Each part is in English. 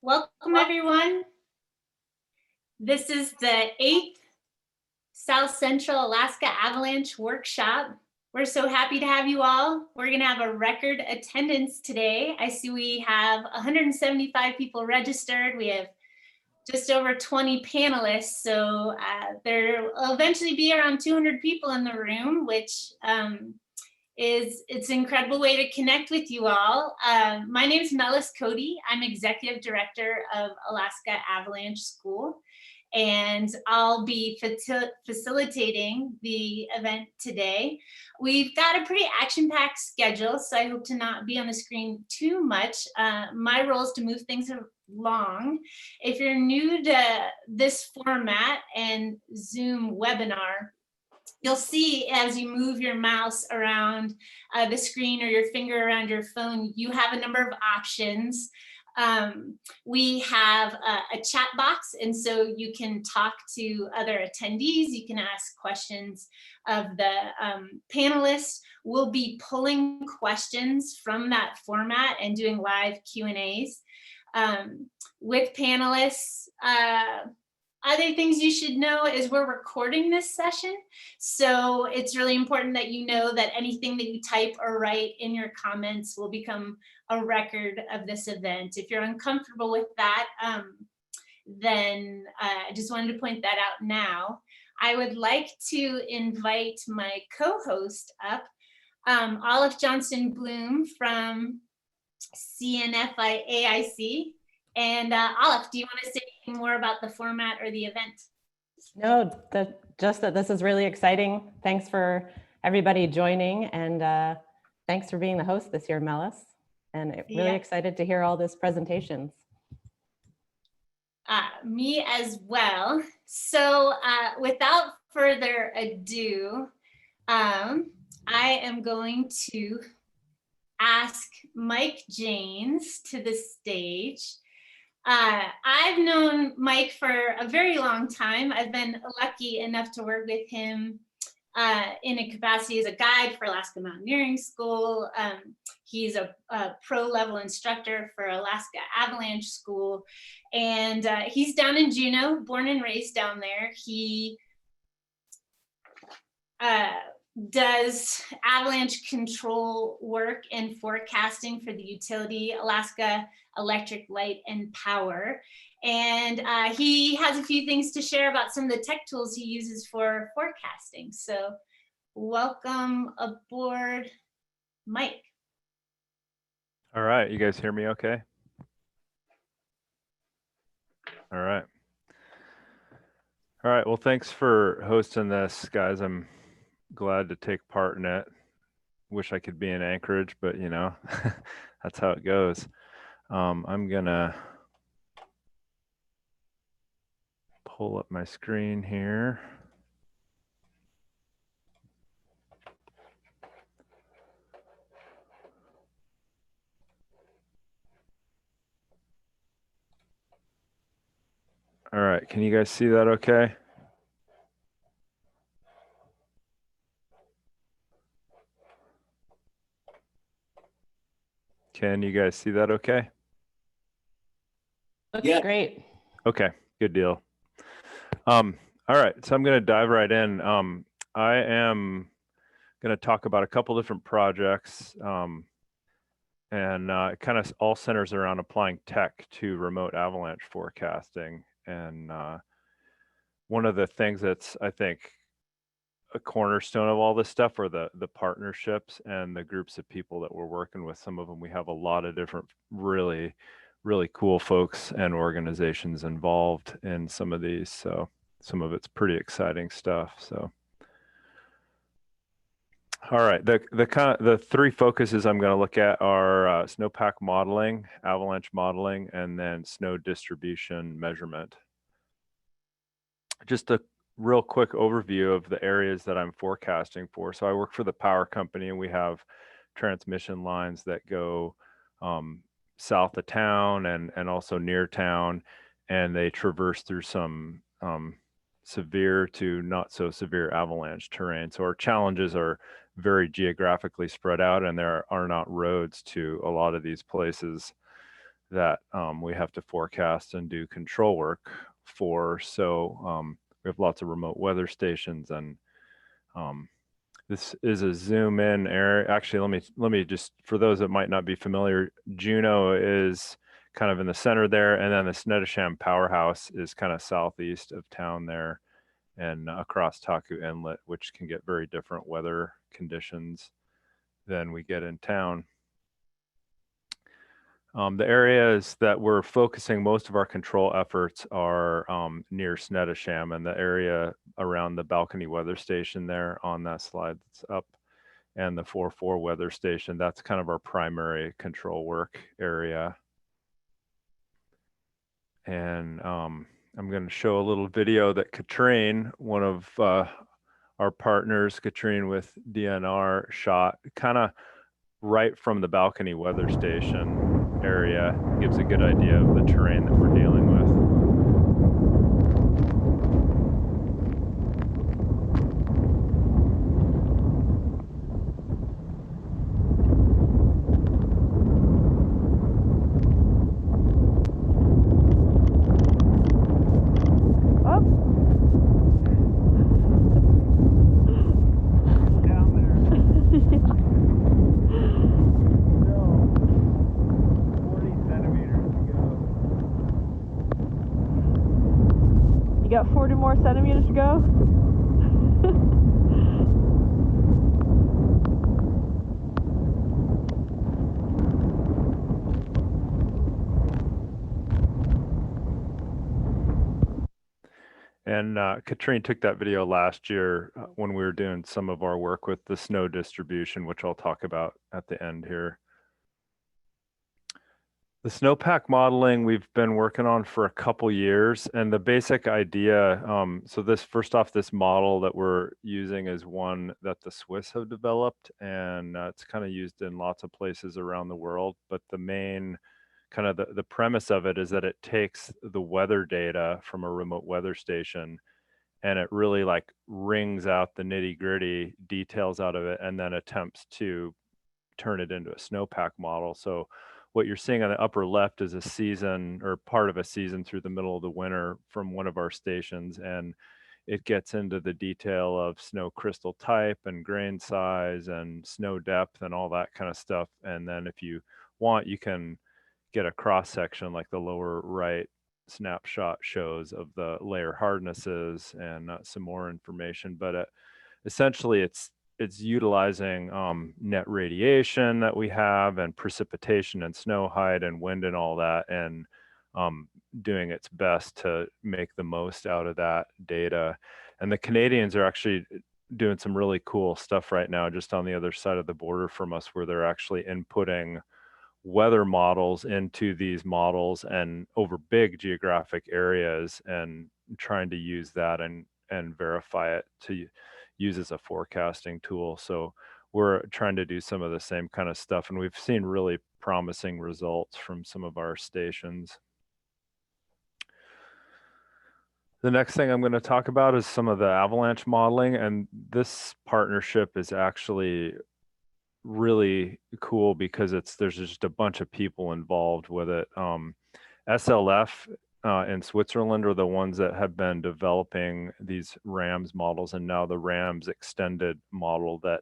Welcome, everyone. This is the 8th Southcentral Alaska Avalanche Workshop. We're so happy to have you all. We're going to have a record attendance today. I see we have 175 people registered. We have just over 20 panelists, so there will eventually be around 200 people in the room, which it's an incredible way to connect with you all. My name is Mellis Cody. I'm Executive Director of Alaska Avalanche School, and I'll be facilitating the event today. We've got a pretty action-packed schedule, so I hope to not be on the screen too much. My role is to move things along. If you're new to this format and Zoom webinar, you'll see as you move your mouse around the screen or your finger around your phone, you have a number of options. We have a chat box, and so you can talk to other attendees. You can ask questions of the panelists. We'll be pulling questions from that format and doing live Q&As with panelists. Other things you should know is we're recording this session, so it's really important that you know that anything that you type or write in your comments will become a record of this event. If you're uncomfortable with that, then I just wanted to point that out now. I would like to invite my co-host up, Olive Johnson-Bloom from CNFIAIC. And Olive, do you want to say anything more about the format or the event? No, just that this is really exciting. Thanks for everybody joining, and thanks for being the host this year, Mellis. And really excited to hear all these presentations. Me as well. So without further ado, I am going to ask Mike Janes to the stage. I've known Mike for a very long time. I've been lucky enough to work with him in a capacity as a guide for Alaska Mountaineering School. He's a pro-level instructor for Alaska Avalanche School, and he's down in Juneau, born and raised down there. He does avalanche control work and forecasting for the utility Alaska Electric Light and Power. And he has a few things to share about some of the tech tools he uses for forecasting. So welcome aboard, Mike. All right, you guys hear me okay? All right. All right, well, thanks for hosting this, guys. I'm glad to take part in it. Wish I could be in Anchorage, but you know, that's how it goes. I'm gonna pull up my screen here. All right, can you guys see that okay? Can you guys see that okay? Looks great. Okay, good deal. All right, so I'm going to dive right in. I am going to talk about a couple different projects, and it kind of all centers around applying tech to remote avalanche forecasting. And one of the things that's, I think, a cornerstone of all this stuff are the partnerships and the groups of people that we're working with. Some of them, we have a lot of different really cool folks and organizations involved in some of these. So some of it's pretty exciting stuff. So, all right, the three focuses I'm going to look at are snowpack modeling, avalanche modeling, and then snow distribution measurement. Just a real quick overview of the areas that I'm forecasting for. So I work for the power company, and we have transmission lines that go south of town and also near town, and they traverse through some severe to not so severe avalanche terrain. So our challenges are very geographically spread out, and there are not roads to a lot of these places. that we have to forecast and do control work for. So we have lots of remote weather stations, and this is a zoom in area. Actually, let me just, for those that might not be familiar, Juneau is kind of in the center there, and then the Snettisham powerhouse is kind of southeast of town there, and across Taku Inlet, which can get very different weather conditions than we get in town. The areas that we're focusing most of our control efforts are near Snettisham, and the area around the balcony weather station there on that slide that's up, and the 4.4 weather station. That's kind of our primary control work area. And I'm going to show a little video that Katrine, one of our partners, Katrine with DNR, shot kind of right from the balcony weather station area. Gives a good idea of the terrain that we're dealing with. Got 40 more centimeters to go. And Katrine took that video last year when we were doing some of our work with the snow distribution, which I'll talk about at the end here. The snowpack modeling we've been working on for a couple years, and the basic idea, so this, first off, this model that we're using is one that the Swiss have developed, and it's kind of used in lots of places around the world. But the main kind of the premise of it is that it takes the weather data from a remote weather station, and it really like wrings out the nitty gritty details out of it, and then attempts to turn it into a snowpack model. So what you're seeing on the upper left is a season, or part of a season through the middle of the winter from one of our stations, and it gets into the detail of snow crystal type and grain size and snow depth and all that kind of stuff. And then if you want, you can get a cross section like the lower right snapshot shows of the layer hardnesses and some more information. But essentially it's utilizing net radiation that we have, and precipitation and snow height and wind and all that, and doing its best to make the most out of that data. And the Canadians are actually doing some really cool stuff right now just on the other side of the border from us, where they're actually inputting weather models into these models and over big geographic areas, and trying to use that and verify it to use as a forecasting tool. So we're trying to do some of the same kind of stuff, and we've seen really promising results from some of our stations. The next thing I'm going to talk about is some of the avalanche modeling, and this partnership is actually really cool because there's just a bunch of people involved with it. SLF in Switzerland are the ones that have been developing these RAMS models, and now the RAMS extended model that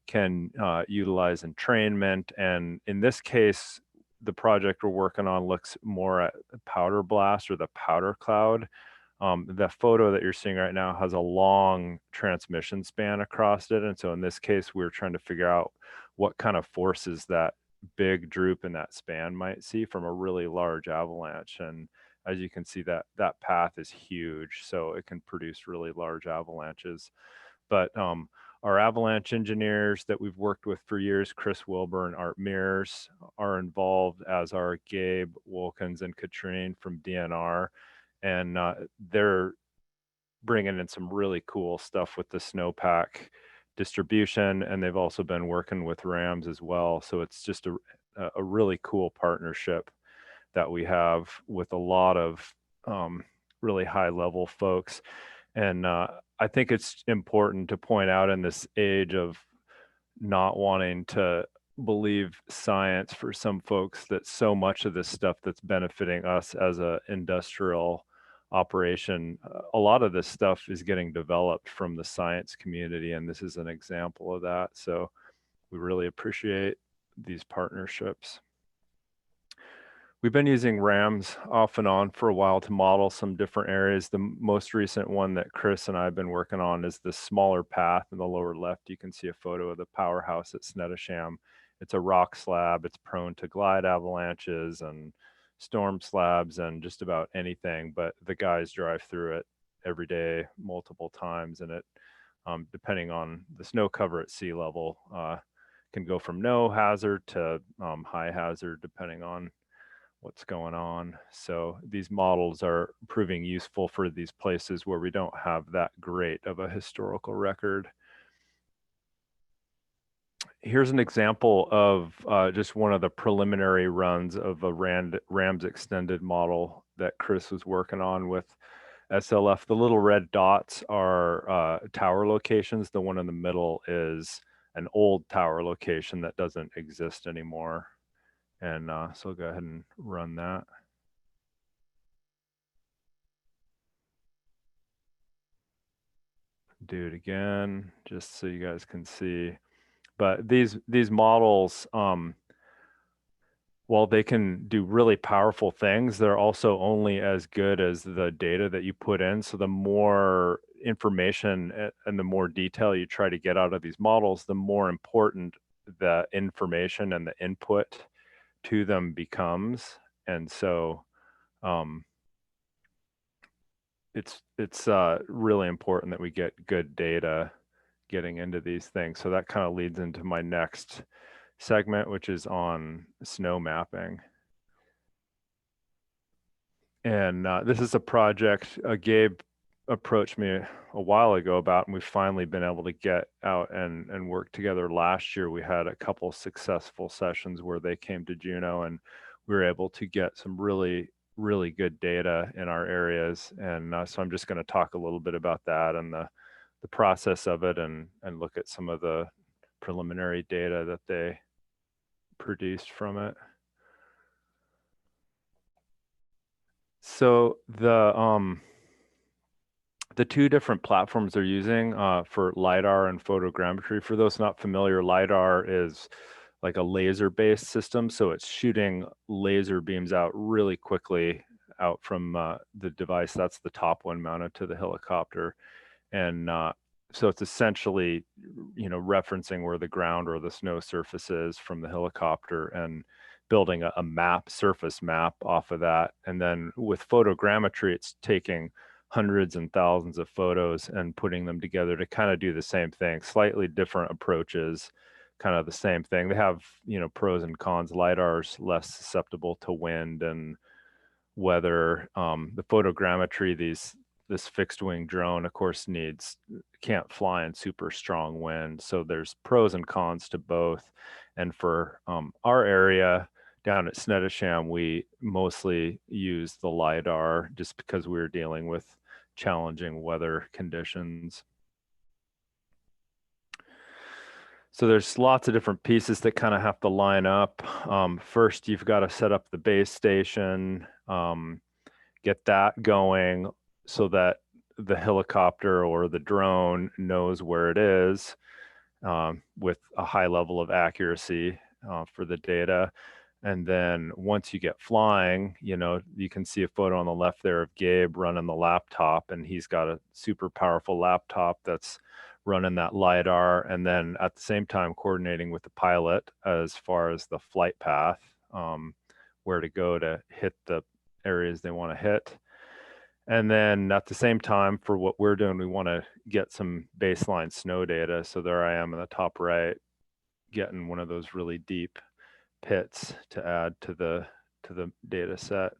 can utilize entrainment. And in this case, the project we're working on looks more at powder blast, or the powder cloud. The photo that you're seeing right now has a long transmission span across it. And so in this case, we're trying to figure out what kind of forces that big droop in that span might see from a really large avalanche. And as you can see, that path is huge, so it can produce really large avalanches. But our avalanche engineers that we've worked with for years, Chris Wilbur and Art Mears, are involved, as are Gabe Wilkins and Katrine from DNR. And they're bringing in some really cool stuff with the snowpack distribution, and they've also been working with RAMS as well. So it's just a really cool partnership that we have with a lot of really high level folks. And I think it's important to point out, in this age of not wanting to believe science for some folks that so much of this stuff that's benefiting us as a industrial operation, a lot of this stuff is getting developed from the science community, and this is an example of that. So we really appreciate these partnerships. We've been using RAMs off and on for a while to model some different areas. The most recent one that Chris and I have been working on is the smaller path in the lower left. You can see a photo of the powerhouse at Snettisham. It's a rock slab. It's prone to glide avalanches and storm slabs and just about anything, but the guys drive through it every day, multiple times, and it, depending on the snow cover at sea level, can go from no hazard to high hazard, depending on what's going on. So these models are proving useful for these places where we don't have that great of a historical record. Here's an example of just one of the preliminary runs of a RAMS extended model that Chris was working on with SLF. The little red dots are tower locations. The one in the middle is an old tower location that doesn't exist anymore. And so I'll go ahead and run that. Do it again, just so you guys can see. But these models, while they can do really powerful things, they're also only as good as the data that you put in. So the more information and the more detail you try to get out of these models, the more important the information and the input to them becomes. And so it's really important that we get good data getting into these things. So that kind of leads into my next segment, which is on snow mapping. And this is a project Gabe approached me a while ago about, and we've finally been able to get out and work together. Last year, we had a couple successful sessions where they came to Juneau, and we were able to get some really good data in our areas. And so I'm just going to talk a little bit about that and the process of it, and look at some of the preliminary data that they produced from it. So the two different platforms they're using for LiDAR and photogrammetry, for those not familiar, LiDAR is like a laser-based system. So it's shooting laser beams out really quickly out from the device. That's the top one mounted to the helicopter. And so it's essentially, referencing where the ground or the snow surface is from the helicopter and building a map, surface map off of that. And then with photogrammetry, it's taking hundreds and thousands of photos and putting them together to kind of do the same thing, slightly different approaches, kind of the same thing. They have, pros and cons. LiDAR's less susceptible to wind and weather. The photogrammetry, this fixed wing drone, of course, can't fly in super strong wind. So there's pros and cons to both. And for our area down at Snettisham, we mostly use the LiDAR just because we were dealing with challenging weather conditions. So there's lots of different pieces that kind of have to line up. First, you've got to set up the base station, get that going so that the helicopter or the drone knows where it is with a high level of accuracy for the data. And then once you get flying, you can see a photo on the left there of Gabe running the laptop, and he's got a super powerful laptop that's running that LiDAR, and then at the same time coordinating with the pilot as far as the flight path, where to go to hit the areas they want to hit. And then at the same time, for what we're doing, we want to get some baseline snow data. So there I am in the top right, getting one of those really deep pits to add to the data set.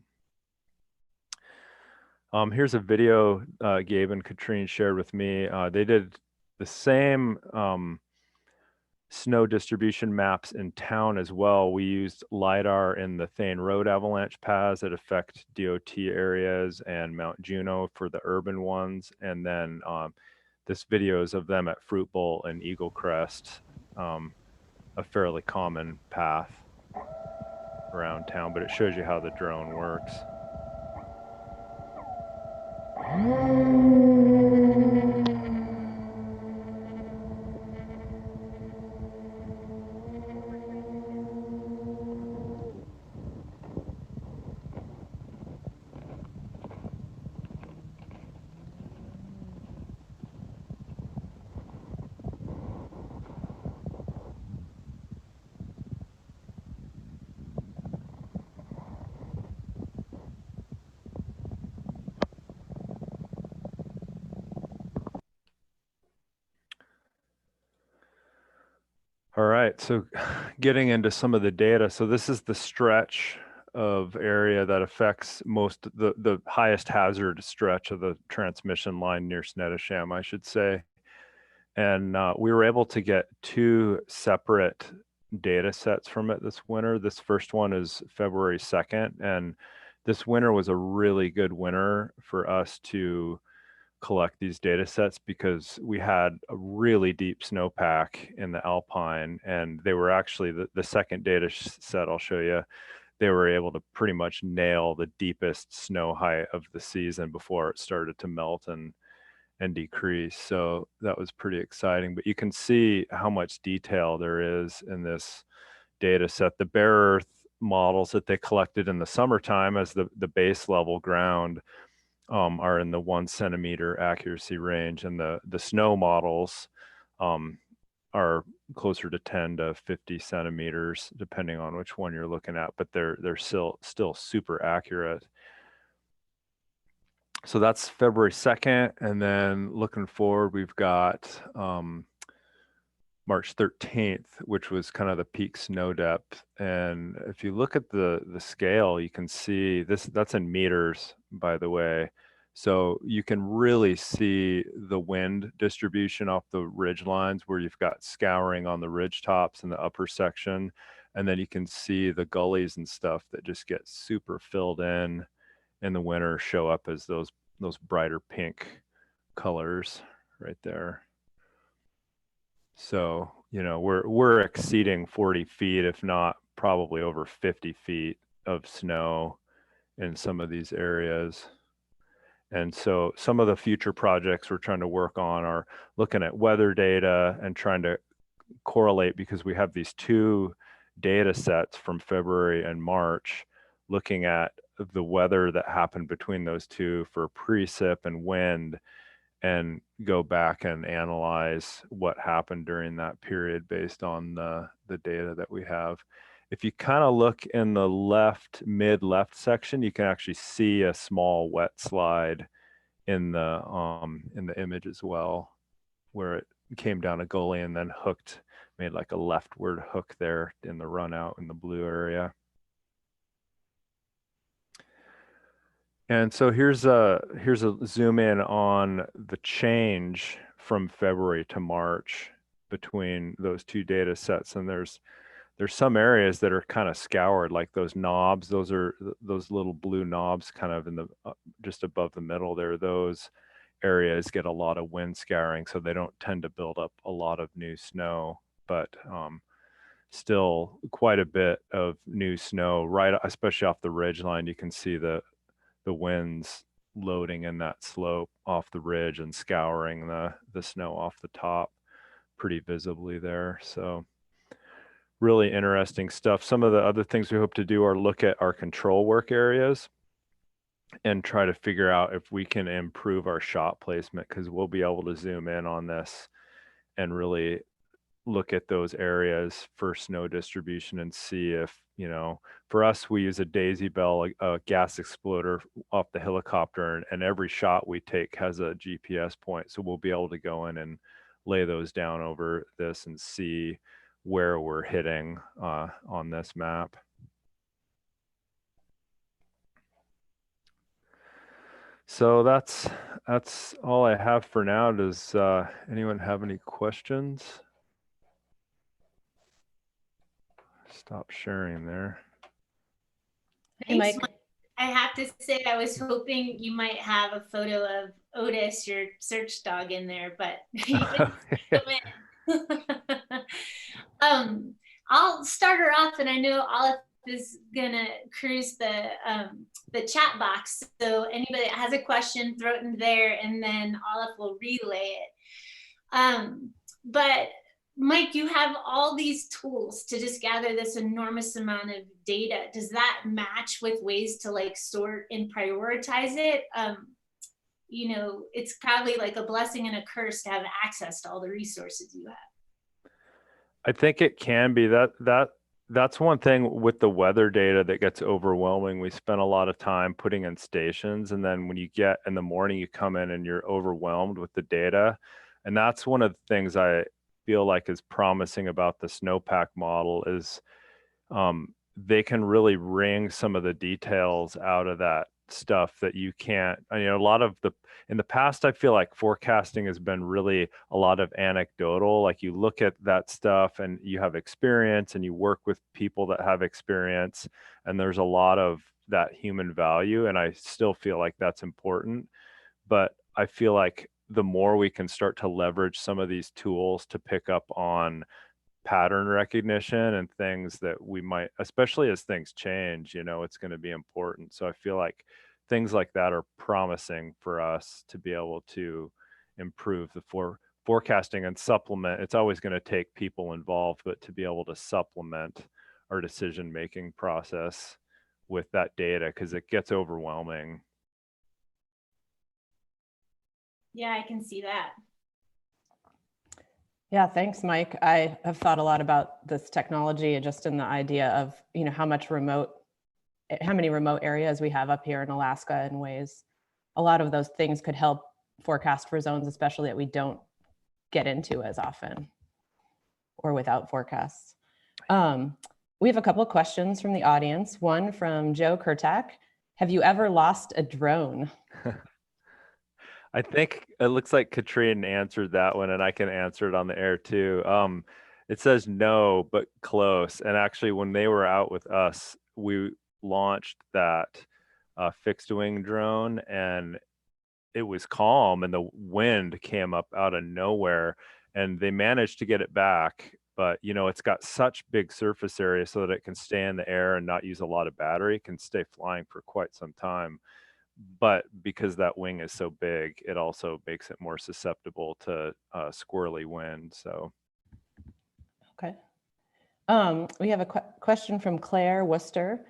Here's a video Gabe and Katrine shared with me. They did the same snow distribution maps in town as well. We used LiDAR in the Thane Road avalanche paths that affect DOT areas and Mount Juneau for the urban ones. And then this video is of them at Fruit Bowl and Eagle Crest a fairly common path around town, but it shows you how the drone works. All right, so getting into some of the data. So this is the stretch of area that affects the highest hazard stretch of the transmission line near Snettisham, I should say. And we were able to get two separate data sets from it this winter. This first one is February 2nd, and this winter was a really good winter for us to collect these data sets because we had a really deep snowpack in the Alpine, and they were actually the second data set I'll show you. They were able to pretty much nail the deepest snow height of the season before it started to melt and decrease. So that was pretty exciting. But you can see how much detail there is in this data set. The bare earth models that they collected in the summertime as the base level ground are in the 1 centimeter accuracy range, and the snow models are closer to 10 to 50 centimeters, depending on which one you're looking at, but they're still super accurate. So that's February 2nd, and then looking forward, we've got March 13th, which was kind of the peak snow depth. And if you look at the scale, you can see that's in meters, by the way. So you can really see the wind distribution off the ridge lines where you've got scouring on the ridge tops in the upper section. And then you can see the gullies and stuff that just get super filled in the winter show up as those brighter pink colors right there. So, you know, we're exceeding 40 feet, if not probably over 50 feet of snow in some of these areas. And so some of the future projects we're trying to work on are looking at weather data and trying to correlate, because we have these two data sets from February and March looking at the weather that happened between those two for precip and wind, and go back and analyze what happened during that period based on the data that we have. If you kind of look in the mid left section, you can actually see a small wet slide in the image as well, where it came down a gully and then made like a leftward hook there in the run out in the blue area. And so here's a zoom in on the change from February to March between those two data sets. And there's some areas that are kind of scoured, like those knobs. Those are those little blue knobs kind of in the just above the middle there. Those areas get a lot of wind scouring, so they don't tend to build up a lot of new snow, but still quite a bit of new snow, right, especially off the ridge line. You can see the winds loading in that slope off the ridge and scouring the snow off the top pretty visibly there. So really interesting stuff. Some of the other things we hope to do are look at our control work areas and try to figure out if we can improve our shot placement, because we'll be able to zoom in on this and really look at those areas for snow distribution and see if, you know, for us, we use a daisy bell, a gas exploder off the helicopter, and every shot we take has a GPS point. So we'll be able to go in and lay those down over this and see where we're hitting on this map. So that's all I have for now. Does anyone have any questions? Stop sharing there. Hey, Thanks, Mike. I have to say, I was hoping you might have a photo of Otis, your search dog, in there, but you didn't come in. I'll start her off, and I know Olive is gonna cruise the chat box. So anybody that has a question, throw it in there, and then Olive will relay it. But Mike, you have all these tools to just gather this enormous amount of data. Does that match with ways to like sort and prioritize it? You know, it's probably like a blessing and a curse to have access to all the resources you have. I think it can be that's one thing with the weather data that gets overwhelming. We spend a lot of time putting in stations, and then when you get in the morning, you come in and you're overwhelmed with the data. And that's one of the things I feel like is promising about the snowpack model is they can really wring some of the details out of that stuff that you can't. A lot of in the past, I feel like forecasting has been really a lot of anecdotal. Like you look at that stuff and you have experience and you work with people that have experience, and there's a lot of that human value. And I still feel like that's important. But I feel like the more we can start to leverage some of these tools to pick up on pattern recognition and things that we might, especially as things change, it's going to be important. So I feel like things like that are promising for us to be able to improve the forecasting and supplement. It's always going to take people involved, but to be able to supplement our decision-making process with that data, because it gets overwhelming. Yeah, I can see that. Yeah, thanks, Mike. I have thought a lot about this technology and just in the idea of, how many remote areas we have up here in Alaska in ways. A lot of those things could help forecast for zones, especially that we don't get into as often or without forecasts. We have a couple of questions from the audience. One from Joe Kurtak. Have you ever lost a drone? I think it looks like Katrine answered that one, and I can answer it on the air too. It says no, but close. And actually, when they were out with us, we launched that fixed wing drone, and it was calm, and the wind came up out of nowhere, and they managed to get it back. But it's got such big surface area so that it can stay in the air and not use a lot of battery. It can stay flying for quite some time. But because that wing is so big, it also makes it more susceptible to squirrely wind. So, okay. We have a question from Claire Worcester.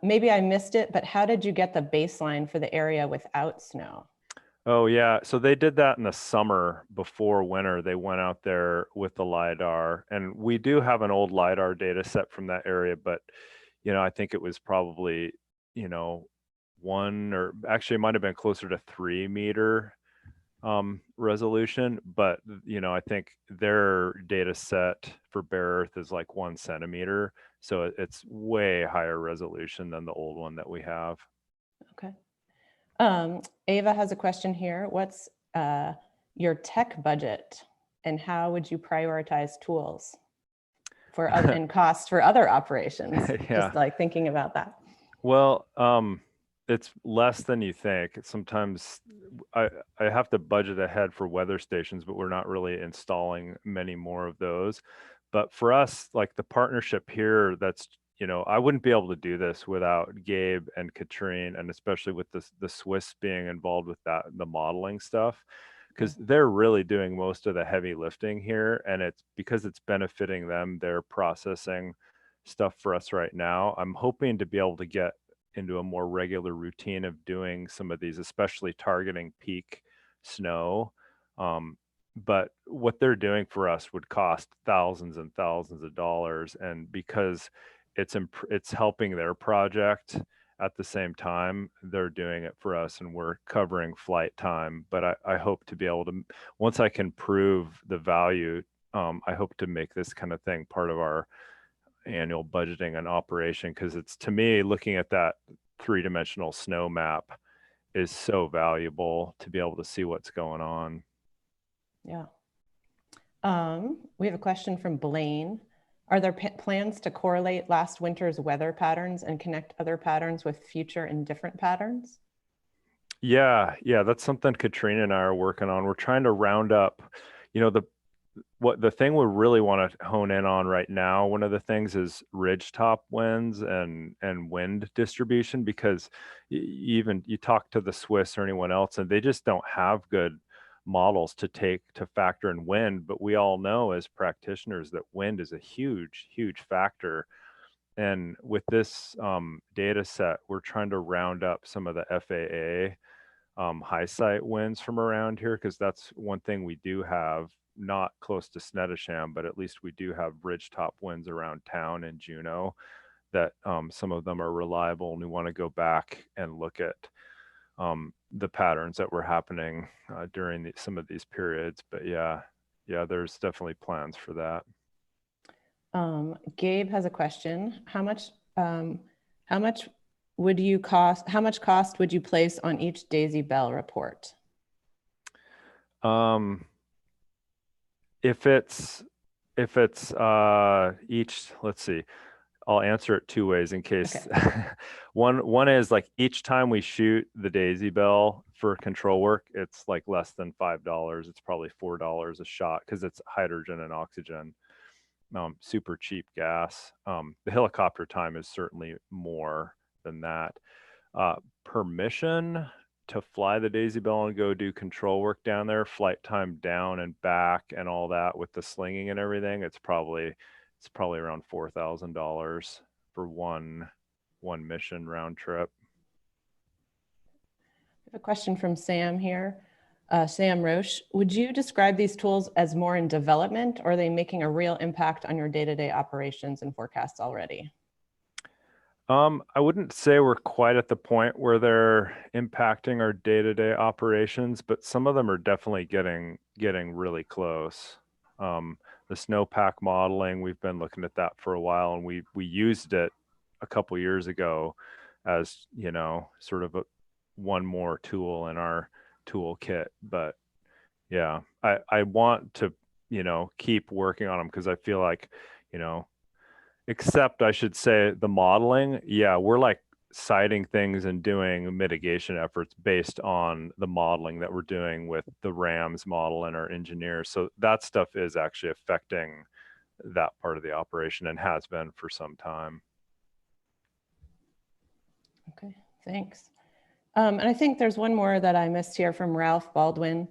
Maybe I missed it, but how did you get the baseline for the area without snow? Oh yeah, so they did that in the summer before winter. They went out there with the LiDAR, and we do have an old LiDAR data set from that area, but I think it was probably, one, or actually it might have been closer to 3-meter resolution, but I think their data set for bare earth is like 1 centimeter, so it's way higher resolution than the old one that we have. Okay. Ava has a question here. What's your tech budget, and how would you prioritize tools for and costs for other operations? Yeah. Just like thinking about that. Well, it's less than you think. Sometimes I have to budget ahead for weather stations, but we're not really installing many more of those. But for us, like the partnership here, that's, I wouldn't be able to do this without Gabe and Katrine, and especially with the Swiss being involved with that, the modeling stuff, because they're really doing most of the heavy lifting here. And it's because it's benefiting them, they're processing stuff for us right now. I'm hoping to be able to get into a more regular routine of doing some of these, especially targeting peak snow. But what they're doing for us would cost thousands and thousands of dollars. And because it's helping their project at the same time, they're doing it for us, and we're covering flight time. But I hope to be able to, once I can prove the value, I hope to make this kind of thing part of our annual budgeting and operation, because it's, to me, looking at that 3-dimensional snow map is so valuable to be able to see what's going on. Yeah. We have a question from Blaine. Are there plans to correlate last winter's weather patterns and connect other patterns with future and different patterns? Yeah, that's something Katrina and I are working on. We're trying to round up, the what the thing we really want to hone in on right now, one of the things is ridgetop winds and wind distribution, because even you talk to the Swiss or anyone else and they just don't have good models to factor in wind. But we all know as practitioners that wind is a huge factor. And with this data set, we're trying to round up some of the FAA high site winds from around here, because that's one thing we do have, not close to Snettisham, but at least we do have ridgetop winds around town in Juneau that some of them are reliable, and we want to go back and look at the patterns that were happening during some of these periods. But yeah, there's definitely plans for that. Gabe has a question. How much would you cost? How much cost would you place on each Daisy Bell report? If it's each, let's see, I'll answer it two ways in case. Okay. One is like each time we shoot the Daisy Bell for control work, it's like less than $5. It's probably $4 a shot because it's hydrogen and oxygen. Super cheap gas. The helicopter time is certainly more than that. Permission to fly the Daisy Bell and go do control work down there, flight time down and back and all that with the slinging and everything, it's probably around $4,000 for one mission round trip. I have a question from Sam here. Sam Roche, would you describe these tools as more in development, or are they making a real impact on your day-to-day operations and forecasts already? I wouldn't say we're quite at the point where they're impacting our day-to-day operations, but some of them are definitely getting really close. The snowpack modeling, we've been looking at that for a while, and we used it a couple years ago as, you know, sort of one more tool in our toolkit. But yeah, I want to, you know, keep working on them, because I feel like, you know, except I should say the modeling, yeah, we're like citing things and doing mitigation efforts based on the modeling that we're doing with the RAMS model and our engineers. So that stuff is actually affecting that part of the operation and has been for some time. Okay, thanks. And I think there's one more that I missed here from Ralph Baldwin.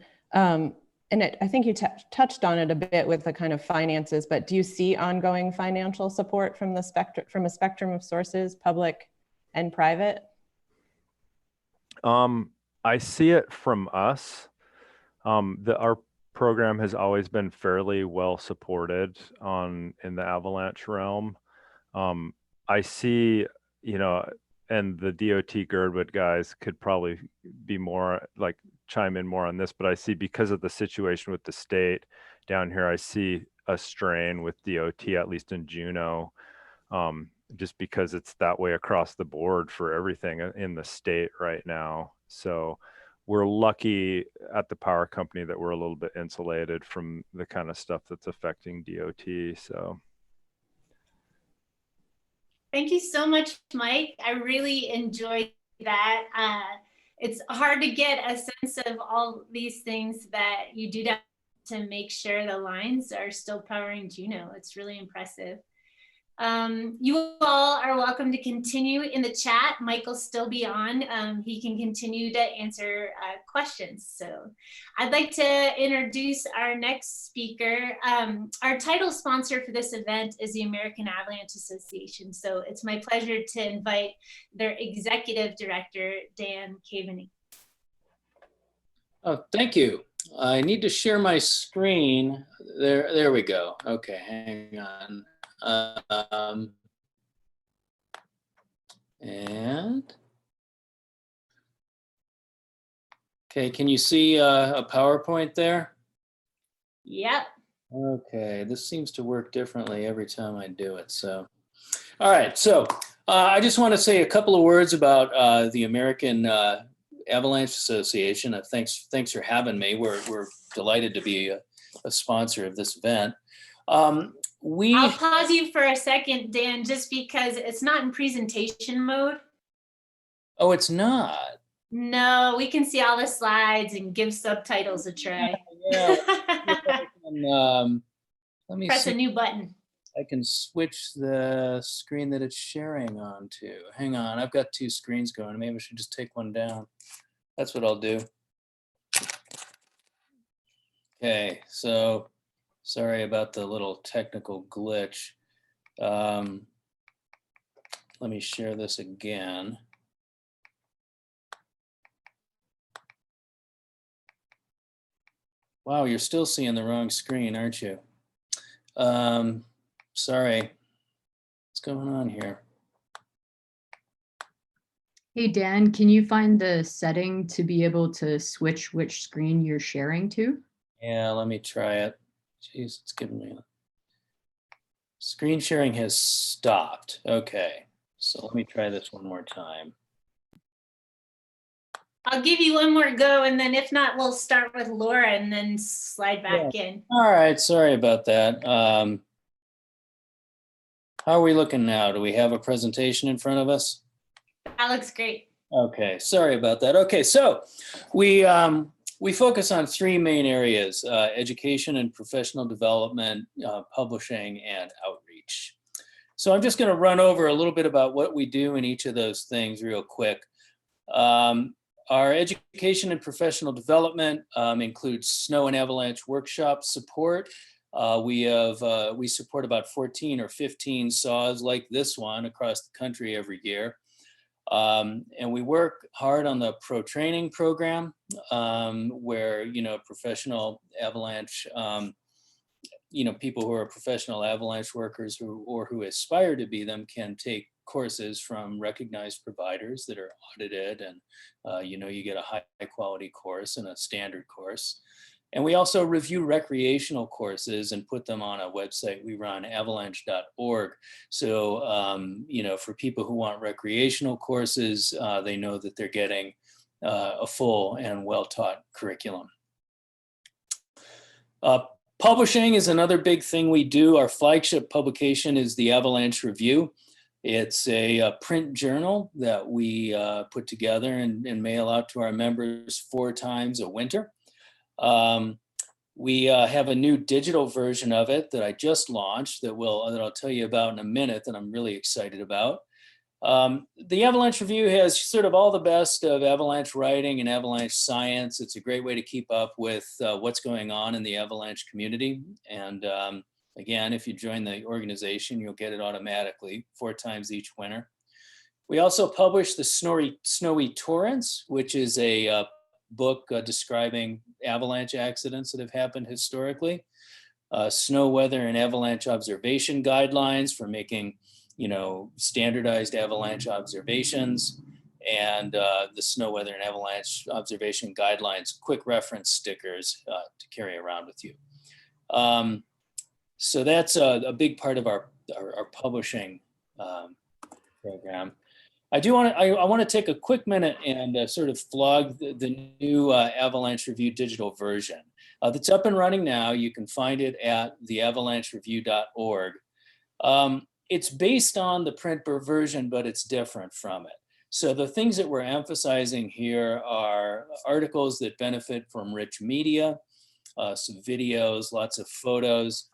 And I think you touched on it a bit with the kind of finances, but do you see ongoing financial support from a spectrum of sources, public and private? I see it from us. Our program has always been fairly well supported in the Avalanche realm. I see, you know, and the DOT Girdwood guys could probably be more like chime in more on this, but I see, because of the situation with the state down here, I see a strain with DOT, at least in Juneau, just because it's that way across the board for everything in the state right now. So we're lucky at the power company that we're a little bit insulated from the kind of stuff that's affecting DOT. So. Thank you so much, Mike. I really enjoyed that. It's hard to get a sense of all these things that you do to make sure the lines are still powering Juneau. It's really impressive. You all are welcome to continue in the chat. Mike will still be on. He can continue to answer questions. So I'd like to introduce our next speaker. Our title sponsor for this event is the American Avalanche Association. So it's my pleasure to invite their executive director, Dan Caveney. Oh, thank you. I need to share my screen. There we go. Okay, hang on. And okay, can you see a PowerPoint there? Yep. Okay, this seems to work differently every time I do it. So, all right. So I just want to say a couple of words about the American Avalanche Association. Thanks for having me. We're delighted to be a sponsor of this event. I'll pause you for a second, Dan, just because it's not in presentation mode. Oh, it's not? No, we can see all the slides and give subtitles a try. Yeah, let me Press see a new button. if I can switch the screen that it's sharing onto. Hang on, I've got two screens going. Maybe I should just take one down. That's what I'll do. Okay, so sorry about the little technical glitch. Let me share this again. Wow, you're still seeing the wrong screen, aren't you? Sorry. What's going on here? Hey, Dan, can you find the setting to be able to switch which screen you're sharing to? Yeah, let me try it. Jeez, it's giving me screen sharing has stopped. Okay, so let me try this one more time. I'll give you one more go, and then if not, we'll start with Laura and then slide back in. All right, sorry about that. How are we looking now? Do we have a presentation in front of us? That looks great. Okay, sorry about that. Okay, so we focus on three main areas: education and professional development, publishing, and outreach. So I'm just going to run over a little bit about what we do in each of those things real quick. Our education and professional development includes snow and avalanche workshop support. We support about 14 or 15 SAAWs like this one across the country every year. And we work hard on the pro training program where, professional avalanche, people who are professional avalanche workers who aspire to be them can take courses from recognized providers that are audited, and you get a high quality course and a standard course. And we also review recreational courses and put them on a website we run, avalanche.org. So, for people who want recreational courses, they know that they're getting a full and well-taught curriculum. Publishing is another big thing we do. Our flagship publication is the Avalanche Review. It's a print journal that we put together and mail out to our members 4 times a winter. We have a new digital version of it that I just launched that I'll tell you about in a minute that I'm really excited about. The Avalanche Review has sort of all the best of avalanche writing and avalanche science. It's a great way to keep up with what's going on in the avalanche community. And again, if you join the organization, you'll get it automatically 4 times each winter. We also publish the Snowy Torrents, which is a book describing avalanche accidents that have happened historically. Snow weather and avalanche observation guidelines for making standardized avalanche observations, and the snow weather and avalanche observation guidelines quick reference stickers to carry around with you. So that's a big part of our publishing program. I want to take a quick minute and sort of flog the new Avalanche Review digital version that's up and running now. You can find it at theavalanchereview.org. It's based on the print version, but it's different from it. So the things that we're emphasizing here are articles that benefit from rich media, some videos, lots of photos,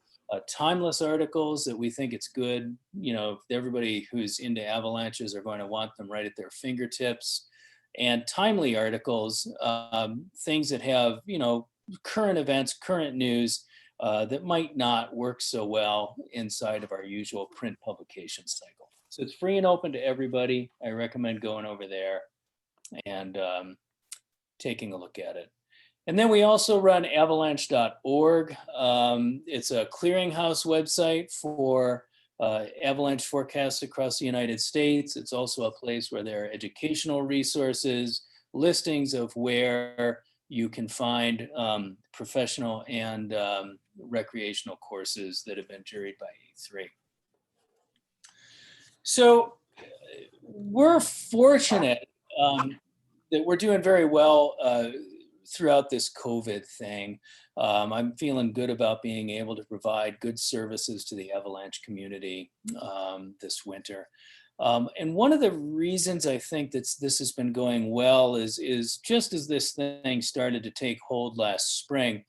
timeless articles that we think it's good, everybody who's into avalanches are going to want them right at their fingertips, and timely articles, things that have, current events, current news that might not work so well inside of our usual print publication cycle. So it's free and open to everybody. I recommend going over there and taking a look at it. And then we also run avalanche.org. It's a clearinghouse website for avalanche forecasts across the United States. It's also a place where there are educational resources, listings of where you can find professional and recreational courses that have been juried by A3. So we're fortunate that we're doing very well throughout this COVID thing. I'm feeling good about being able to provide good services to the avalanche community this winter. And one of the reasons I think that this has been going well is just as this thing started to take hold last spring,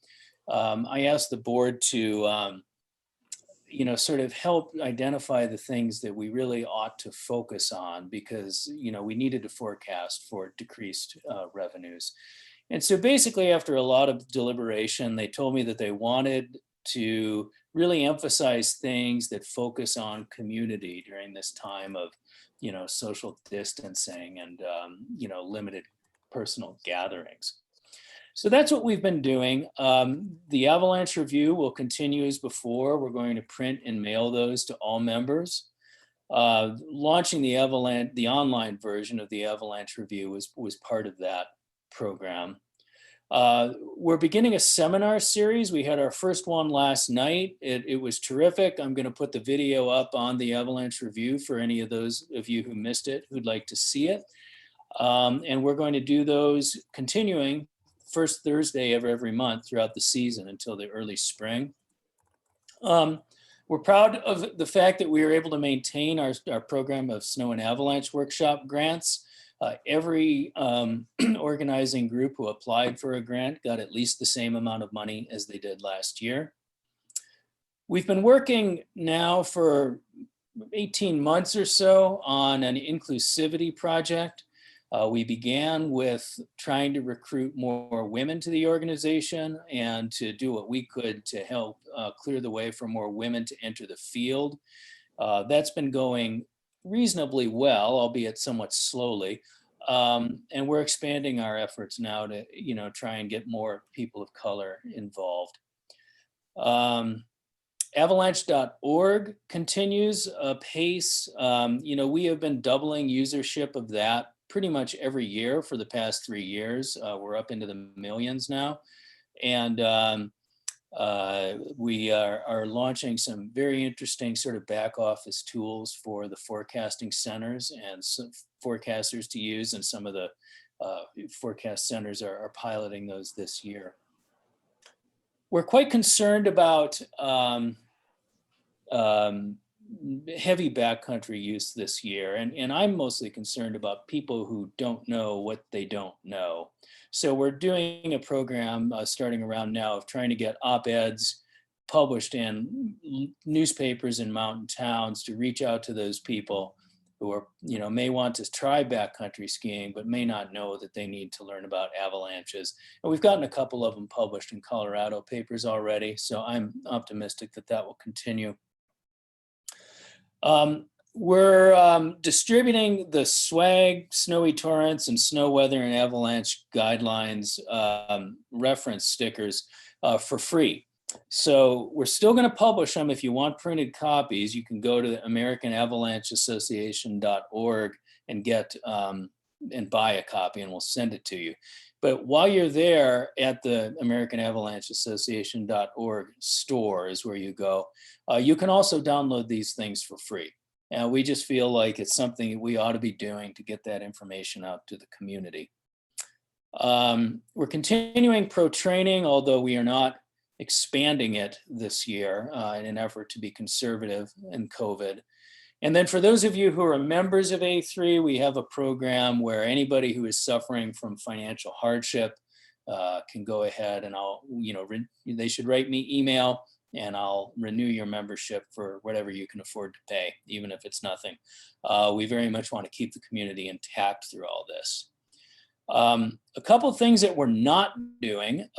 I asked the board to, sort of help identify the things that we really ought to focus on because, we needed to forecast for decreased revenues. And so basically after a lot of deliberation, they told me that they wanted to really emphasize things that focus on community during this time of, social distancing and, limited personal gatherings. So that's what we've been doing. The Avalanche Review will continue as before. We're going to print and mail those to all members. Launching the online version of the Avalanche Review was part of that program. We're beginning a seminar series. We had our first one last night. It was terrific. I'm going to put the video up on the Avalanche Review for any of those of you who missed it, who'd like to see it. And we're going to do those continuing first Thursday of every month throughout the season until the early spring. We're proud of the fact that we were able to maintain our program of snow and avalanche workshop grants. Every organizing group who applied for a grant got at least the same amount of money as they did last year. We've been working now for 18 months or so on an inclusivity project. We began with trying to recruit more women to the organization and to do what we could to help clear the way for more women to enter the field. That's been going reasonably well, albeit somewhat slowly. And we're expanding our efforts now to, try and get more people of color involved. Avalanche.org continues apace. We have been doubling usership of that pretty much every year for the past 3 years. We're up into the millions now. And we are launching some very interesting sort of back office tools for the forecasting centers and some forecasters to use. And some of the forecast centers are piloting those this year. We're quite concerned about heavy backcountry use this year. And I'm mostly concerned about people who don't know what they don't know. So we're doing a program starting around now of trying to get op-eds published in newspapers in mountain towns to reach out to those people who are, may want to try backcountry skiing, but may not know that they need to learn about avalanches. And we've gotten a couple of them published in Colorado papers already. So I'm optimistic that that will continue. We're distributing the SWAG, Snowy Torrents, and Snow Weather and Avalanche Guidelines reference stickers for free. So we're still going to publish them. If you want printed copies, you can go to AmericanAvalancheAssociation.org and get and buy a copy, and we'll send it to you. But while you're there at the AmericanAvalancheAssociation.org store is where you go. You can also download these things for free. And we just feel like it's something we ought to be doing to get that information out to the community. We're continuing pro training, although we are not expanding it this year in an effort to be conservative in COVID. And then for those of you who are members of A3, we have a program where anybody who is suffering from financial hardship can go ahead and they should write me email and I'll renew your membership for whatever you can afford to pay, even if it's nothing. We very much want to keep the community intact through all this. A couple of things that we're not doing,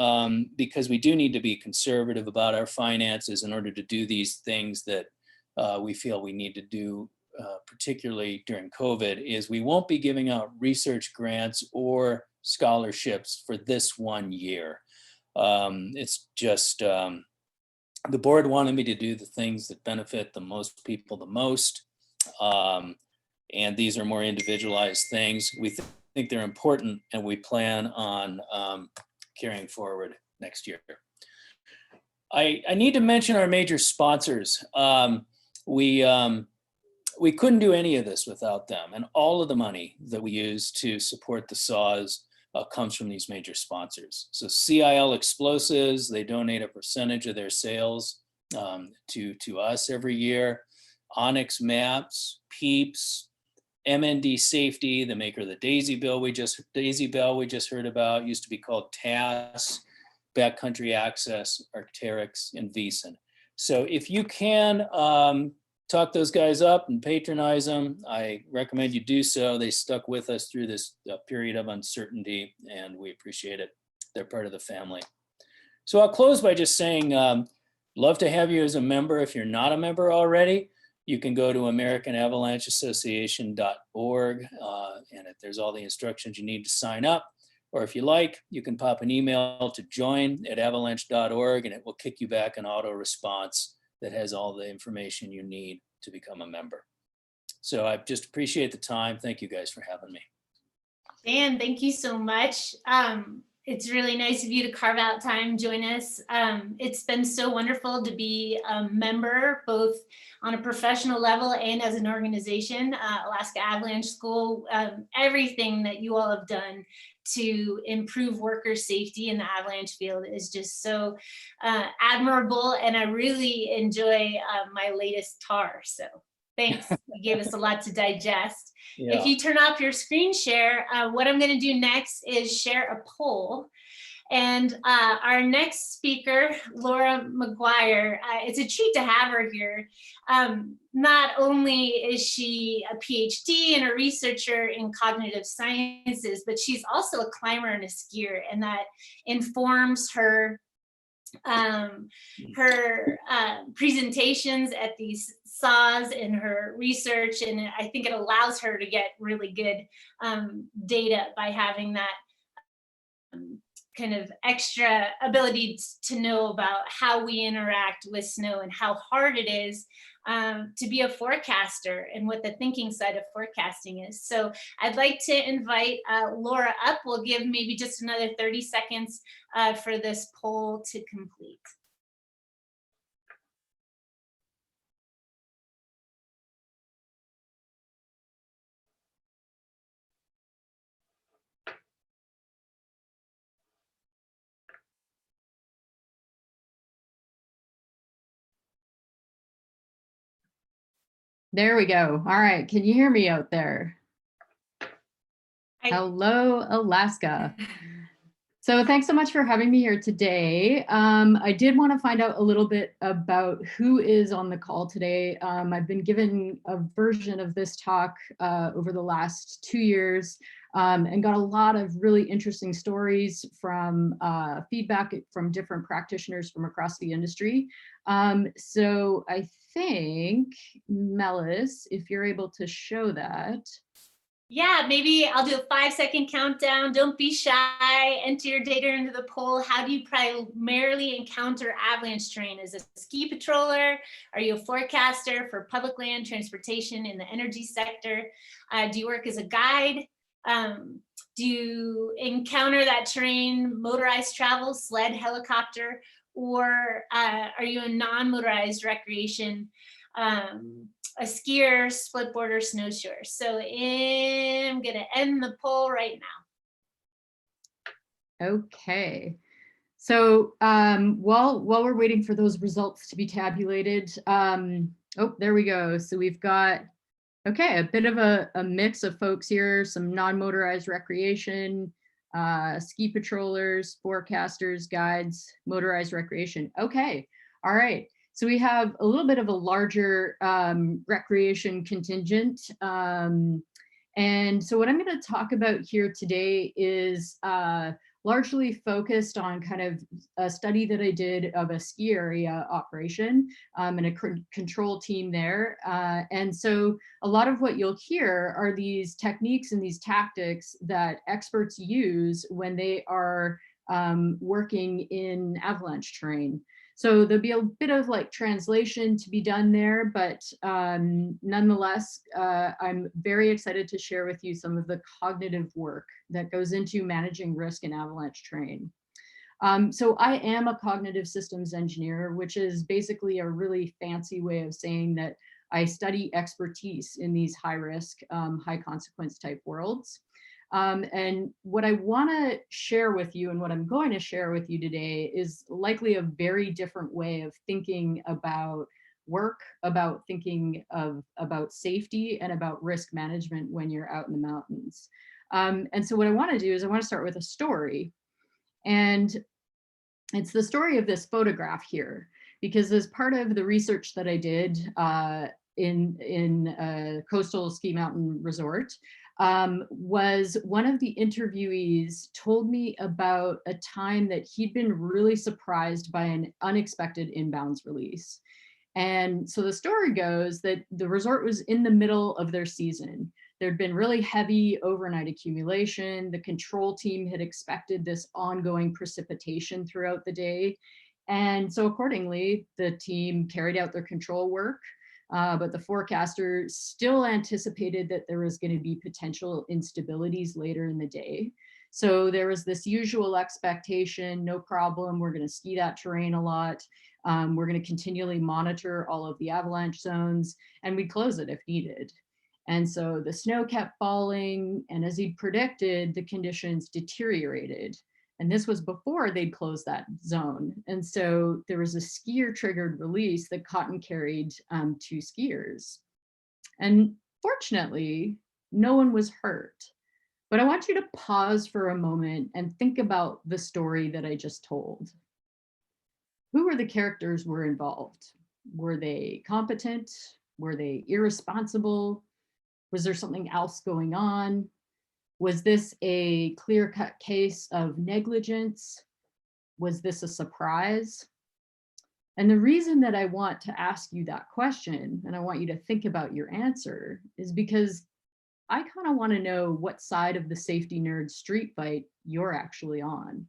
because we do need to be conservative about our finances in order to do these things that we feel we need to do, particularly during COVID, is we won't be giving out research grants or scholarships for this 1 year. It's just, the board wanted me to do the things that benefit the most people the most. And these are more individualized things. We think they're important, and we plan on carrying forward next year. I need to mention our major sponsors. We couldn't do any of this without them, and all of the money that we use to support the SAAWs comes from these major sponsors. So CIL Explosives, they donate a percentage of their sales to us every year. Onyx Maps, Peeps, MND Safety, the maker of the Daisy Bell we just heard about, used to be called TAS. Backcountry Access, Arc'teryx, and Veasan. So if you can talk those guys up and patronize them, I recommend you do so. They stuck with us through this period of uncertainty, and we appreciate it. They're part of the family. So I'll close by just saying, love to have you as a member. If you're not a member already, you can go to AmericanAvalancheAssociation.org, and there's all the instructions you need to sign up. Or if you like, you can pop an email to join@avalanche.org, and it will kick you back an auto response that has all the information you need to become a member. So I just appreciate the time. Thank you guys for having me. Dan, thank you so much. It's really nice of you to carve out time, join us. It's been so wonderful to be a member, both on a professional level and as an organization. Alaska Avalanche School, everything that you all have done to improve worker safety in the avalanche field is just so admirable. And I really enjoy my latest TAR. So thanks, you gave us a lot to digest. Yeah. If you turn off your screen share, what I'm going to do next is share a poll. And our next speaker, Laura McGuire, it's a treat to have her here. Not only is she a PhD and a researcher in cognitive sciences, but she's also a climber and a skier, and that informs her presentations at these SAAWs and her research, and I think it allows her to get really good data by having that kind of extra ability to know about how we interact with snow and how hard it is to be a forecaster and what the thinking side of forecasting is. So I'd like to invite Laura up. We'll give maybe just another 30 seconds for this poll to complete. There we go. All right. Can you hear me out there? Hello, Alaska. So thanks so much for having me here today. I did want to find out a little bit about who is on the call today. I've been given a version of this talk over the last 2 years and got a lot of really interesting stories from feedback from different practitioners from across the industry. So I think, Melis, if you're able to show that. Yeah, maybe I'll do a 5-second countdown. Don't be shy. Enter your data into the poll. How do you primarily encounter avalanche terrain? Is it a ski patroller? Are you a forecaster for public land, transportation, in the energy sector? Do you work as a guide? Do you encounter that terrain, motorized travel, sled, helicopter, or are you a non-motorized recreation? A skier, split border, snowshoer. So I'm gonna end the poll right now. Okay. So while we're waiting for those results to be tabulated, oh, there we go. So we've got, okay, a bit of a mix of folks here, some non-motorized recreation, ski patrollers, forecasters, guides, motorized recreation. Okay, all right. So we have a little bit of a larger recreation contingent. And so what I'm going to talk about here today is largely focused on kind of a study that I did of a ski area operation and a control team there. And so a lot of what you'll hear are these techniques and these tactics that experts use when they are working in avalanche terrain. So there'll be a bit of like translation to be done there, but nonetheless, I'm very excited to share with you some of the cognitive work that goes into managing risk in avalanche terrain. So I am a cognitive systems engineer, which is basically a really fancy way of saying that I study expertise in these high risk, high consequence type worlds. And what I want to share with you and what I'm going to share with you today is likely a very different way of thinking about work, about thinking about safety and about risk management when you're out in the mountains. And so what I want to do is I want to start with a story. And It's the story of this photograph here, because as part of the research that I did in a coastal ski mountain resort, was one of the interviewees told me about a time that he'd been really surprised by an unexpected inbounds release. And so the story goes that the resort was in the middle of their season. There'd been really heavy overnight accumulation. The control team had expected this ongoing precipitation throughout the day. And so accordingly, the team carried out their control work, but the forecaster still anticipated that there was going to be potential instabilities later in the day. So there was this usual expectation, no problem, we're going to ski that terrain a lot. We're going to continually monitor all of the avalanche zones, and we'd close it if needed. And so the snow kept falling, and as he'd predicted, the conditions deteriorated. And this was before they'd closed that zone. And so there was a skier triggered release that caught and carried 2 skiers. And fortunately, no one was hurt. But I want you to pause for a moment and think about the story that I just told. Who were the characters were involved? Were they competent? Were they irresponsible? Was there something else going on? Was this a clear-cut case of negligence? Was this a surprise? And the reason that I want to ask you that question, and I want you to think about your answer, is because I kind of want to know what side of the safety nerd street fight you're actually on.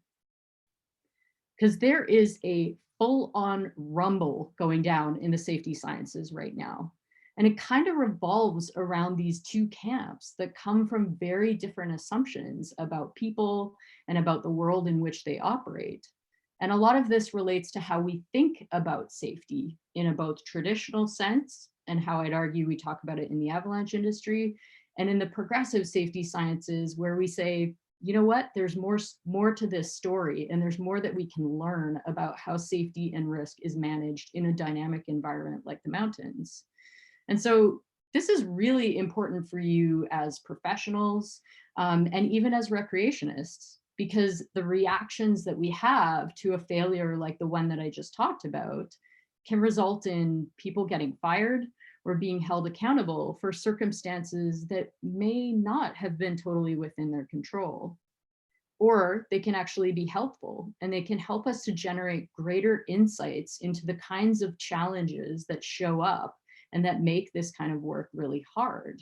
Because there is a full-on rumble going down in the safety sciences right now. And it kind of revolves around these 2 camps that come from very different assumptions about people and about the world in which they operate. And a lot of this relates to how we think about safety in a both traditional sense, and how I'd argue we talk about it in the avalanche industry, and in the progressive safety sciences, where we say, you know what, there's more to this story, and there's more that we can learn about how safety and risk is managed in a dynamic environment like the mountains. And so this is really important for you as professionals, and even as recreationists, because the reactions that we have to a failure like the one that I just talked about can result in people getting fired or being held accountable for circumstances that may not have been totally within their control. Or they can actually be helpful, and they can help us to generate greater insights into the kinds of challenges that show up and that make this kind of work really hard.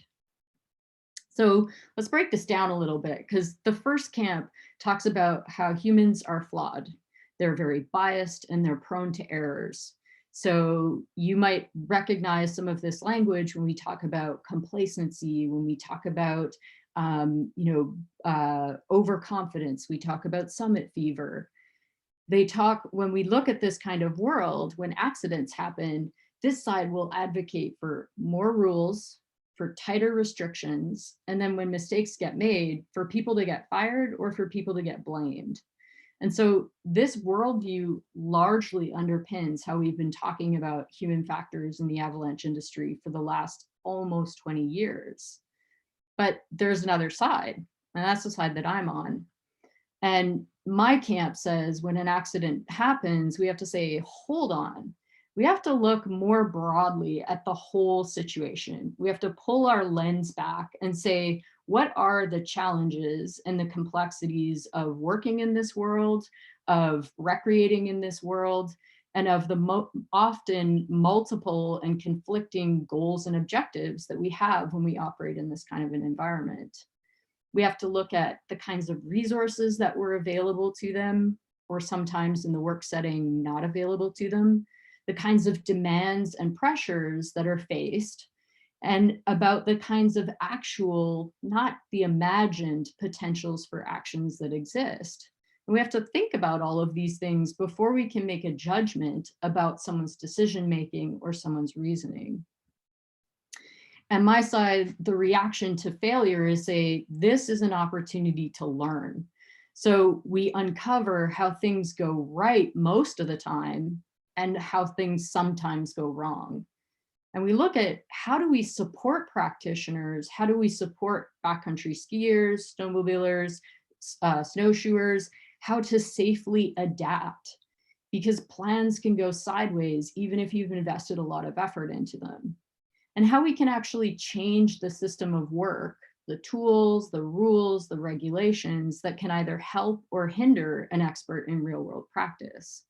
So let's break this down a little bit, because the first camp talks about how humans are flawed. They're very biased and they're prone to errors. So you might recognize some of this language when we talk about complacency, when we talk about overconfidence, we talk about summit fever. When we look at this kind of world, when accidents happen, this side will advocate for more rules, for tighter restrictions, and then when mistakes get made, for people to get fired or for people to get blamed. And so this worldview largely underpins how we've been talking about human factors in the avalanche industry for the last almost 20 years. But there's another side, and that's the side that I'm on. And my camp says when an accident happens, we have to say, hold on. We have to look more broadly at the whole situation. We have to pull our lens back and say, what are the challenges and the complexities of working in this world, of recreating in this world, and of the often multiple and conflicting goals and objectives that we have when we operate in this kind of an environment. We have to look at the kinds of resources that were available to them, or sometimes in the work setting, not available to them, the kinds of demands and pressures that are faced, and about the kinds of actual, not the imagined potentials for actions that exist. And we have to think about all of these things before we can make a judgment about someone's decision-making or someone's reasoning. And my side, the reaction to failure is say, this is an opportunity to learn. So we uncover how things go right most of the time and how things sometimes go wrong. And we look at how do we support practitioners? How do we support backcountry skiers, snowmobilers, snowshoers, how to safely adapt? because plans can go sideways even if you've invested a lot of effort into them. And how we can actually change the system of work, the tools, the rules, the regulations that can either help or hinder an expert in real world practice.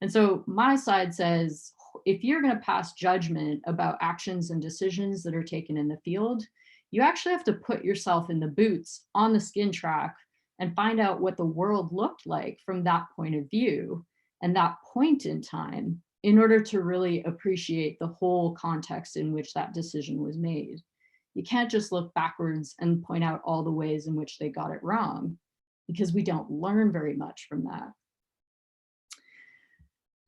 And so my side says, if you're going to pass judgment about actions and decisions that are taken in the field, you actually have to put yourself in the boots on the skin track and find out what the world looked like from that point of view and that point in time in order to really appreciate the whole context in which that decision was made. You can't just look backwards and point out all the ways in which they got it wrong, because we don't learn very much from that.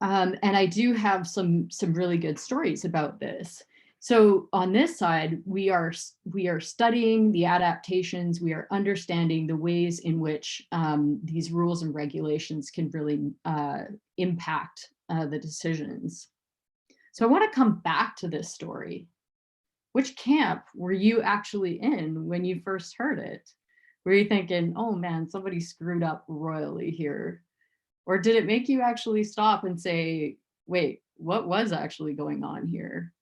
And I do have some really good stories about this. So on this side, we are studying the adaptations, we are understanding the ways in which these rules and regulations can really impact the decisions. So I want to come back to this story. Which camp were you actually in when you first heard it? Were you thinking, oh man, somebody screwed up royally here? Or did it make you actually stop and say, wait, what was actually going on here?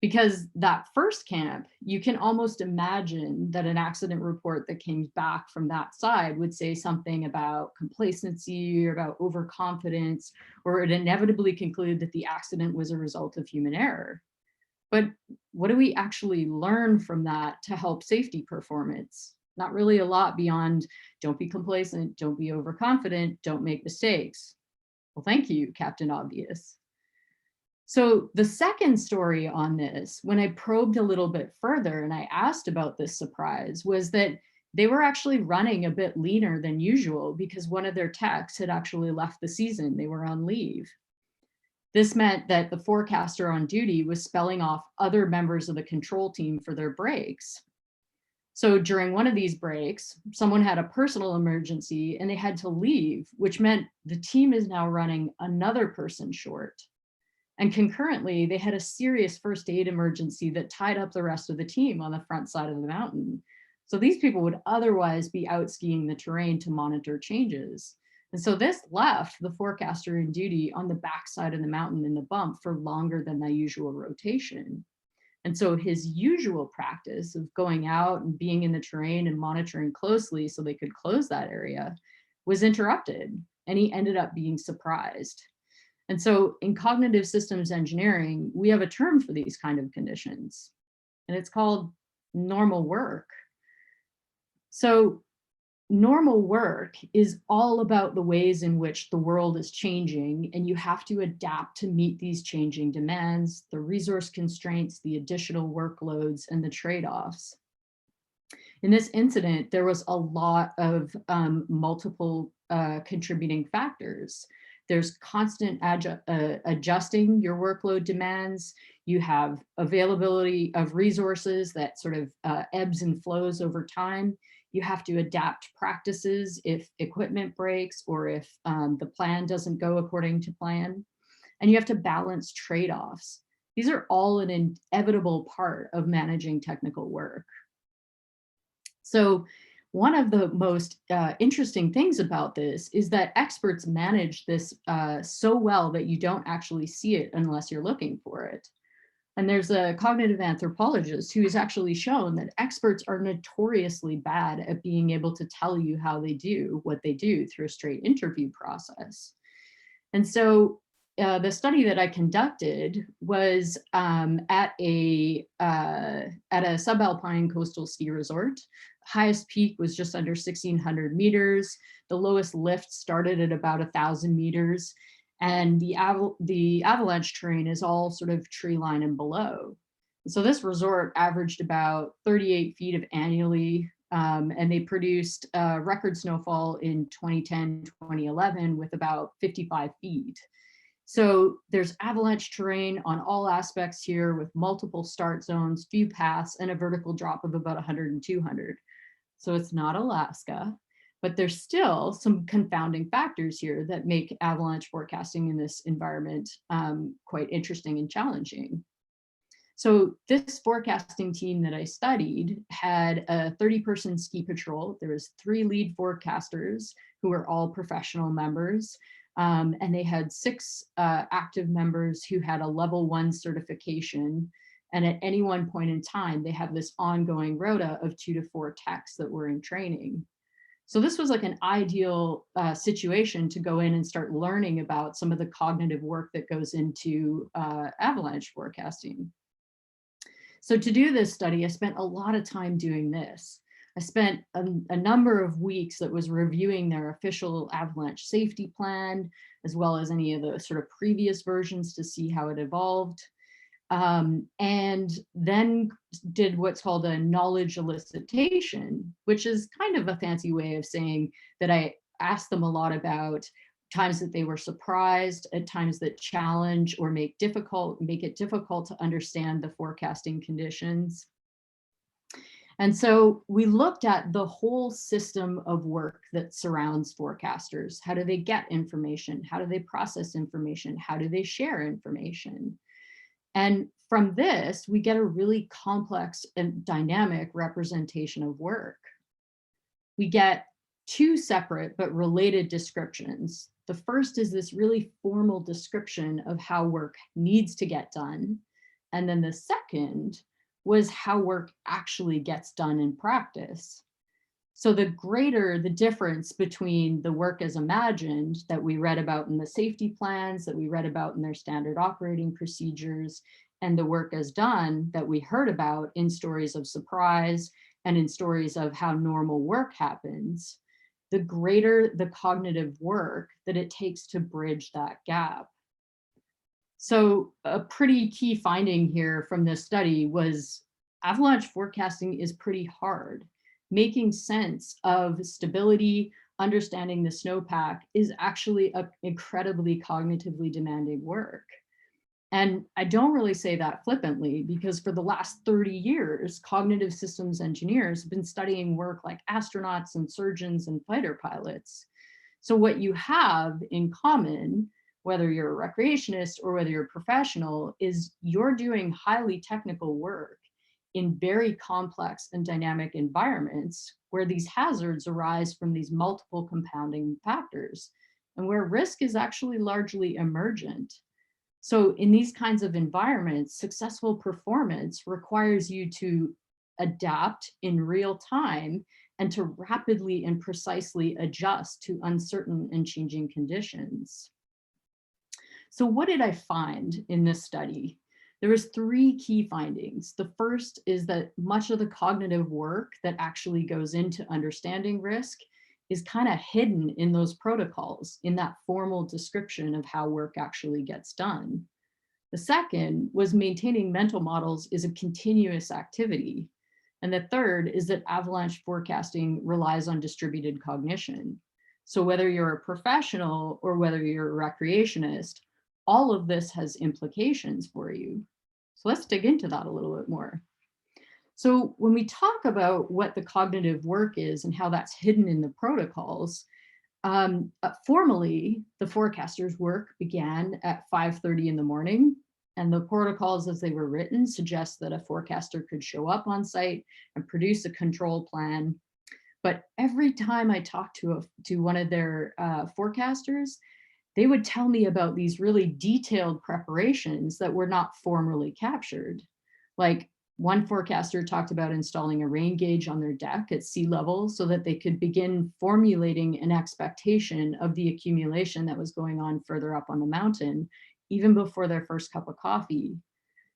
Because that first camp, you can almost imagine that an accident report that came back from that side would say something about complacency or about overconfidence, or it inevitably conclude that the accident was a result of human error. But what do we actually learn from that to help safety performance? Not really a lot beyond don't be complacent, don't be overconfident, don't make mistakes. Well, thank you, Captain Obvious. So the second story on this, when I probed a little bit further and I asked about this surprise, was that they were actually running a bit leaner than usual because one of their techs had actually left the season. They were on leave. This meant that the forecaster on duty was spelling off other members of the control team for their breaks. So during one of these breaks, someone had a personal emergency and they had to leave, which meant the team is now running another person short. And concurrently, they had a serious first aid emergency that tied up the rest of the team on the front side of the mountain. So these people would otherwise be out skiing the terrain to monitor changes. And so this left the forecaster in duty on the backside of the mountain in the bump for longer than the usual rotation. And so his usual practice of going out and being in the terrain and monitoring closely so they could close that area was interrupted, and he ended up being surprised. And so in cognitive systems engineering, we have a term for these kind of conditions, and it's called normal work. So normal work is all about the ways in which the world is changing, and you have to adapt to meet these changing demands, the resource constraints, the additional workloads, and the trade-offs. In this incident, there was a lot of multiple contributing factors. There's constant adjusting your workload demands. You have availability of resources that sort of ebbs and flows over time. You have to adapt practices if equipment breaks or if the plan doesn't go according to plan. And you have to balance trade-offs. These are all an inevitable part of managing technical work. So one of the most interesting things about this is that experts manage this so well that you don't actually see it unless you're looking for it. And there's a cognitive anthropologist who has actually shown that experts are notoriously bad at being able to tell you how they do what they do through a straight interview process. And so the study that I conducted was at a subalpine coastal ski resort. Highest peak was just under 1,600 meters. The lowest lift started at about 1,000 meters. And the avalanche terrain is all sort of tree line and below. So this resort averaged about 38 feet of annually, and they produced record snowfall in 2010, 2011 with about 55 feet. So there's avalanche terrain on all aspects here with multiple start zones, few paths, and a vertical drop of about 100 and 200. So it's not Alaska, but there's still some confounding factors here that make avalanche forecasting in this environment quite interesting and challenging. So this forecasting team that I studied had a 30-person ski patrol. There was 3 lead forecasters who were all professional members. And they had 6 active members who had a level 1 certification. And at any one point in time, they have this ongoing rota of 2 to 4 techs that were in training. So this was like an ideal situation to go in and start learning about some of the cognitive work that goes into avalanche forecasting. So to do this study, I spent a lot of time doing this. I spent a number of weeks that was reviewing their official avalanche safety plan, as well as any of the sort of previous versions to see how it evolved. And then did what's called a knowledge elicitation, which is kind of a fancy way of saying that I asked them a lot about times that they were surprised, at times that challenge or make it difficult to understand the forecasting conditions. And so we looked at the whole system of work that surrounds forecasters. How do they get information? How do they process information? How do they share information? And from this, we get a really complex and dynamic representation of work. We get 2 separate but related descriptions. The first is this really formal description of how work needs to get done. And then the second was how work actually gets done in practice. So the greater the difference between the work as imagined that we read about in the safety plans, that we read about in their standard operating procedures, and the work as done that we heard about in stories of surprise and in stories of how normal work happens, the greater the cognitive work that it takes to bridge that gap. So a pretty key finding here from this study was avalanche forecasting is pretty hard. Making sense of stability, understanding the snowpack is actually an incredibly cognitively demanding work. And I don't really say that flippantly, because for the last 30 years, cognitive systems engineers have been studying work like astronauts and surgeons and fighter pilots. So what you have in common, whether you're a recreationist or whether you're a professional, is you're doing highly technical work in very complex and dynamic environments where these hazards arise from these multiple compounding factors and where risk is actually largely emergent. So in these kinds of environments, successful performance requires you to adapt in real time and to rapidly and precisely adjust to uncertain and changing conditions. So what did I find in this study? There was 3 key findings. The first is that much of the cognitive work that actually goes into understanding risk is kind of hidden in those protocols, in that formal description of how work actually gets done. The second was maintaining mental models is a continuous activity. And the third is that avalanche forecasting relies on distributed cognition. So whether you're a professional or whether you're a recreationist, all of this has implications for you. So let's dig into that a little bit more. So when we talk about what the cognitive work is and how that's hidden in the protocols, formally, the forecaster's work began at 5:30 in the morning, and the protocols as they were written suggest that a forecaster could show up on site and produce a control plan. But every time I talked to one of their forecasters, they would tell me about these really detailed preparations that were not formally captured. Like one forecaster talked about installing a rain gauge on their deck at sea level so that they could begin formulating an expectation of the accumulation that was going on further up on the mountain, even before their first cup of coffee.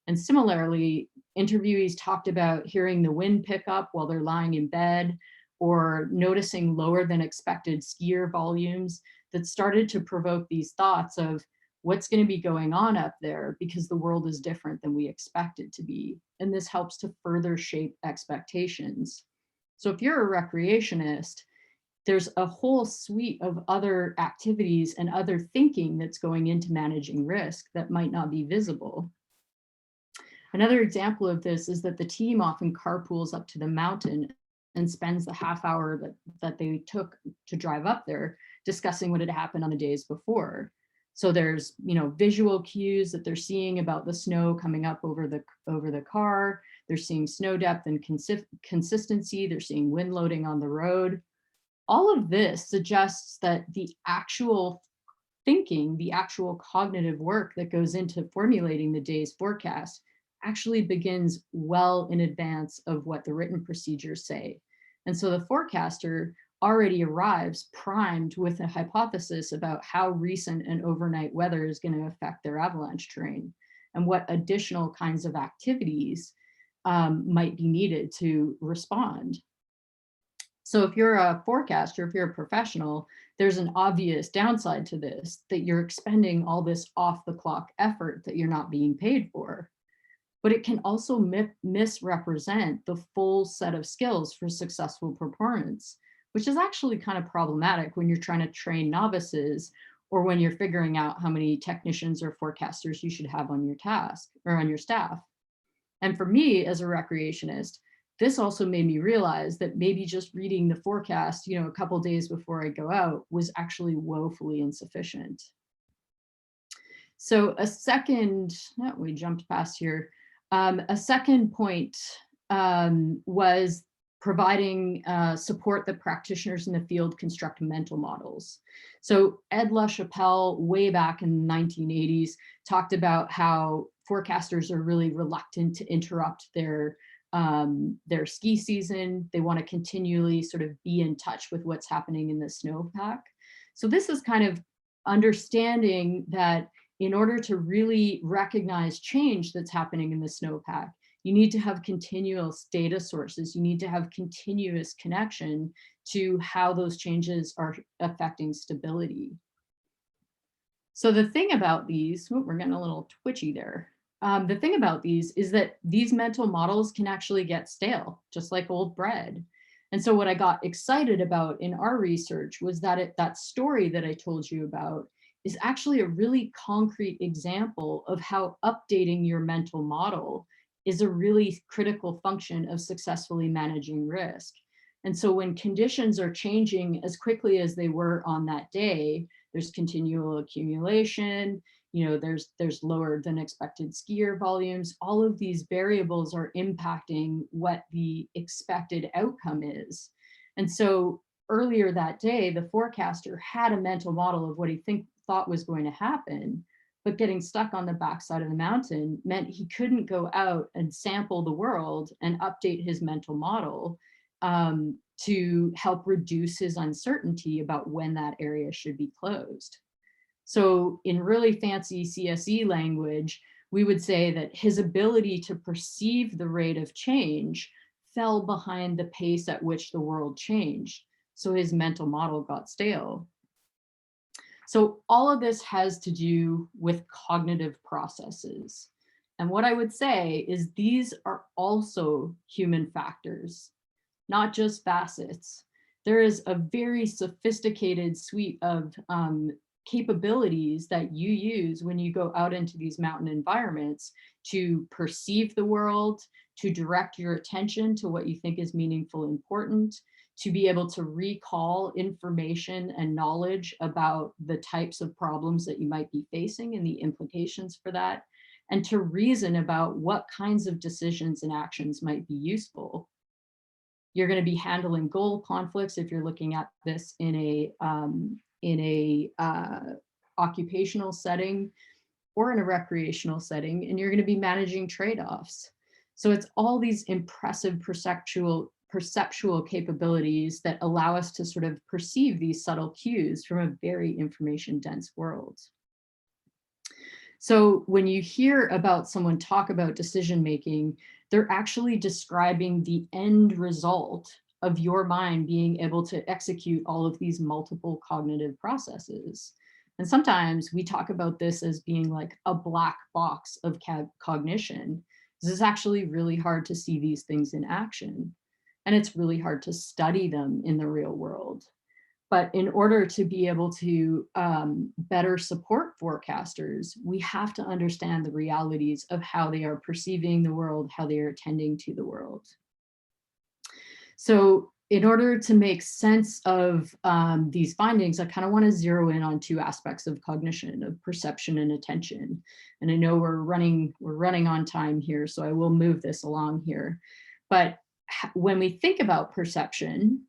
And similarly, interviewees talked about hearing the wind pick up while they're lying in bed, or noticing lower than expected skier volumes that started to provoke these thoughts of what's going to be going on up there because the world is different than we expect it to be. And this helps to further shape expectations. So if you're a recreationist, there's a whole suite of other activities and other thinking that's going into managing risk that might not be visible. Another example of this is that the team often carpools up to the mountain and spends the half hour that they took to drive up there discussing what had happened on the days before. So there's, visual cues that they're seeing about the snow coming up over the car. They're seeing snow depth and consistency. They're seeing wind loading on the road. All of this suggests that the actual thinking, the actual cognitive work that goes into formulating the day's forecast actually begins well in advance of what the written procedures say. And so the forecaster already arrives primed with a hypothesis about how recent and overnight weather is going to affect their avalanche terrain and what additional kinds of activities might be needed to respond. So if you're a forecaster, if you're a professional, there's an obvious downside to this, that you're expending all this off the clock effort that you're not being paid for. But it can also misrepresent the full set of skills for successful performance, which is actually kind of problematic when you're trying to train novices or when you're figuring out how many technicians or forecasters you should have on your task or on your staff. And for me as a recreationist, this also made me realize that maybe just reading the forecast, a couple days before I go out was actually woefully insufficient. So a second, we jumped past here. A second point was providing support that practitioners in the field construct mental models. So Ed LaChapelle, way back in the 1980s, talked about how forecasters are really reluctant to interrupt their ski season. They want to continually sort of be in touch with what's happening in the snowpack. So this is kind of understanding that in order to really recognize change that's happening in the snowpack, you need to have continuous data sources. You need to have continuous connection to how those changes are affecting stability. So the thing about these, we're getting a little twitchy there. The thing about these is that these mental models can actually get stale, just like old bread. And so what I got excited about in our research was that that story that I told you about is actually a really concrete example of how updating your mental model is a really critical function of successfully managing risk. And so when conditions are changing as quickly as they were on that day, there's continual accumulation, there's lower than expected skier volumes. All of these variables are impacting what the expected outcome is. And so earlier that day, the forecaster had a mental model of what he thought was going to happen, but getting stuck on the backside of the mountain meant he couldn't go out and sample the world and update his mental model to help reduce his uncertainty about when that area should be closed. So in really fancy CSE language, we would say that his ability to perceive the rate of change fell behind the pace at which the world changed. So his mental model got stale. So all of this has to do with cognitive processes. And what I would say is these are also human factors, not just facets. There is a very sophisticated suite of capabilities that you use when you go out into these mountain environments to perceive the world, to direct your attention to what you think is meaningful, important, to be able to recall information and knowledge about the types of problems that you might be facing and the implications for that, and to reason about what kinds of decisions and actions might be useful. You're going to be handling goal conflicts if you're looking at this in a occupational setting or in a recreational setting, and you're going to be managing trade-offs. So it's all these impressive perceptual capabilities that allow us to sort of perceive these subtle cues from a very information dense world. So when you hear about someone talk about decision making, they're actually describing the end result of your mind being able to execute all of these multiple cognitive processes. And sometimes we talk about this as being like a black box of cognition. This is actually really hard to see these things in action. And it's really hard to study them in the real world. But in order to be able to better support forecasters, we have to understand the realities of how they are perceiving the world, how they are attending to the world. So in order to make sense of these findings, I kind of want to zero in on two aspects of cognition, of perception and attention. And I know we're running on time here, so I will move this along here. But when we think about perception,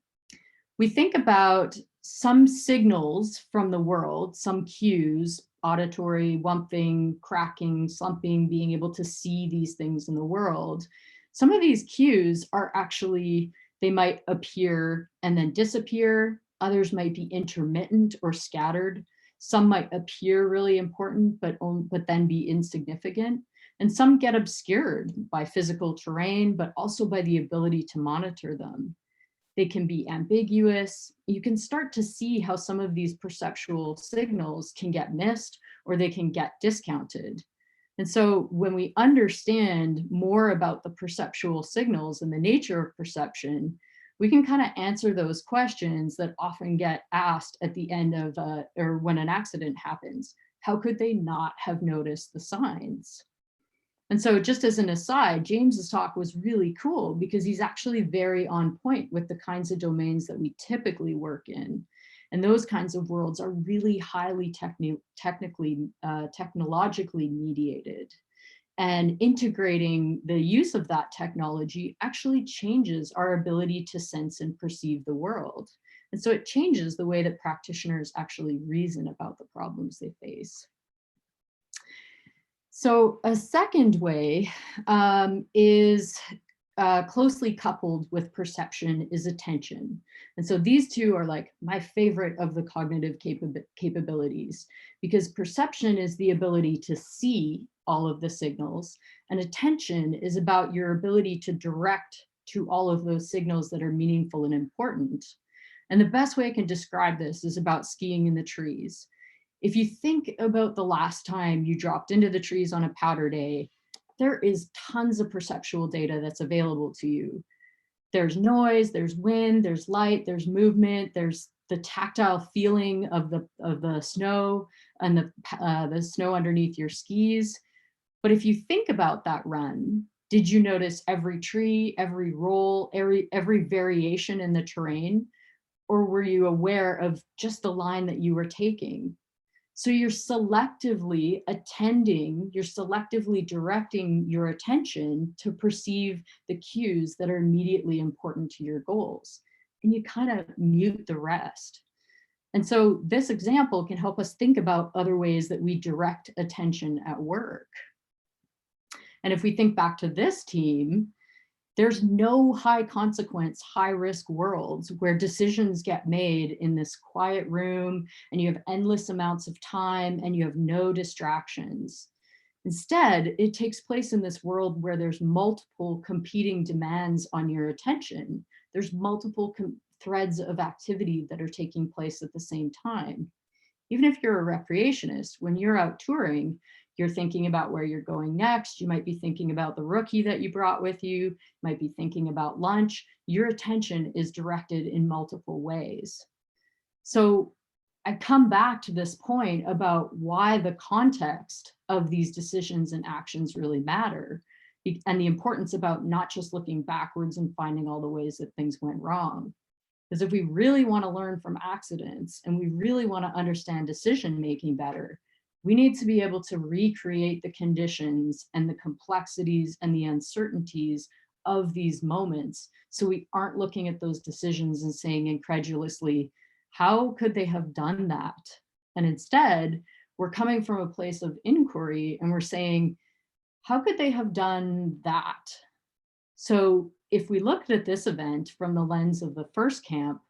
we think about some signals from the world, some cues, auditory, wumping, cracking, slumping, being able to see these things in the world. Some of these cues are actually, they might appear and then disappear. Others might be intermittent or scattered. Some might appear really important, but then be insignificant. And some get obscured by physical terrain, but also by the ability to monitor them. They can be ambiguous. You can start to see how some of these perceptual signals can get missed or they can get discounted. And so when we understand more about the perceptual signals and the nature of perception, we can kind of answer those questions that often get asked at the end of, or when an accident happens. How could they not have noticed the signs? And so just as an aside, James's talk was really cool because he's actually very on point with the kinds of domains that we typically work in. And those kinds of worlds are really highly technologically mediated. And integrating the use of that technology actually changes our ability to sense and perceive the world. And so it changes the way that practitioners actually reason about the problems they face. So a second way is closely coupled with perception is attention. And so these two are like my favorite of the cognitive capabilities, because perception is the ability to see all of the signals, and attention is about your ability to direct to all of those signals that are meaningful and important. And the best way I can describe this is about skiing in the trees. If you think about the last time you dropped into the trees on a powder day, there is tons of perceptual data that's available to you. There's noise, there's wind, there's light, there's movement, there's the tactile feeling of the snow and the snow underneath your skis. But if you think about that run, did you notice every tree, every roll, every variation in the terrain? Or were you aware of just the line that you were taking? So you're selectively attending, you're selectively directing your attention to perceive the cues that are immediately important to your goals. And you kind of mute the rest. And so this example can help us think about other ways that we direct attention at work. And if we think back to this team, there's no high consequence, high risk worlds where decisions get made in this quiet room and you have endless amounts of time and you have no distractions. Instead, it takes place in this world where there's multiple competing demands on your attention. There's multiple threads of activity that are taking place at the same time. Even if you're a recreationist, when you're out touring, you're thinking about where you're going next. You might be thinking about the rookie that you brought with you. You might be thinking about lunch. Your attention is directed in multiple ways. So I come back to this point about why the context of these decisions and actions really matter, and the importance about not just looking backwards and finding all the ways that things went wrong. Because if we really want to learn from accidents and we really want to understand decision making better, we need to be able to recreate the conditions and the complexities and the uncertainties of these moments. So we aren't looking at those decisions and saying incredulously, how could they have done that? And instead, we're coming from a place of inquiry and we're saying, how could they have done that? So if we looked at this event from the lens of the first camp,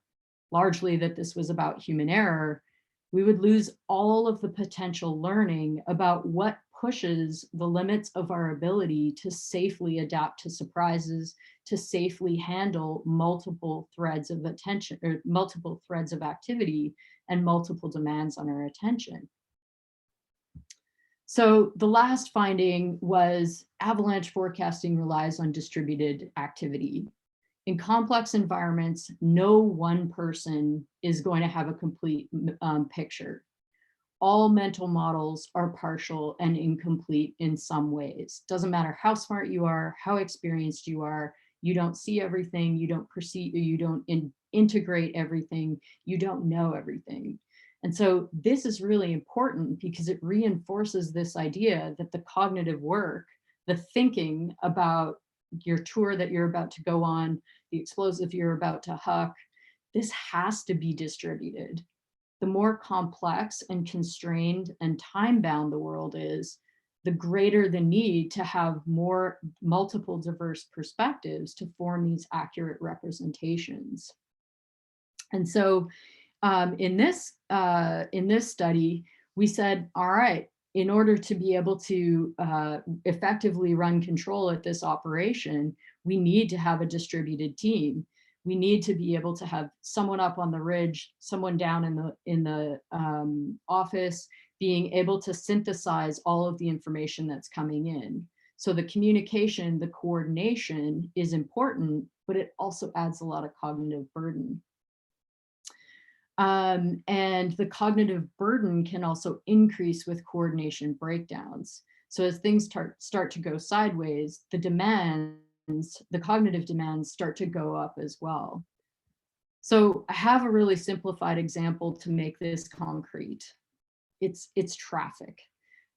largely that this was about human error, we would lose all of the potential learning about what pushes the limits of our ability to safely adapt to surprises, to safely handle multiple threads of attention or multiple threads of activity and multiple demands on our attention. So the last finding was avalanche forecasting relies on distributed activity. In complex environments, no one person is going to have a complete picture. All mental models are partial and incomplete in some ways. Doesn't matter how smart you are, how experienced you are, you don't see everything, you don't perceive, you don't integrate everything, you don't know everything. And so this is really important because it reinforces this idea that the cognitive work, the thinking about your tour that you're about to go on, the explosive you're about to huck, this has to be distributed. The more complex and constrained and time-bound the world is, the greater the need to have more multiple diverse perspectives to form these accurate representations. And so in this study, we said, all right, in order to be able to effectively run control at this operation, we need to have a distributed team. We need to be able to have someone up on the ridge, someone down in the office, being able to synthesize all of the information that's coming in. So the communication, the coordination is important, but it also adds a lot of cognitive burden. And the cognitive burden can also increase with coordination breakdowns. So as things start to go sideways, the cognitive demands start to go up as well. So I have a really simplified example to make this concrete. It's traffic,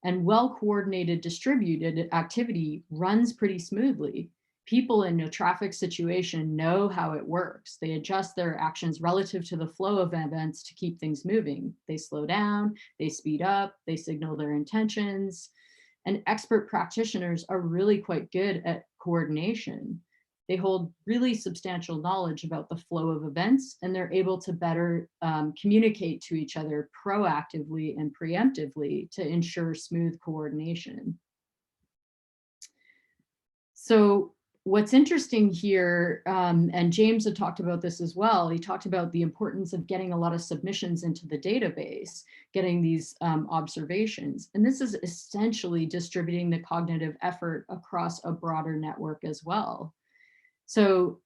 and well-coordinated distributed activity runs pretty smoothly. People in a traffic situation know how it works. They adjust their actions relative to the flow of events to keep things moving. They slow down, they speed up, they signal their intentions. And expert practitioners are really quite good at coordination. They hold really substantial knowledge about the flow of events, and they're able to better communicate to each other proactively and preemptively to ensure smooth coordination. So what's interesting here, and James had talked about this as well, he talked about the importance of getting a lot of submissions into the database, getting these observations. And this is essentially distributing the cognitive effort across a broader network as well. So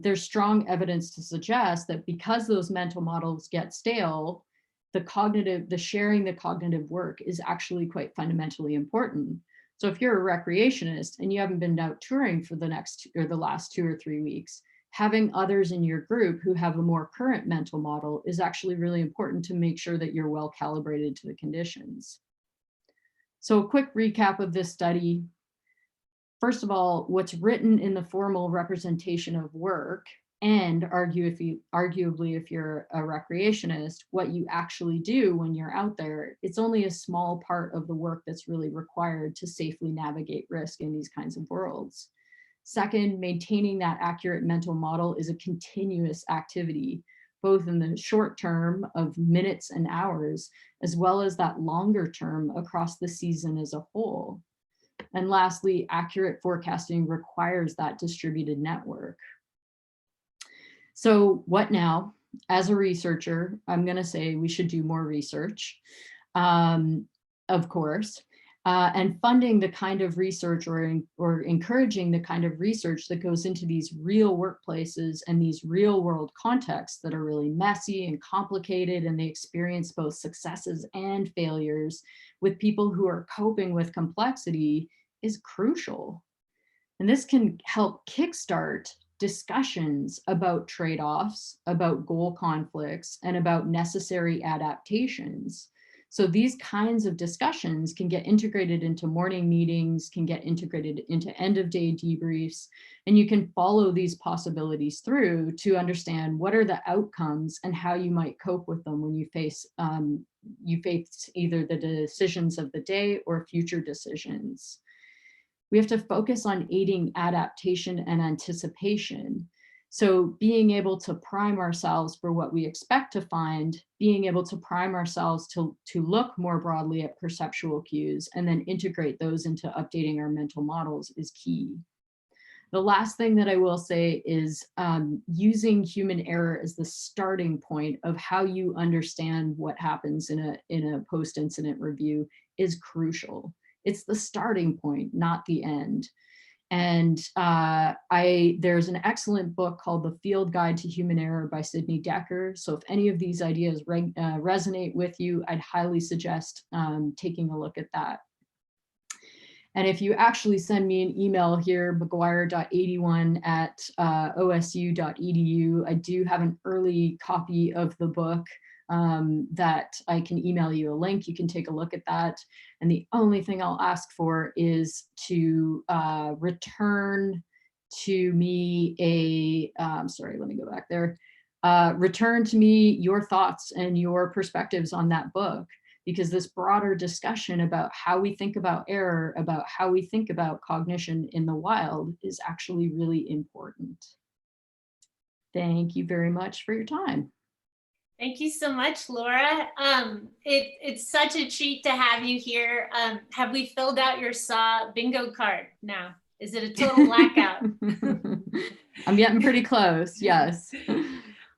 there's strong evidence to suggest that because those mental models get stale, the sharing the cognitive work is actually quite fundamentally important. So if you're a recreationist and you haven't been out touring for the last 2 or 3 weeks, having others in your group who have a more current mental model is actually really important to make sure that you're well calibrated to the conditions. So a quick recap of this study. First of all, what's written in the formal representation of work, and arguably if you're a recreationist, what you actually do when you're out there, it's only a small part of the work that's really required to safely navigate risk in these kinds of worlds. Second, maintaining that accurate mental model is a continuous activity, both in the short term of minutes and hours, as well as that longer term across the season as a whole. And lastly, accurate forecasting requires that distributed network. So what now? As a researcher, I'm going to say we should do more research, of course, and funding the kind of research or encouraging the kind of research that goes into these real workplaces and these real world contexts that are really messy and complicated, and they experience both successes and failures with people who are coping with complexity is crucial. And this can help kickstart discussions about trade-offs, about goal conflicts, and about necessary adaptations. So these kinds of discussions can get integrated into morning meetings, can get integrated into end-of-day debriefs, and you can follow these possibilities through to understand what are the outcomes and how you might cope with them when you face either the decisions of the day or future decisions. We have to focus on aiding adaptation and anticipation. So being able to prime ourselves for what we expect to find, being able to prime ourselves to look more broadly at perceptual cues and then integrate those into updating our mental models is key. The last thing that I will say is using human error as the starting point of how you understand what happens in a post-incident review is crucial. It's the starting point, not the end. And there's an excellent book called The Field Guide to Human Error by Sidney Decker. So if any of these ideas resonate with you, I'd highly suggest taking a look at that. And if you actually send me an email here, mcguire.81@osu.edu, I do have an early copy of the book that I can email you a link. You can take a look at that. And the only thing I'll ask for is to return to me sorry, let me go back there. return to me your thoughts and your perspectives on that book, because this broader discussion about how we think about error, about how we think about cognition in the wild is actually really important. Thank you very much for your time. Thank you so much, Laura. It's such a treat to have you here. Have we filled out your SAAW bingo card now? Is it a total blackout? I'm getting pretty close, yes.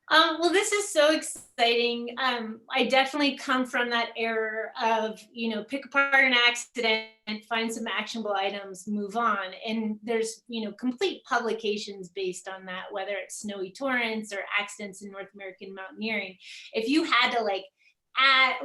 Well, this is so exciting. I definitely come from that era of, pick apart an accident, find some actionable items, move on. And there's, complete publications based on that, whether it's snowy torrents or accidents in North American mountaineering. If you had to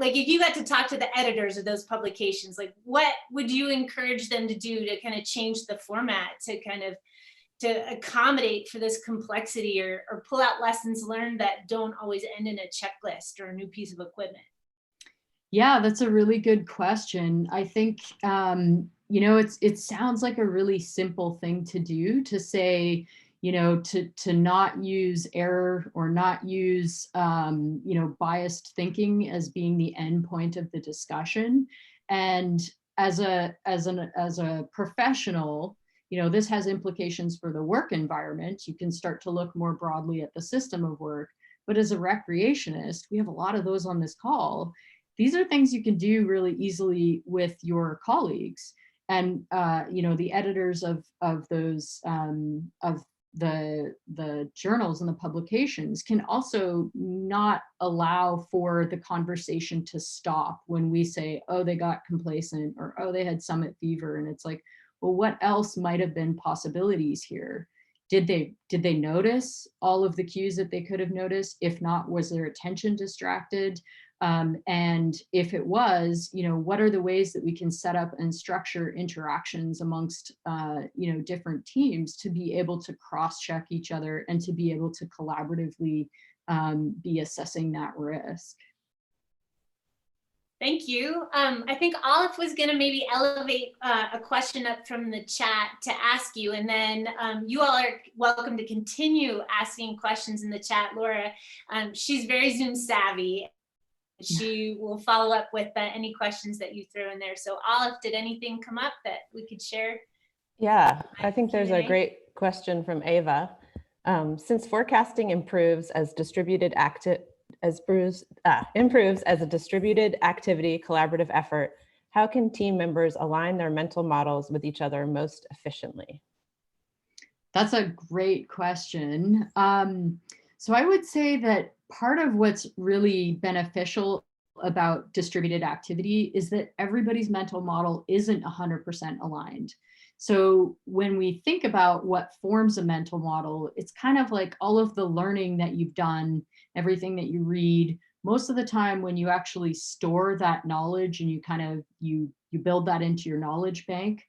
if you got to talk to the editors of those publications, what would you encourage them to do to kind of change the format to accommodate for this complexity, or pull out lessons learned that don't always end in a checklist or a new piece of equipment? Yeah, that's a really good question. I think, it sounds like a really simple thing to do, to say, to not use error or not use, biased thinking as being the end point of the discussion. And as a professional, this has implications for the work environment. You can start to look more broadly at the system of work. But as a recreationist, we have a lot of those on this call. These are things you can do really easily with your colleagues. And the editors of those of the journals and the publications can also not allow for the conversation to stop when we say, oh, they got complacent, or oh, they had summit fever. And it's like, well, what else might have been possibilities here? Did they notice all of the cues that they could have noticed? If not, was their attention distracted? And if it was, what are the ways that we can set up and structure interactions amongst, different teams to be able to cross-check each other and to be able to collaboratively be assessing that risk? Thank you. I think Olive was going to maybe elevate a question up from the chat to ask you, and then you all are welcome to continue asking questions in the chat. Laura, she's very Zoom savvy. She will follow up with any questions that you throw in there. So Olive, did anything come up that we could share? Yeah, I think there's a Q&A? great question from Ava. Since forecasting improves as improves as a distributed activity collaborative effort, how can team members align their mental models with each other most efficiently? That's a great question. So I would say that part of what's really beneficial about distributed activity is that everybody's mental model isn't 100% aligned. So when we think about what forms a mental model, it's kind of like all of the learning that you've done, everything that you read. Most of the time when you actually store that knowledge and you build that into your knowledge bank,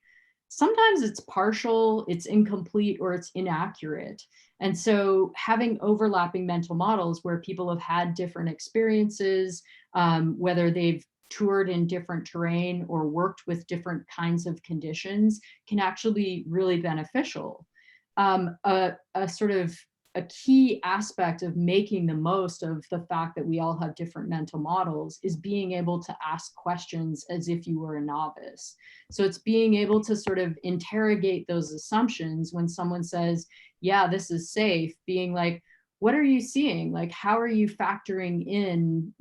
sometimes it's partial, it's incomplete, or it's inaccurate. And so having overlapping mental models where people have had different experiences, whether they've toured in different terrain or worked with different kinds of conditions, can actually be really beneficial. A key aspect of making the most of the fact that we all have different mental models is being able to ask questions as if you were a novice. So it's being able to sort of interrogate those assumptions when someone says, yeah, this is safe, being like, what are you seeing? Like, how are you factoring in,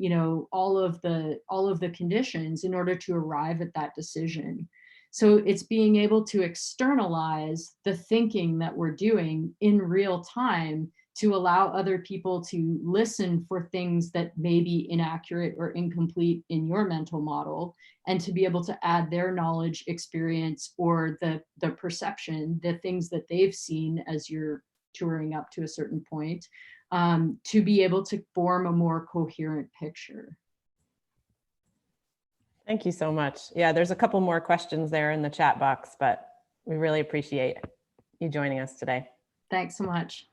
all of the conditions in order to arrive at that decision? So it's being able to externalize the thinking that we're doing in real time to allow other people to listen for things that may be inaccurate or incomplete in your mental model, and to be able to add their knowledge, experience, or the perception, the things that they've seen as you're touring up to a certain point, to be able to form a more coherent picture. Thank you so much. Yeah, there's a couple more questions there in the chat box, but we really appreciate you joining us today. Thanks so much.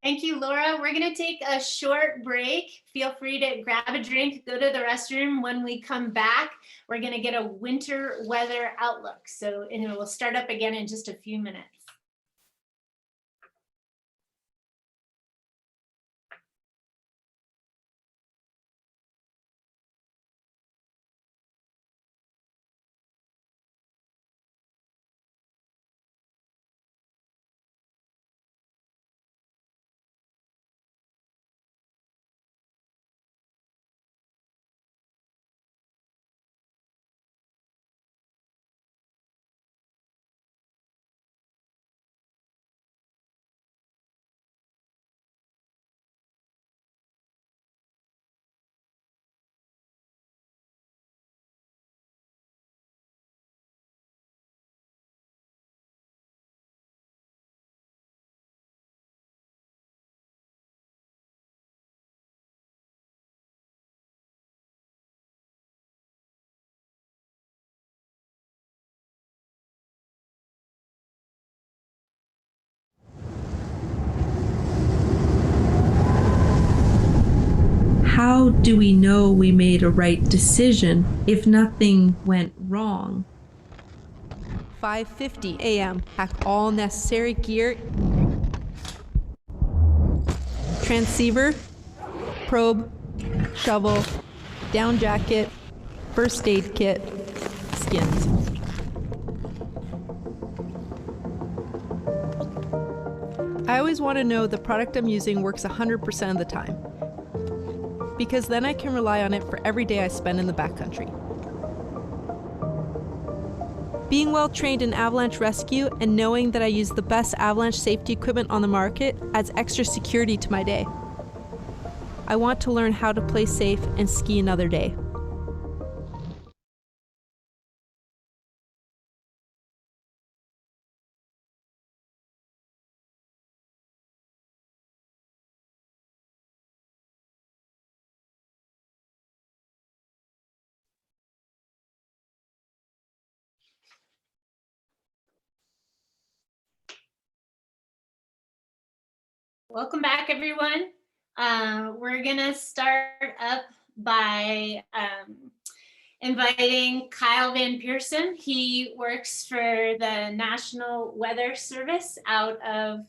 Thank you, Laura. We're going to take a short break. Feel free to grab a drink, go to the restroom. When we come back, we're going to get a winter weather outlook. And we'll start up again in just a few minutes. how do we know we made a right decision if nothing went wrong? 5:50 a.m. Pack all necessary gear. Transceiver, probe, shovel, down jacket, first aid kit, skins. I always want to know the product I'm using works 100% of the time, because then I can rely on it for every day I spend in the backcountry. Being well trained in avalanche rescue and knowing that I use the best avalanche safety equipment on the market adds extra security to my day. I want to learn how to play safe and ski another day. Welcome back, everyone. We're gonna start up by inviting Kyle Van Pearson. He works for the National Weather Service out of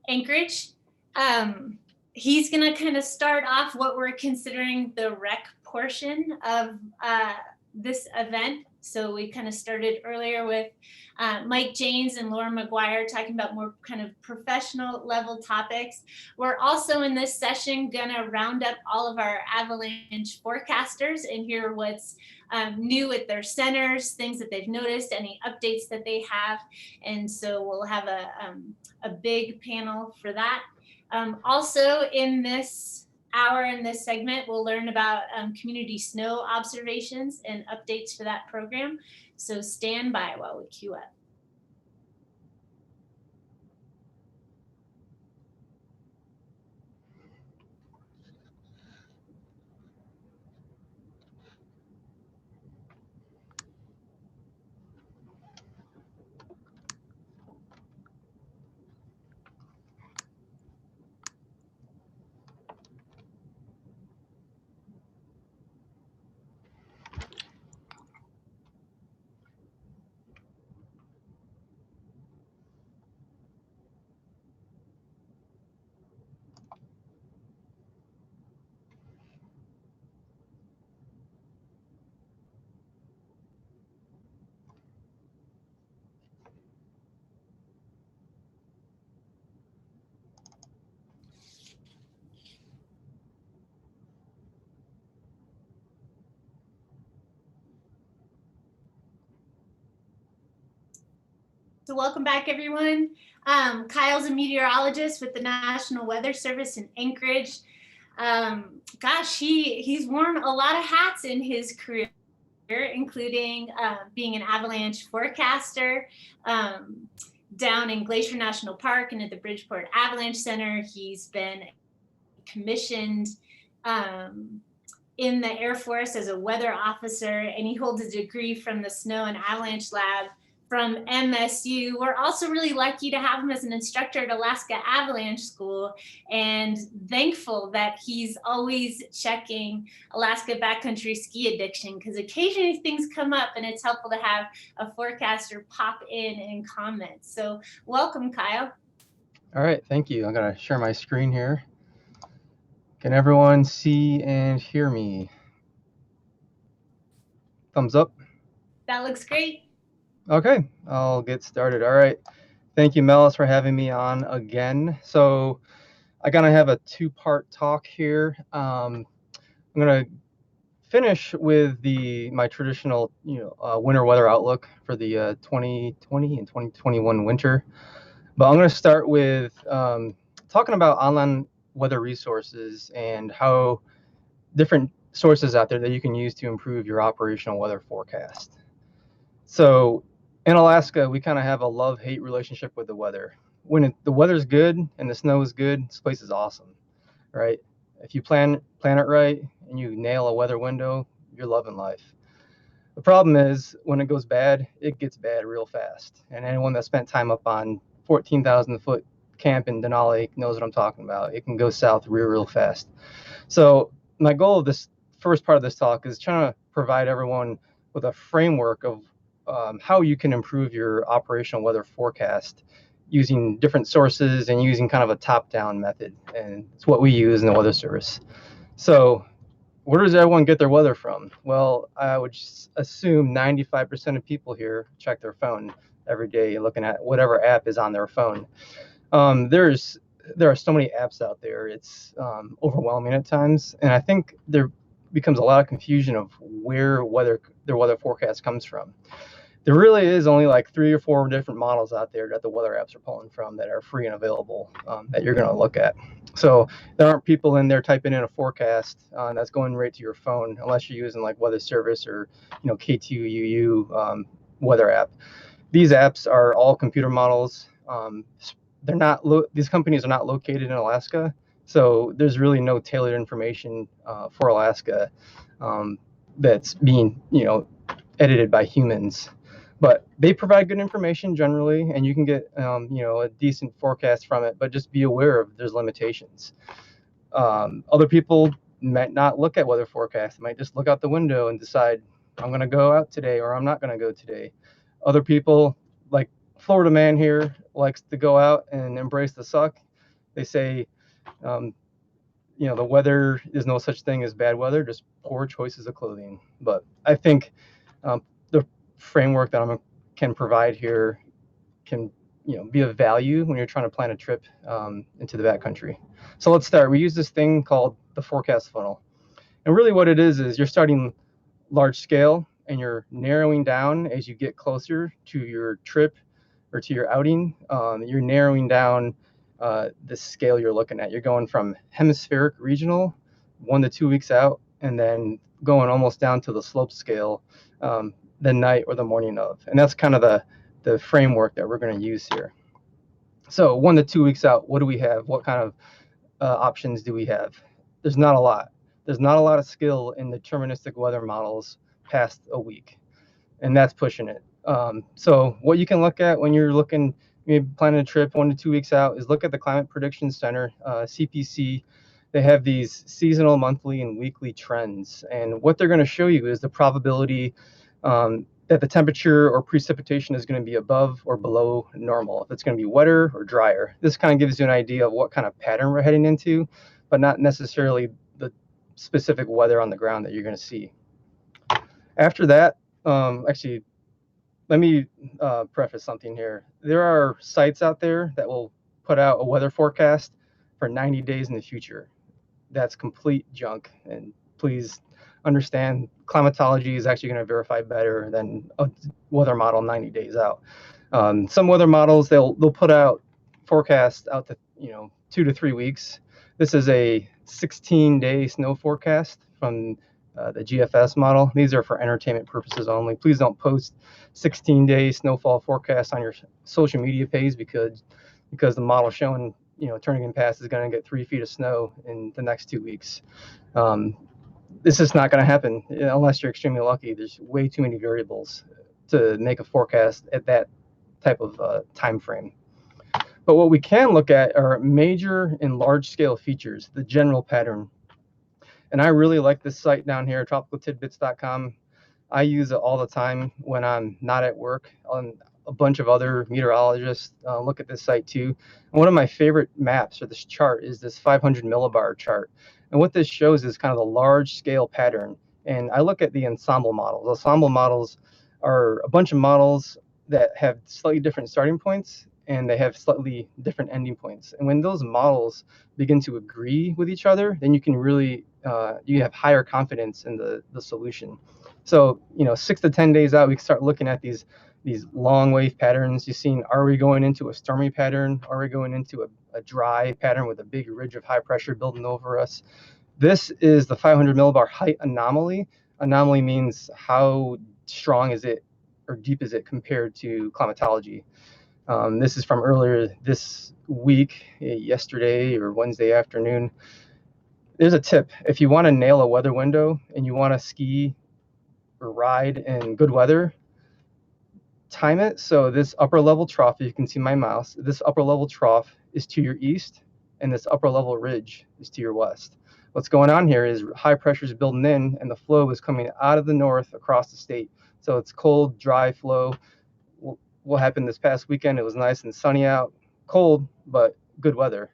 Anchorage. He's gonna kind of start off what we're considering the rec portion of this event. So we kind of started earlier with Mike James and Laura McGuire talking about more kind of professional level topics. We're also in this session gonna round up all of our avalanche forecasters and hear what's new at their centers, things that they've noticed, any updates that they have. And so we'll have a big panel for that. Also in this hour in this segment, we'll learn about community snow observations and updates for that program. So stand by while we queue up. So welcome back, everyone. Kyle's a meteorologist with the National Weather Service in Anchorage. Gosh, he's worn a lot of hats in his career, including being an avalanche forecaster down in Glacier National Park and at the Bridgeport Avalanche Center. He's been commissioned in the Air Force as a weather officer, and he holds a degree from the Snow and Avalanche Lab from MSU. We're also really lucky to have him as an instructor at Alaska Avalanche School, and thankful that he's always checking Alaska backcountry ski addiction, because occasionally things come up and it's helpful to have a forecaster pop in and comment. So welcome, Kyle. All right, thank you. I'm gonna share my screen here. Can everyone see and hear me? Thumbs up. That looks great. Okay, I'll get started. All right. Thank you, Melis, for having me on again. So I'm gonna have a two-part talk here. I'm gonna finish with my traditional, winter weather outlook for the 2020 and 2021 winter. But I'm gonna start with talking about online weather resources and how different sources out there that you can use to improve your operational weather forecast. So in Alaska, we kind of have a love-hate relationship with the weather. When the weather's good and the snow is good, this place is awesome, right? If you plan it right and you nail a weather window, you're loving life. The problem is when it goes bad, it gets bad real fast. And anyone that spent time up on 14,000 foot camp in Denali knows what I'm talking about. It can go south real fast. So my goal of this first part of this talk is trying to provide everyone with a framework of how you can improve your operational weather forecast using different sources and using kind of a top-down method. And it's what we use in the Weather Service. So where does everyone get their weather from? Well, I would assume 95% of people here check their phone every day, looking at whatever app is on their phone. There are so many apps out there. It's overwhelming at times, and I think there becomes a lot of confusion of where their weather forecast comes from. There really is only like 3 or 4 different models out there that the weather apps are pulling from that are free and available that you're going to look at. So there aren't people in there typing in a forecast that's going right to your phone unless you're using like Weather Service or K2UU weather app. These apps are all computer models. They're not these companies are not located in Alaska, so there's really no tailored information for Alaska that's being edited by humans. But they provide good information generally, and you can get a decent forecast from it. But just be aware of there's limitations. Other people might not look at weather forecasts; they might just look out the window and decide I'm going to go out today or I'm not going to go today. Other people, like Florida man here, likes to go out and embrace the suck. They say, the weather is no such thing as bad weather, just poor choices of clothing. But I think the framework that I can provide here can be of value when you're trying to plan a trip into the backcountry. So let's start. We use this thing called the forecast funnel, and really what it is you're starting large scale and you're narrowing down as you get closer to your trip or to your outing. You're narrowing down the scale you're looking at. You're going from hemispheric regional 1 to 2 weeks out, and then going almost down to the slope scale the night or the morning of. And that's kind of the framework that we're going to use here. So 1 to 2 weeks out, what do we have? What kind of options do we have? There's not a lot. There's not a lot of skill in deterministic weather models past a week, and that's pushing it. So what you can look at when you're looking, maybe planning a trip 1 to 2 weeks out, is look at the Climate Prediction Center, CPC. They have these seasonal, monthly, and weekly trends, and what they're going to show you is the probability that the temperature or precipitation is going to be above or below normal, if it's going to be wetter or drier. This kind of gives you an idea of what kind of pattern we're heading into, but not necessarily the specific weather on the ground that you're going to see. After that, actually, let me preface something here. There are sites out there that will put out a weather forecast for 90 days in the future. That's complete junk, and please understand climatology is actually going to verify better than a weather model 90 days out. Some weather models, they'll put out forecasts out to 2 to 3 weeks. This is a 16-day snow forecast from the GFS model. These are for entertainment purposes only. Please don't post 16-day snowfall forecasts on your social media page because the model showing Turnagain Pass is going to get 3 feet of snow in the next 2 weeks. This is not going to happen unless you're extremely lucky. There's way too many variables to make a forecast at that type of time frame. But what we can look at are major and large scale features, the general pattern. And I really like this site down here, tropicaltidbits.com. I use it all the time when I'm not at work. A bunch of other meteorologists look at this site too. And one of my favorite maps or this chart is this 500 millibar chart. And what this shows is kind of the large scale pattern. And I look at the ensemble models. Ensemble models are a bunch of models that have slightly different starting points and they have slightly different ending points. And when those models begin to agree with each other, then you can really, you have higher confidence in the solution. So, 6 to 10 days out, we can start looking at these long wave patterns. You've seen, are we going into a stormy pattern? Are we going into a dry pattern with a big ridge of high pressure building over us? This is the 500 millibar height anomaly. Anomaly means how strong is it or deep is it compared to climatology. This is from earlier this week, yesterday or Wednesday afternoon. There's a tip. If you want to nail a weather window and you want to ski or ride in good weather, time it. So this upper level trough, you can see my mouse, this upper level trough is to your east, and this upper level ridge is to your west. What's going on here is high pressure is building in, and the flow is coming out of the north across the state. So it's cold, dry flow. What happened this past weekend, it was nice and sunny out, cold, but good weather.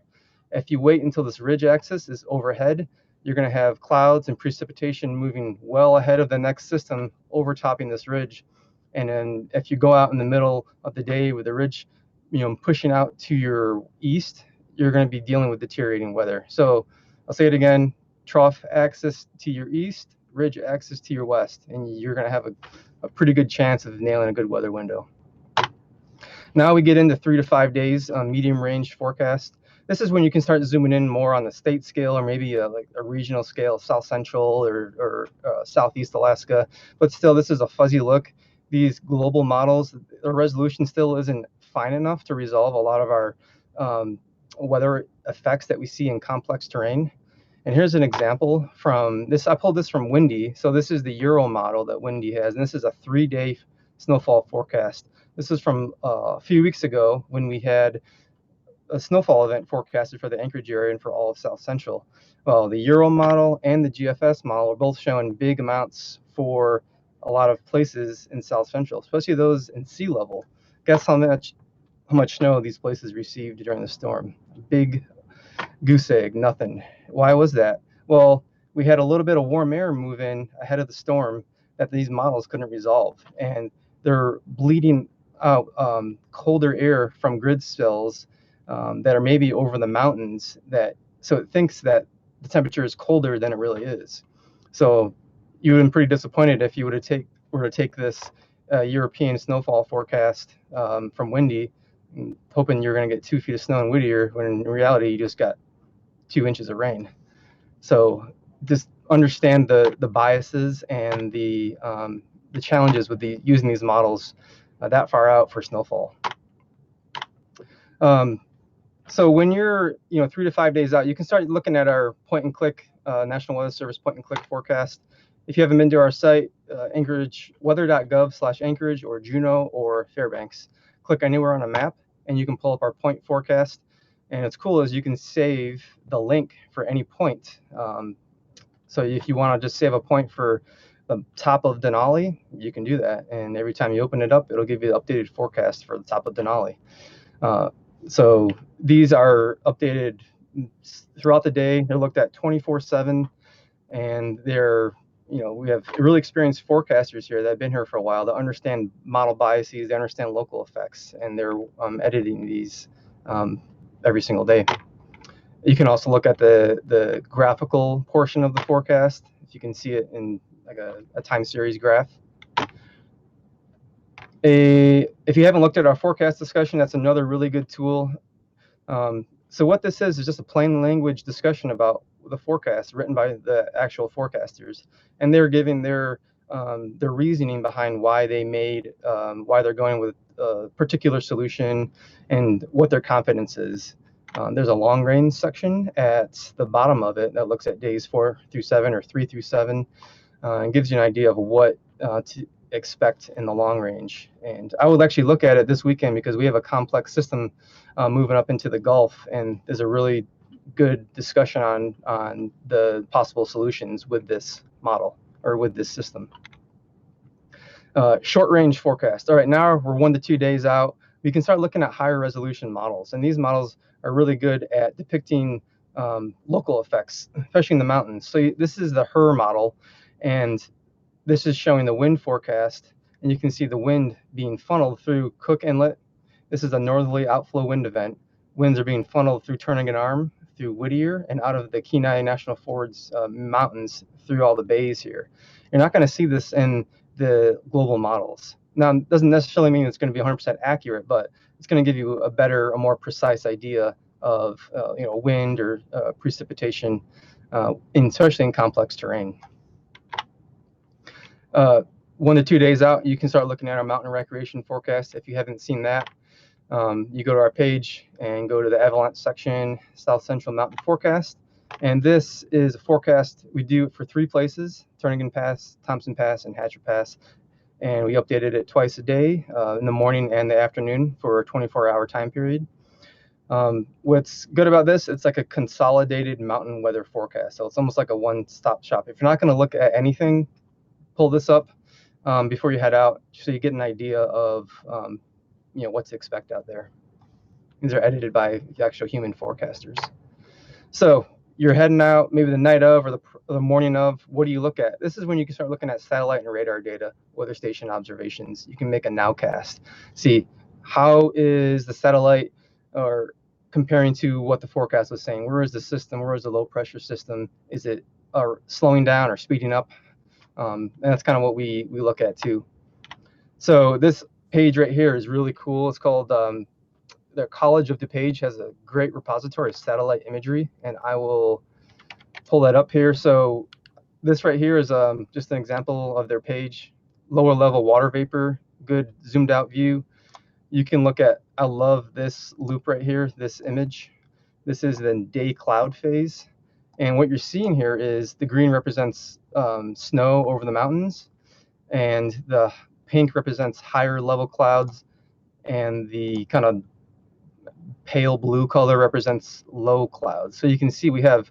If you wait until this ridge axis is overhead, you're going to have clouds and precipitation moving well ahead of the next system overtopping this ridge. And then if you go out in the middle of the day with the ridge, pushing out to your east, you're going to be dealing with deteriorating weather. So I'll say it again, trough axis to your east, ridge axis to your west, and you're going to have a pretty good chance of nailing a good weather window. Now we get into 3 to 5 days medium range forecast. This is when you can start zooming in more on the state scale, or maybe like a regional scale, South Central or Southeast Alaska. But still, this is a fuzzy look. These global models, the resolution still isn't fine enough to resolve a lot of our weather effects that we see in complex terrain. And here's an example from this. I pulled this from Windy. So this is the Euro model that Windy has, and this is a 3-day snowfall forecast. This is from a few weeks ago when we had a snowfall event forecasted for the Anchorage area and for all of South Central. Well, the Euro model and the GFS model are both showing big amounts for a lot of places in South Central, especially those in sea level. Guess how much snow these places received during the storm? Big goose egg, nothing. Why was that? Well, we had a little bit of warm air move in ahead of the storm that these models couldn't resolve, and they're bleeding out colder air from grid spills that are maybe over the mountains, so it thinks that the temperature is colder than it really is. So you would have been pretty disappointed if you were to take this European snowfall forecast from Windy, hoping you're going to get 2 feet of snow in Whittier, when in reality you just got 2 inches of rain. So just understand the biases and the challenges with using these models that far out for snowfall. So when you're 3 to 5 days out, you can start looking at our point-and-click National Weather Service point-and-click forecast. If you haven't been to our site, anchorageweather.gov/Anchorage or Juneau or Fairbanks, click anywhere on a map and you can pull up our point forecast. And what's cool is you can save the link for any point. So if you want to just save a point for the top of Denali, you can do that. And every time you open it up, it'll give you the updated forecast for the top of Denali. So these are updated throughout the day. They're looked at 24/7, and they're, we have really experienced forecasters here that have been here for a while that understand model biases, they understand local effects, and they're editing these every single day. You can also look at the graphical portion of the forecast, if you can see it in like a time series graph. If you haven't looked at our forecast discussion, that's another really good tool. So what this is just a plain language discussion about the forecast written by the actual forecasters, and they're giving their reasoning behind why why they're going with a particular solution and what their confidence is. There's a long range section at the bottom of it that looks at days 4 through 7 or 3 through 7 and gives you an idea of what to expect in the long range. And I would actually look at it this weekend because we have a complex system moving up into the Gulf, and there's a really good discussion on the possible solutions with this model or with this system. Short range forecast. All right, now we're 1 to 2 days out. We can start looking at higher resolution models, and these models are really good at depicting local effects, especially in the mountains. So this is the HER model, and this is showing the wind forecast, and you can see the wind being funneled through Cook Inlet. This is a northerly outflow wind event. Winds are being funneled through Turnagain Arm, through Whittier, and out of the Kenai National Forest mountains through all the bays here. You're not going to see this in the global models. Now, it doesn't necessarily mean it's going to be 100% accurate, but it's going to give you a more precise idea of wind or precipitation, especially in complex terrain. 1 to 2 days out, you can start looking at our mountain recreation forecast. If you haven't seen that, you go to our page and go to the Avalanche section, South Central Mountain Forecast. And this is a forecast we do for 3 places, Turnagain Pass, Thompson Pass, and Hatcher Pass. and we updated it twice a day, in the morning and the afternoon for a 24-hour time period. What's good about this, it's like a consolidated mountain weather forecast. So it's almost like a one-stop shop. If you're not going to look at anything, pull this up before you head out, so you get an idea of what to expect out there. These are edited by the actual human forecasters. So you're heading out maybe the night of or the morning of. What do you look at? This is when you can start looking at satellite and radar data, weather station observations. You can make a nowcast. See, how is the satellite or comparing to what the forecast was saying? Where is the system? Where is the low pressure system? Is it slowing down or speeding up? And that's kind of what we look at too. So this page right here is really cool. It's called the College of DuPage has a great repository of satellite imagery, and I will pull that up here. So this right here is just an example of their page. Lower level water vapor, good zoomed out view. You can look at, I love this loop right here, this image. This is the day cloud phase. And what you're seeing here is the green represents snow over the mountains, and the pink represents higher level clouds, and the kind of pale blue color represents low clouds. So you can see we're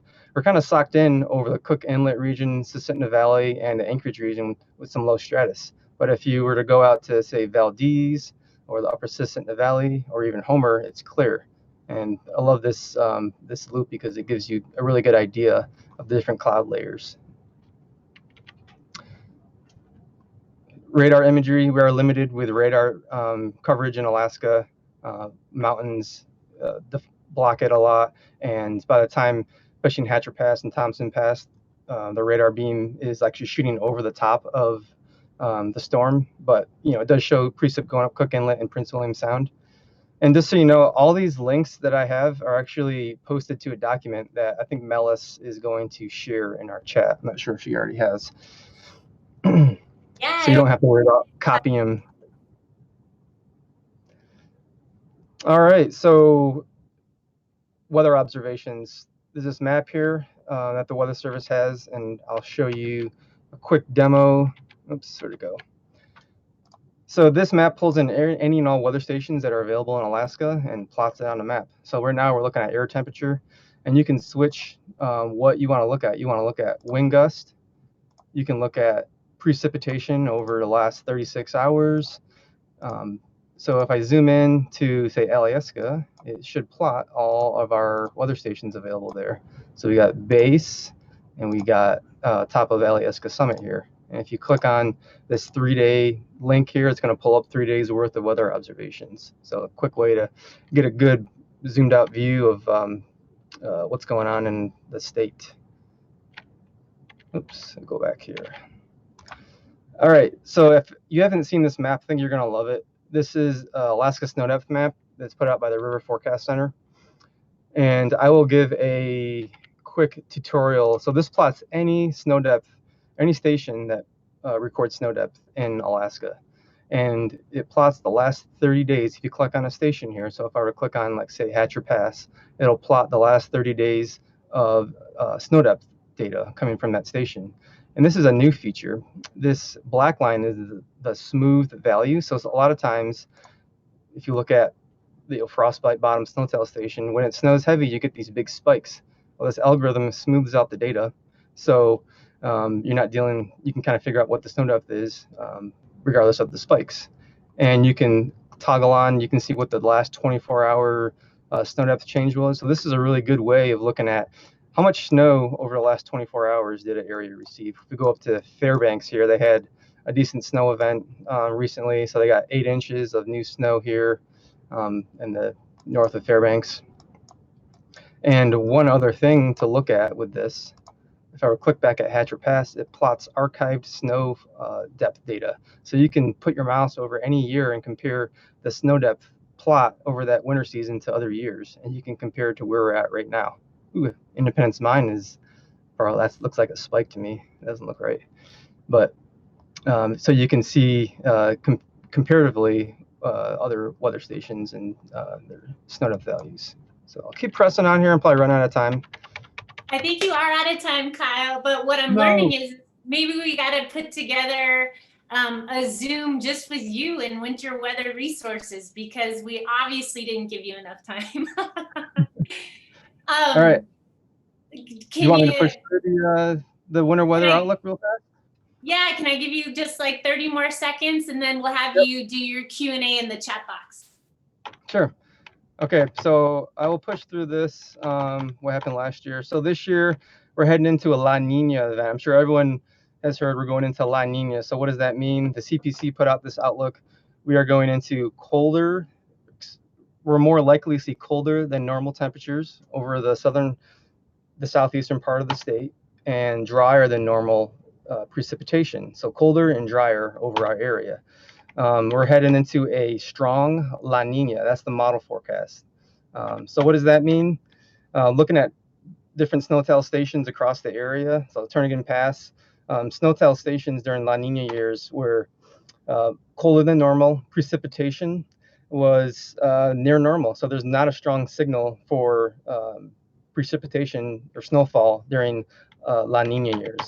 kind of socked in over the Cook Inlet region, Susitna Valley, and the Anchorage region with some low stratus. But if you were to go out to, say, Valdez or the upper Susitna Valley or even Homer, it's clear. And I love this this loop because it gives you a really good idea of the different cloud layers. Radar imagery, we are limited with radar coverage in Alaska. Mountains block it a lot, and by the time, especially in Hatcher Pass and Thompson Pass, the radar beam is actually shooting over the top of the storm. But it does show precip going up Cook Inlet and Prince William Sound. And just so you know, all these links that I have are actually posted to a document that I think Melis is going to share in our chat. I'm not sure if she already has. Yeah. So you don't have to worry about copying them. All right, so weather observations. There's this map here that the Weather Service has, and I'll show you a quick demo. Oops, where'd it go? So this map pulls in any and all weather stations that are available in Alaska and plots it on the map. So right now we're looking at air temperature, and you can switch what you want to look at. You want to look at wind gust. You can look at precipitation over the last 36 hours. So if I zoom in to, say, Alaska, it should plot all of our weather stations available there. So we got base, and we got top of Alaska Summit here. And if you click on this 3-day link here, it's going to pull up 3 days worth of weather observations. So a quick way to get a good zoomed out view of what's going on in the state. Oops, I'll go back here. All right, so if you haven't seen this map, I think you're going to love it. This is Alaska snow depth map that's put out by the River Forecast Center. And I will give a quick tutorial. So this plots any snow depth, any station that records snow depth in Alaska. And it plots the last 30 days. If you click on a station here, so if I were to click on, like, say, Hatcher Pass, it'll plot the last 30 days of snow depth data coming from that station. And this is a new feature. This black line is the smooth value. So a lot of times, if you look at the frostbite bottom snowtail station, when it snows heavy, you get these big spikes. Well, this algorithm smooths out the data. So you're not dealing, you can kind of figure out what the snow depth is regardless of the spikes. And you can toggle on, you can see what the last 24-hour snow depth change was. So this is a really good way of looking at how much snow over the last 24 hours did an area receive. If we go up to Fairbanks here, they had a decent snow event recently. So they got 8 inches of new snow here in the north of Fairbanks. And one other thing to look at with this, if I were to click back at Hatcher Pass, it plots archived snow depth data. So you can put your mouse over any year and compare the snow depth plot over that winter season to other years. And you can compare it to where we're at right now. Ooh, Independence Mine is, or that looks like a spike to me. It doesn't look right. But so you can see comparatively other weather stations and their snow depth values. So I'll keep pressing on here and probably run out of time. I think you are out of time, Kyle, but what I'm learning is maybe we got to put together a Zoom just with you and winter weather resources, because we obviously didn't give you enough time. All right. Can You want me you, to push through the winter weather outlook real fast? yeah, can I give you just like 30 more seconds, and then we'll have Yep. you do your Q&A in the chat box. Sure. Okay, so I will push through this, what happened last year. So this year, we're heading into a La Nina event. I'm sure everyone has heard we're going into La Nina. So what does that mean? The CPC put out this outlook. We are going into colder, we're more likely to see colder than normal temperatures over the southeastern part of the state, and drier than normal precipitation. So colder and drier over our area. We're heading into a strong La Nina. That's the model forecast. So what does that mean? Looking at different snowtail stations across the area, so Turnagain Pass, snowtail stations during La Nina years were colder than normal. Precipitation was near normal. So there's not a strong signal for precipitation or snowfall during La Nina years.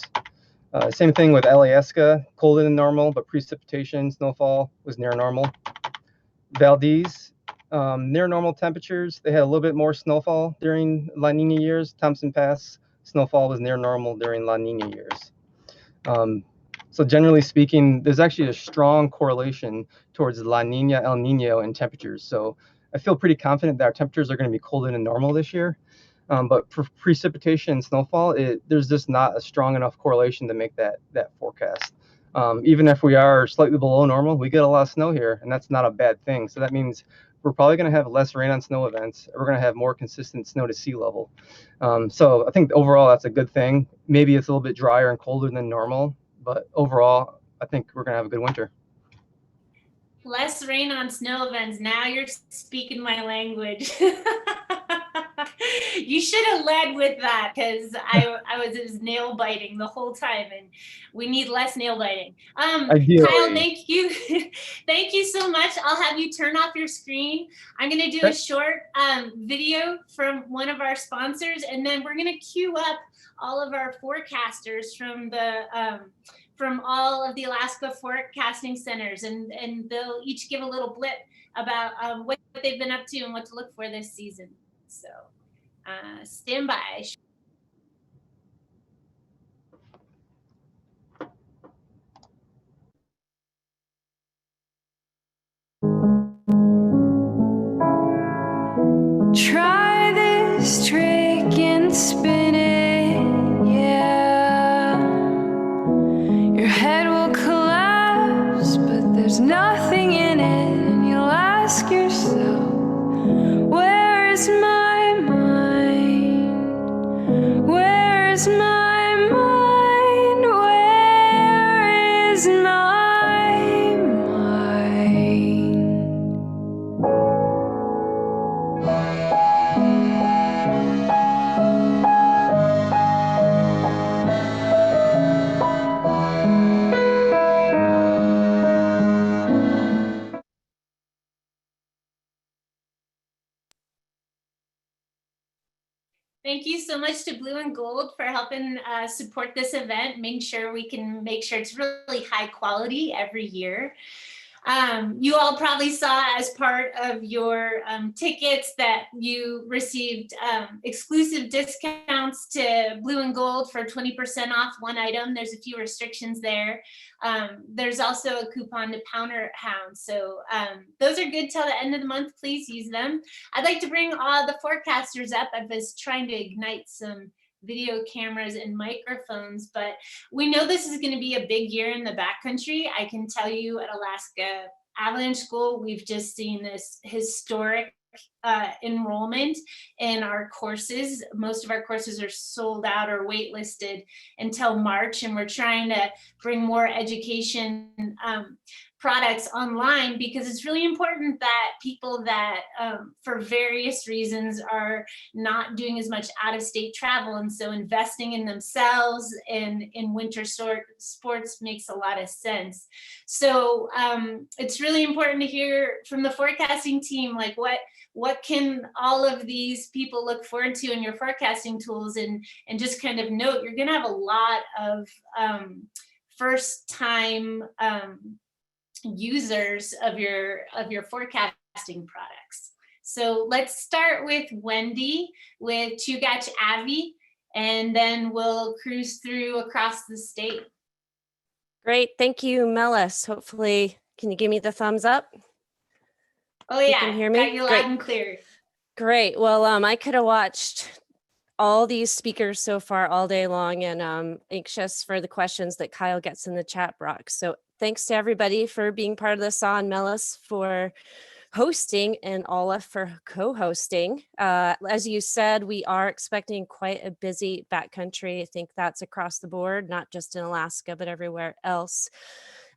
Same thing with Alaska, colder than normal, but precipitation, snowfall was near normal. Valdez, near normal temperatures. They had a little bit more snowfall during La Nina years. Thompson Pass, snowfall was near normal during La Nina years. So generally speaking, there's actually a strong correlation towards La Nina, El Nino, and temperatures. So I feel pretty confident that our temperatures are going to be colder than normal this year. But for precipitation and snowfall, there's just not a strong enough correlation to make that forecast. Even if we are slightly below normal, we get a lot of snow here, and that's not a bad thing. So that means we're probably going to have less rain on snow events. We're going to have more consistent snow to sea level. So I think overall that's a good thing. Maybe it's a little bit drier and colder than normal, but overall, I think we're going to have a good winter. Less rain on snow events. Now you're speaking my language. You should have led with that, because I was nail biting the whole time, and we need less nail biting. Ideally. Kyle, thank you. Thank you so much. I'll have you turn off your screen. I'm going to do a short video from one of our sponsors, and then we're going to queue up all of our forecasters from the from all of the Alaska forecasting centers, and they'll each give a little blip about what they've been up to and what to look for this season. So stand by. Try this trick and spin it, yeah. Your head will collapse, but there's nothing in it, and you'll ask yourself, where is my mind? Where is my mind? Where is my mind? Thank you so much to Blue and Gold for helping support this event, making sure we can make sure it's really high quality every year. You all probably saw as part of your tickets that you received exclusive discounts to Blue and Gold for 20% off one item. There's a few restrictions there. There's also a coupon to Pounder Hound. So those are good till the end of the month. Please use them. I'd like to bring all the forecasters up. I was trying to ignite some video cameras and microphones, but we know this is going to be a big year in the backcountry. I can tell you at Alaska Avalanche School, we've just seen this historic enrollment in our courses. Most of our courses are sold out or waitlisted until March, and we're trying to bring more education products online, because it's really important that people that for various reasons are not doing as much out-of-state travel, and so investing in themselves and in winter sports makes a lot of sense. So it's really important to hear from the forecasting team, like what can all of these people look forward to in your forecasting tools, and just kind of note, you're going to have a lot of first time users of your forecasting products. So let's start with Wendy with Chugach Avi, and then we'll cruise through across the state. Great, thank you, Melis. Hopefully, can you give me the thumbs up? Oh You yeah, can hear me? got you loud Great. and clear. Great. Well, I could have watched all these speakers so far all day long, and I'm anxious for the questions that Kyle gets in the chat box. So thanks to everybody for being part of the SAAW, and Melis for hosting, and Ola for co-hosting. As you said, we are expecting quite a busy backcountry. I think that's across the board, not just in Alaska, but everywhere else.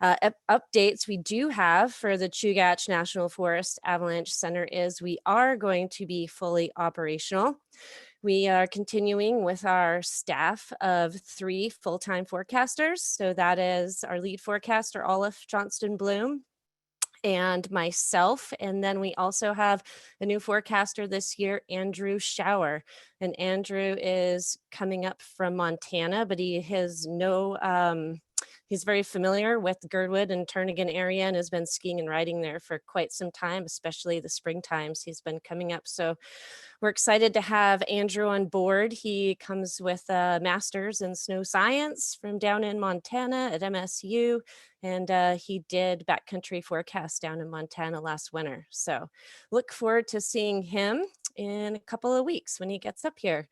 Updates we do have for the Chugach National Forest Avalanche Center is we are going to be fully operational. We are continuing with our staff of 3 full-time forecasters. So that is our lead forecaster, Olaf Johnston Bloom, and myself. And then we also have a new forecaster this year, Andrew Schauer. And Andrew is coming up from Montana, but he has he's very familiar with Girdwood and Turnagain area and has been skiing and riding there for quite some time, especially the spring times he's been coming up. So we're excited to have Andrew on board. He comes with a master's in snow science from down in Montana at MSU, and he did backcountry forecast down in Montana last winter. So look forward to seeing him in a couple of weeks when he gets up here.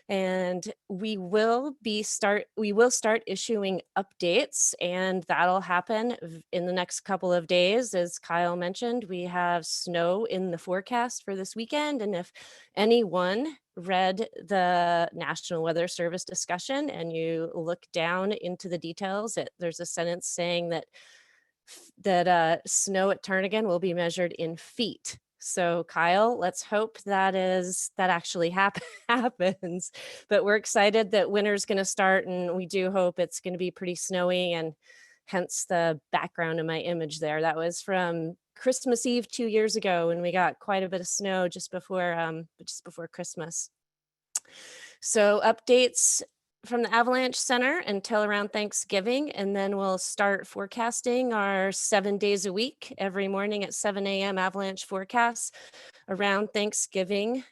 And we will start issuing updates, and that'll happen in the next couple of days. As Kyle mentioned, we have snow in the forecast for this weekend. And if anyone read the National Weather Service discussion and you look down into the details, there's a sentence saying that snow at Turnagain will be measured in feet. So Kyle, let's hope that actually happens. But we're excited that winter's going to start, and we do hope it's going to be pretty snowy, and hence the background of my image there. That was from Christmas Eve 2 years ago, when we got quite a bit of snow just before Christmas. So updates from the Avalanche Center until around Thanksgiving, and then we'll start forecasting our 7 days a week, every morning at 7 a.m. Avalanche forecasts around Thanksgiving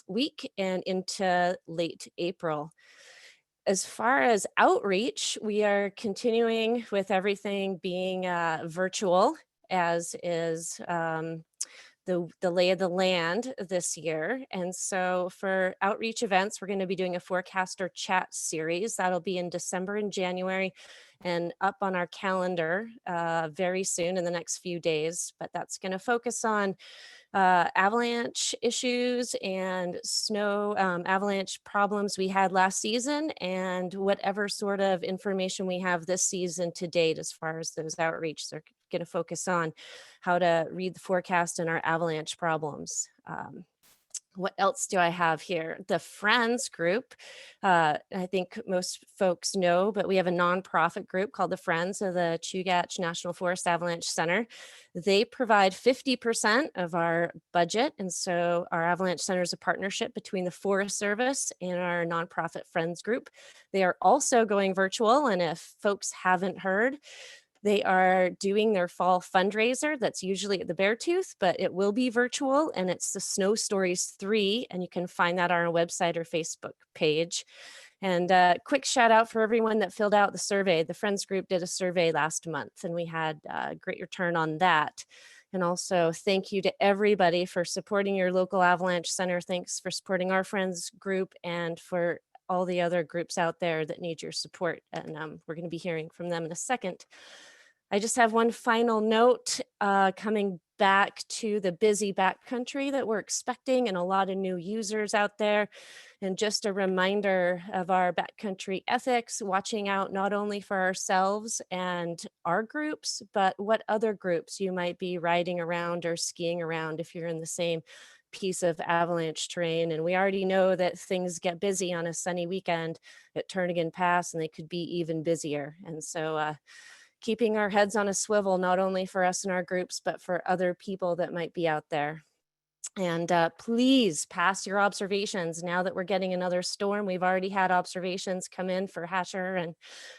week and into late April. As far as outreach, we are continuing with everything being virtual, as is the lay of the land this year. And so for outreach events, we're going to be doing a forecaster chat series. That'll be in December and January and up on our calendar very soon in the next few days. But that's going to focus on avalanche issues and snow avalanche problems we had last season, and whatever sort of information we have this season to date as far as those outreach. They're going to focus on how to read the forecast and our avalanche problems. What else do I have here? The Friends group, I think most folks know, but we have a nonprofit group called the Friends of the Chugach National Forest Avalanche Center. They provide 50% of our budget. And so our Avalanche Center is a partnership between the Forest Service and our nonprofit Friends group. They are also going virtual. And if folks haven't heard, they are doing their fall fundraiser that's usually at the Beartooth, but it will be virtual, and it's the Snow Stories 3, and you can find that on our website or Facebook page. And quick shout out for everyone that filled out the survey. The Friends group did a survey last month, and we had a great return on that. And also thank you to everybody for supporting your local Avalanche Center. Thanks for supporting our Friends group and for all the other groups out there that need your support. And we're going to be hearing from them in a second. I just have one final note coming back to the busy backcountry that we're expecting and a lot of new users out there. And just a reminder of our backcountry ethics, watching out not only for ourselves and our groups, but what other groups you might be riding around or skiing around if you're in the same piece of avalanche terrain. And we already know that things get busy on a sunny weekend at Turnagain Pass, and they could be even busier. And so keeping our heads on a swivel, not only for us and our groups, but for other people that might be out there. And please pass your observations now that we're getting another storm. We've already had observations come in for Hatcher and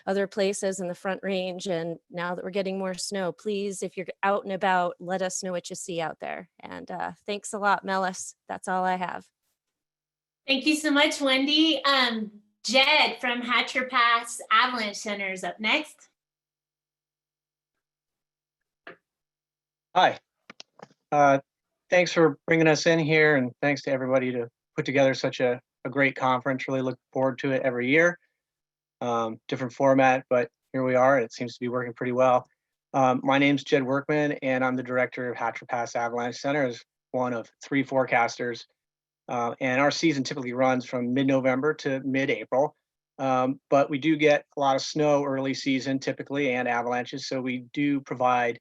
other places in the Front Range. And now that we're getting more snow, please, if you're out and about, let us know what you see out there. And thanks a lot, Melis. That's all I have. Thank you so much, Wendy. Jed from Hatcher Pass Avalanche Center is up next. Hi. Thanks for bringing us in here, and thanks to everybody to put together such a great conference. Really look forward to it every year. Different format, but here we are. It seems to be working pretty well. My name's Jed Workman, and I'm the director of Hatcher Pass Avalanche Center as one of 3 forecasters. And our season typically runs from mid-November to mid-April. But we do get a lot of snow early season typically and avalanches, so we do provide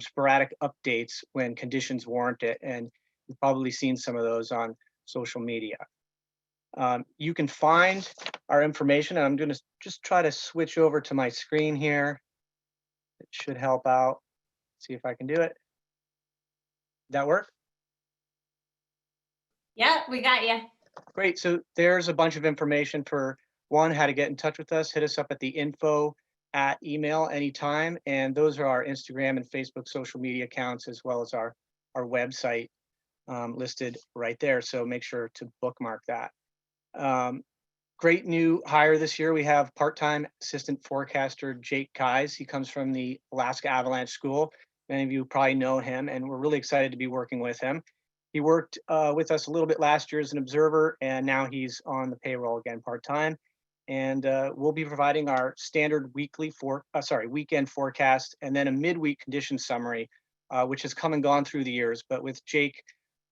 sporadic updates when conditions warrant it, and you've probably seen some of those on social media. You can find our information, and I'm going to just try to switch over to my screen here. It should help out. See if I can do it. Did that work? Yeah, we got you. Great. So there's a bunch of information for one, how to get in touch with us. Hit us up at the info at email anytime. And those are our Instagram and Facebook social media accounts, as well as our website listed right there. So make sure to bookmark that. Great new hire this year. We have part-time assistant forecaster Jake Keyes. He comes from the Alaska Avalanche School. Many of you probably know him, and we're really excited to be working with him. He worked with us a little bit last year as an observer, and now he's on the payroll again part-time. And we'll be providing our standard weekend forecast, and then a midweek condition summary, which has come and gone through the years. But with Jake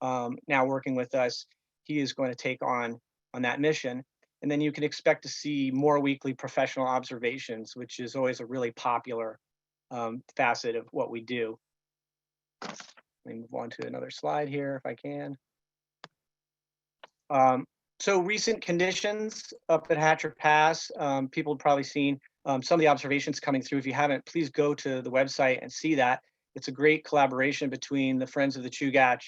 now working with us, he is going to take on that mission. And then you can expect to see more weekly professional observations, which is always a really popular facet of what we do. Let me move on to another slide here if I can. So recent conditions up at Hatcher Pass, people have probably seen some of the observations coming through. If you haven't, please go to the website and see that. It's a great collaboration between the Friends of the Chugach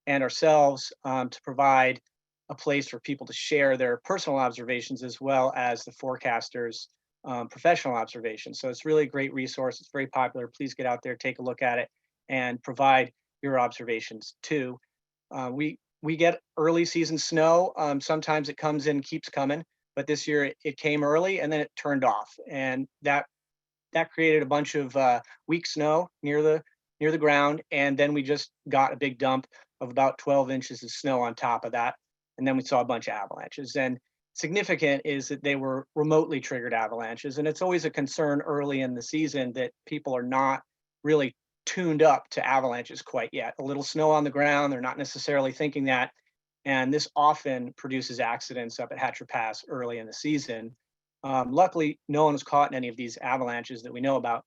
and ourselves to provide a place for people to share their personal observations as well as the forecasters' professional observations. So it's really a great resource. It's very popular. Please get out there, take a look at it, and provide your observations too. We get early season snow. Sometimes it comes in, keeps coming, but this year it came early and then it turned off, and that created a bunch of weak snow near the ground, and then we just got a big dump of about 12 inches of snow on top of that, and then we saw a bunch of avalanches. And significant is that they were remotely triggered avalanches, and it's always a concern early in the season that people are not really tuned up to avalanches quite yet. A little snow on the ground, they're not necessarily thinking that, and this often produces accidents up at Hatcher Pass early in the season. Luckily, no one was caught in any of these avalanches that we know about,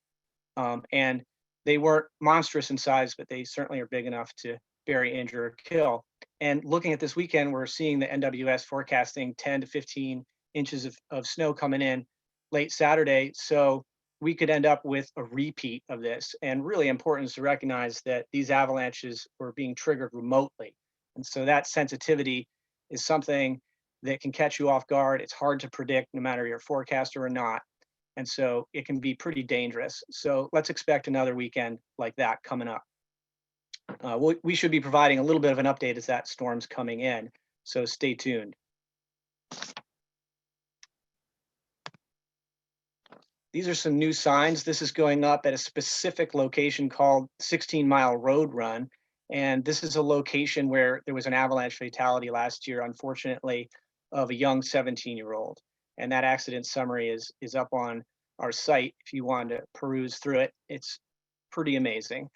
and they weren't monstrous in size, but they certainly are big enough to bury, injure, or kill. And looking at this weekend, we're seeing the NWS forecasting 10 to 15 inches of snow coming in late Saturday. So we could end up with a repeat of this. And really important is to recognize that these avalanches were being triggered remotely. And so that sensitivity is something that can catch you off guard. It's hard to predict no matter you're a forecaster or not. And so it can be pretty dangerous. So let's expect another weekend like that coming up. We should be providing a little bit of an update as that storm's coming in. So stay tuned. These are some new signs. This is going up at a specific location called 16 Mile Road Run. And this is a location where there was an avalanche fatality last year, unfortunately, of a young 17-year-old. And that accident summary is up on our site if you want to peruse through it. It's pretty amazing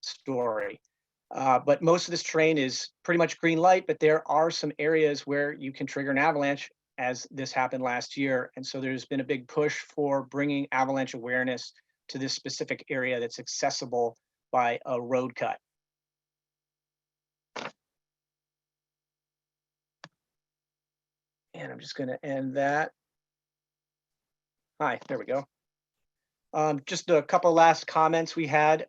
story. But most of this terrain is pretty much green light, but there are some areas where you can trigger an avalanche, as this happened last year. And so there's been a big push for bringing avalanche awareness to this specific area that's accessible by a road cut. And I'm just going to end that. Hi, there we go. Just a couple of last comments we had.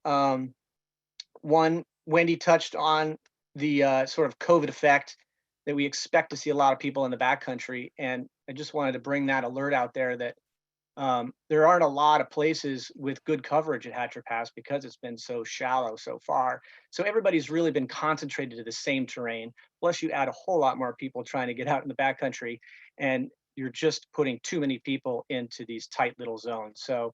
One, Wendy touched on the sort of COVID effect that we expect to see a lot of people in the backcountry. And I just wanted to bring that alert out there that there aren't a lot of places with good coverage at Hatcher Pass because it's been so shallow so far. So everybody's really been concentrated to the same terrain. Plus you add a whole lot more people trying to get out in the backcountry, and you're just putting too many people into these tight little zones. So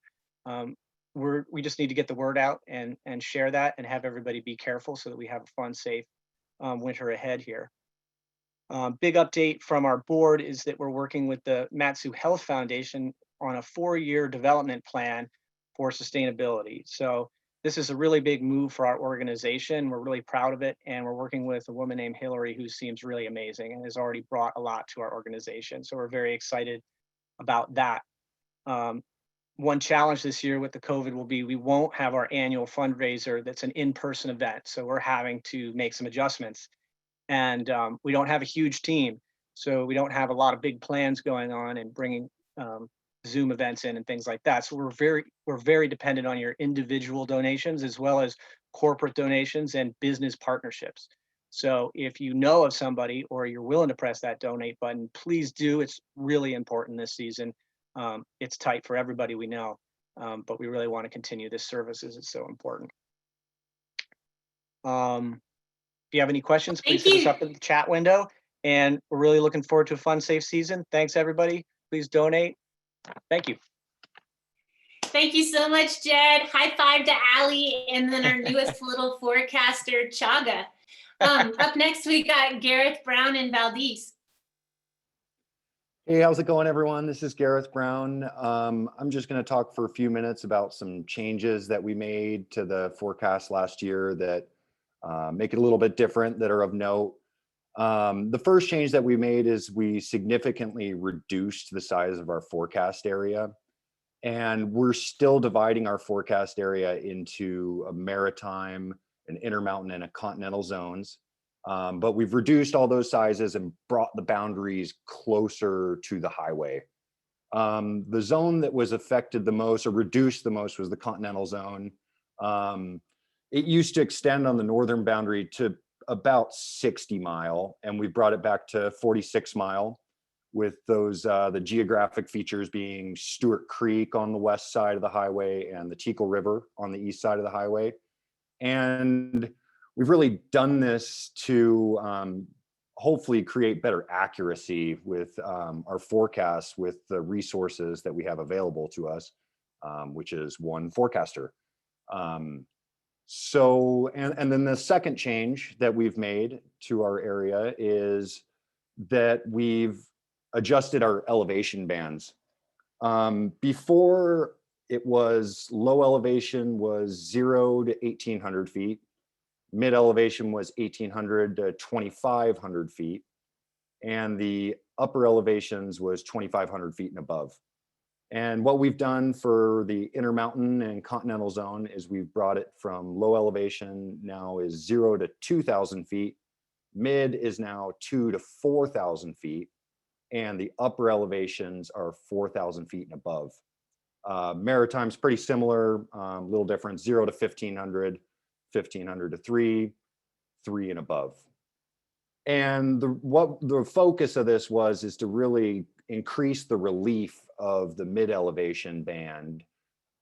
we just need to get the word out and share that and have everybody be careful so that we have a fun, safe winter ahead here. Big update from our board is that we're working with the Matsu Health Foundation on a 4-year development plan for sustainability. So this is a really big move for our organization. We're really proud of it. And we're working with a woman named Hillary who seems really amazing and has already brought a lot to our organization. So we're very excited about that. One challenge this year with the COVID will be we won't have our annual fundraiser that's an in-person event. So we're having to make some adjustments. And we don't have a huge team. So we don't have a lot of big plans going on and bringing Zoom events in and things like that. So we're very dependent on your individual donations as well as corporate donations and business partnerships. So if you know of somebody or you're willing to press that donate button, please do. It's really important this season. It's tight for everybody we know, but we really want to continue this service as it's so important. If you have any questions, please hit us up in the chat window. And we're really looking forward to a fun, safe season. Thanks, everybody. Please donate. Thank you. Thank you so much, Jed. High five to Allie, and then our newest little forecaster, Chaga. Up next, we got Gareth Brown and Valdez. Hey, how's it going, everyone? This is Gareth Brown. I'm just going to talk for a few minutes about some changes that we made to the forecast last year that make it a little bit different, that are of note. The first change that we made is we significantly reduced the size of our forecast area. And we're still dividing our forecast area into a maritime, an intermountain, and a continental zones. But we've reduced all those sizes and brought the boundaries closer to the highway. The zone that was affected the most or reduced the most was the continental zone. It used to extend on the northern boundary to about 60 mile, and we brought it back to 46 mile with those, the geographic features being Stewart Creek on the west side of the highway and the Teakle River on the east side of the highway. And we've really done this to hopefully create better accuracy with our forecasts with the resources that we have available to us, which is one forecaster. And then the second change that we've made to our area is that we've adjusted our elevation bands. Before, it was low elevation was 0 to 1,800 feet. Mid elevation was 1,800 to 2,500 feet. And the upper elevations was 2,500 feet and above. And what we've done for the Intermountain and Continental Zone is we've brought it from low elevation now is 0 to 2,000 feet. Mid is now 2 to 4,000 feet. And the upper elevations are 4,000 feet and above. Maritime's pretty similar, little difference, 0 to 1,500, 1,500 to 3, 3 and above. And what the focus of this is to really increase the relief of the mid elevation band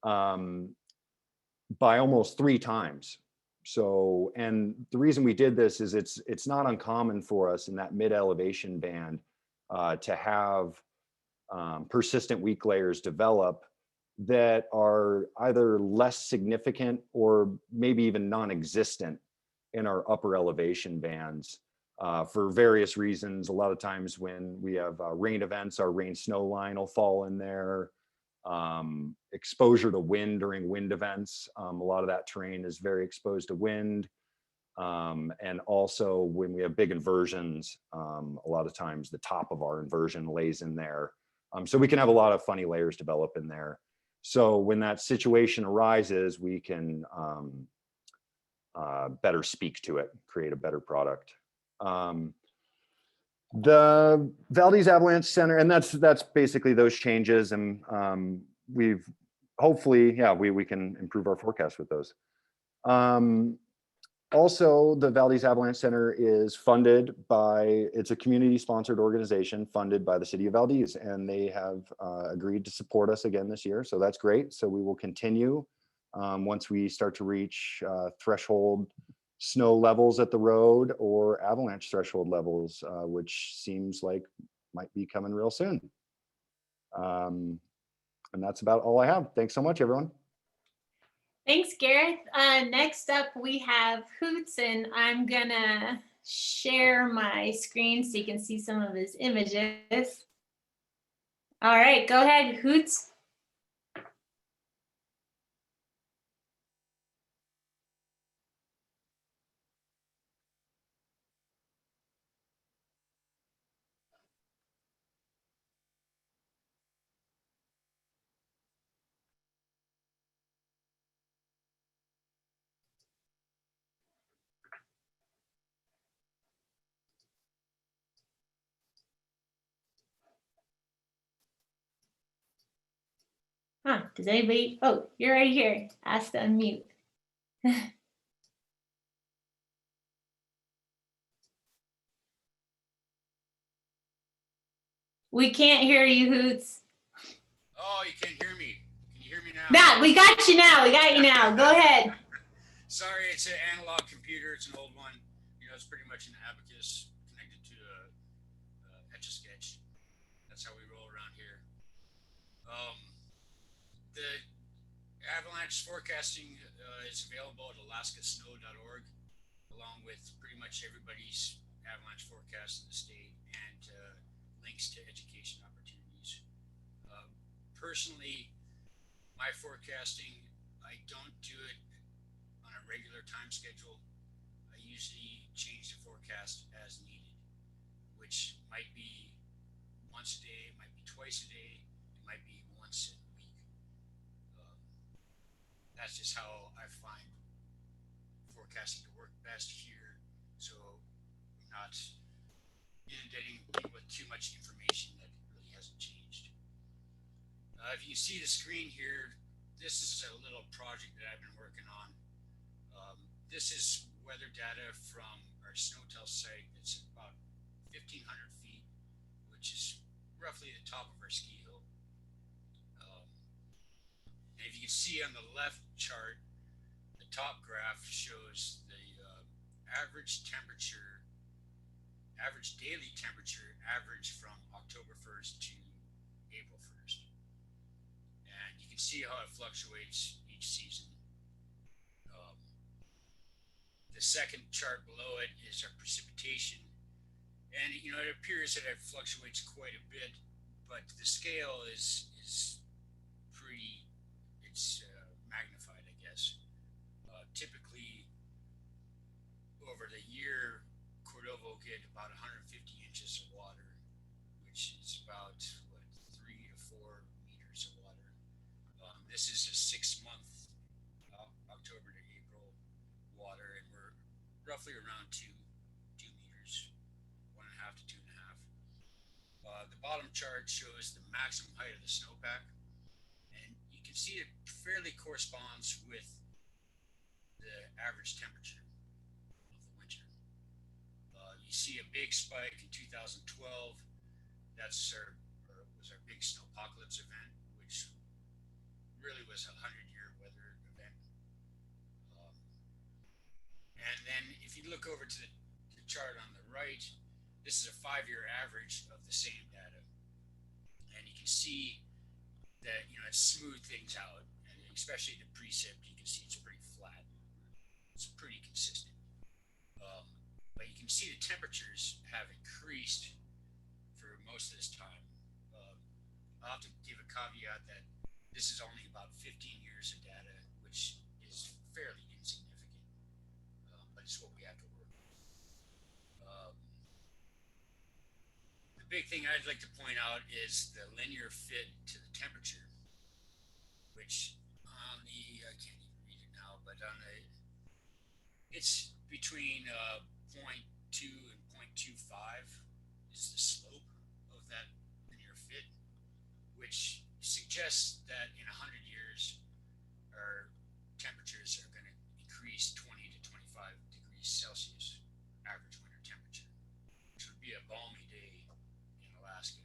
by almost 3 times. So, and the reason we did this is it's not uncommon for us in that mid elevation band to have persistent weak layers develop that are either less significant or maybe even non-existent in our upper elevation bands for various reasons. A lot of times when we have rain events, our rain snow line will fall in there. Exposure to wind during wind events. A lot of that terrain is very exposed to wind. And also when we have big inversions, a lot of times the top of our inversion lays in there. So we can have a lot of funny layers develop in there. So when that situation arises, we can better speak to it, create a better product. The Valdez Avalanche Center, and that's basically those changes. And we've hopefully, we can improve our forecast with those. Also, the Valdez Avalanche Center is funded by, it's a community-sponsored organization funded by the city of Valdez, and they have agreed to support us again this year. So that's great. So we will continue once we start to reach threshold snow levels at the road or avalanche threshold levels, which seems like might be coming real soon. And that's about all I have. Thanks so much, everyone. Thanks, Gareth. Next up, we have Hoots, and I'm gonna share my screen so you can see some of his images. All right, go ahead, Hoots. Huh, does anybody, oh, you're right here. Ask to unmute. We can't hear you, Hoots. Oh, you can't hear me. Can you hear me now? Nah, we got you now. We got you now. Go ahead. Sorry, it's an analog computer. It's an old one. You know, it's pretty much an abacus connected to a Etch-a-Sketch. That's how we roll around here. The avalanche forecasting is available at alaskasnow.org, along with pretty much everybody's avalanche forecast in the state and links to education opportunities. Personally, my forecasting, I don't do it on a regular time schedule. I usually change the forecast as needed, which might be once a day, it might be twice a day, it might be once a week. That's just how I find forecasting to work best here, so I'm not inundating people with too much information that really hasn't changed. If you see the screen here, this is a little project that I've been working on. This is weather data from our SNOTEL site. It's about 1,500 feet, which is roughly the top of our ski hill. And if you can see on the left chart, the top graph shows the average temperature, average daily temperature, average from October 1st to April 1st. And you can see how it fluctuates each season. The second chart below it is our precipitation. And you know, it appears that it fluctuates quite a bit, but the scale is pretty, it's magnified, I guess. Typically, over the year, Cordova will get about 150 inches of water, which is about, what, 3 to 4 meters of water. This is a 6-month, October to April water, and we're roughly around 2 meters, 1.5 to 2.5. The bottom chart shows the maximum height of the snowpack, and you can see it fairly corresponds with the average temperature of the winter. You see a big spike in 2012. That's was our big snowpocalypse event, which really was a 100-year weather event. And then if you look over to the chart on the right, this is a 5-year average of the same data. And you can see that, you know, it smoothed things out, and especially the precip, you can see it's pretty flat. It's pretty consistent. But you can see the temperatures have increased for most of this time. I'll have to give a caveat that this is only about 15 years of data, which is fairly insignificant, but it's what we have to work with. The big thing I'd like to point out is the linear fit to the temperature, which on the, I can't even read it now, but on the, it's between 0.2 and 0.25 is the slope of that linear fit, which suggests that in 100 years, our temperatures are going to increase 20 to 25 degrees degrees Celsius average winter temperature, which would be a balmy day in Alaska.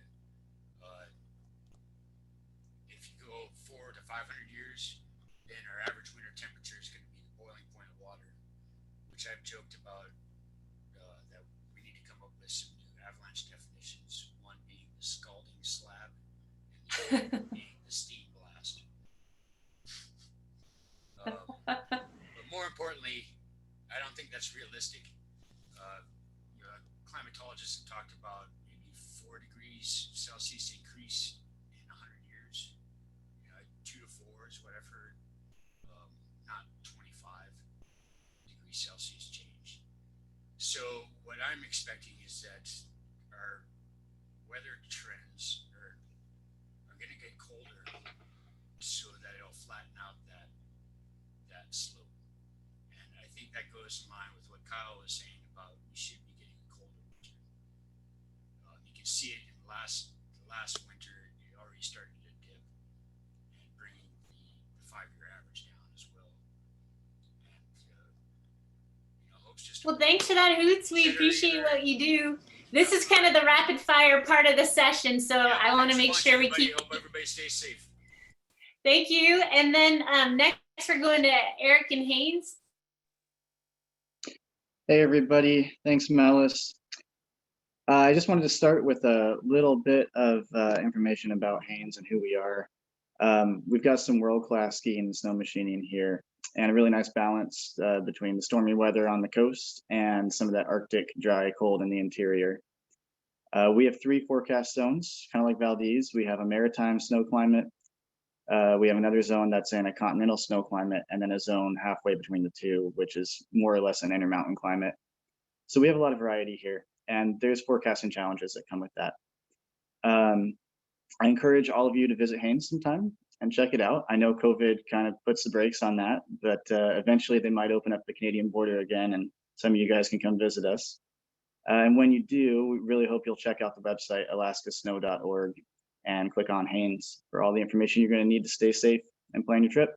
If you go 400 to 500 years, then our average winter temperature is going to be the boiling point of water, which I've joked about that we need to come up with some new avalanche definitions. One being the scalding slab, and the other being the steam blast. But more importantly, I don't think that's realistic. Climatologists have talked about maybe 4 degrees Celsius increase in 100 years. 2 to 4 is what I've heard, not 25 degrees Celsius change. So what I'm expecting is that our weather trends are going to get colder, so that it'll flatten out that slope. And I think that goes in line with what Kyle was saying about we should be getting a colder winter. You can see it in the last winter, it already started to dip and bringing the 5-year average down as well. And hopes just. Well, thanks for that, Hoots. We appreciate what you do. This is kind of the rapid fire part of the session, so I want to make sure we keep. Hope everybody stays safe. Thank you. And then next we're going to Eric and Haynes. Hey, everybody. Thanks, Malice. I just wanted to start with a little bit of information about Haynes and who we are. We've got some world-class skiing and snow machining here, and a really nice balance between the stormy weather on the coast and some of that Arctic dry cold in the interior. We have 3 forecast zones, kind of like Valdez. We have a maritime snow climate. We have another zone that's in a continental snow climate, and then a zone halfway between the two, which is more or less an intermountain climate. So we have a lot of variety here, and there's forecasting challenges that come with that. I encourage all of you to visit Haynes sometime and check it out. I know COVID kind of puts the brakes on that, but eventually they might open up the Canadian border again, and some of you guys can come visit us. And when you do, we really hope you'll check out the website alaskasnow.org and click on Haynes for all the information you're going to need to stay safe and plan your trip.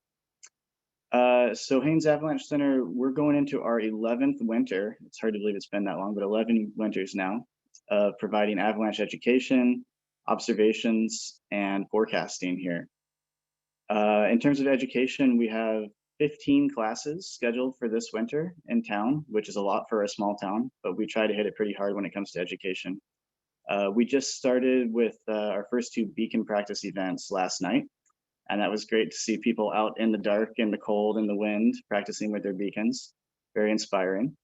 So Haynes Avalanche Center, we're going into our 11th winter. It's hard to believe it's been that long, but 11 winters now of providing avalanche education, observations, and forecasting here. In terms of education, we have 15 classes scheduled for this winter in town, which is a lot for a small town, but we try to hit it pretty hard when it comes to education. We just started with our first 2 beacon practice events last night, and that was great to see people out in the dark, in the cold, in the wind, practicing with their beacons. Very inspiring.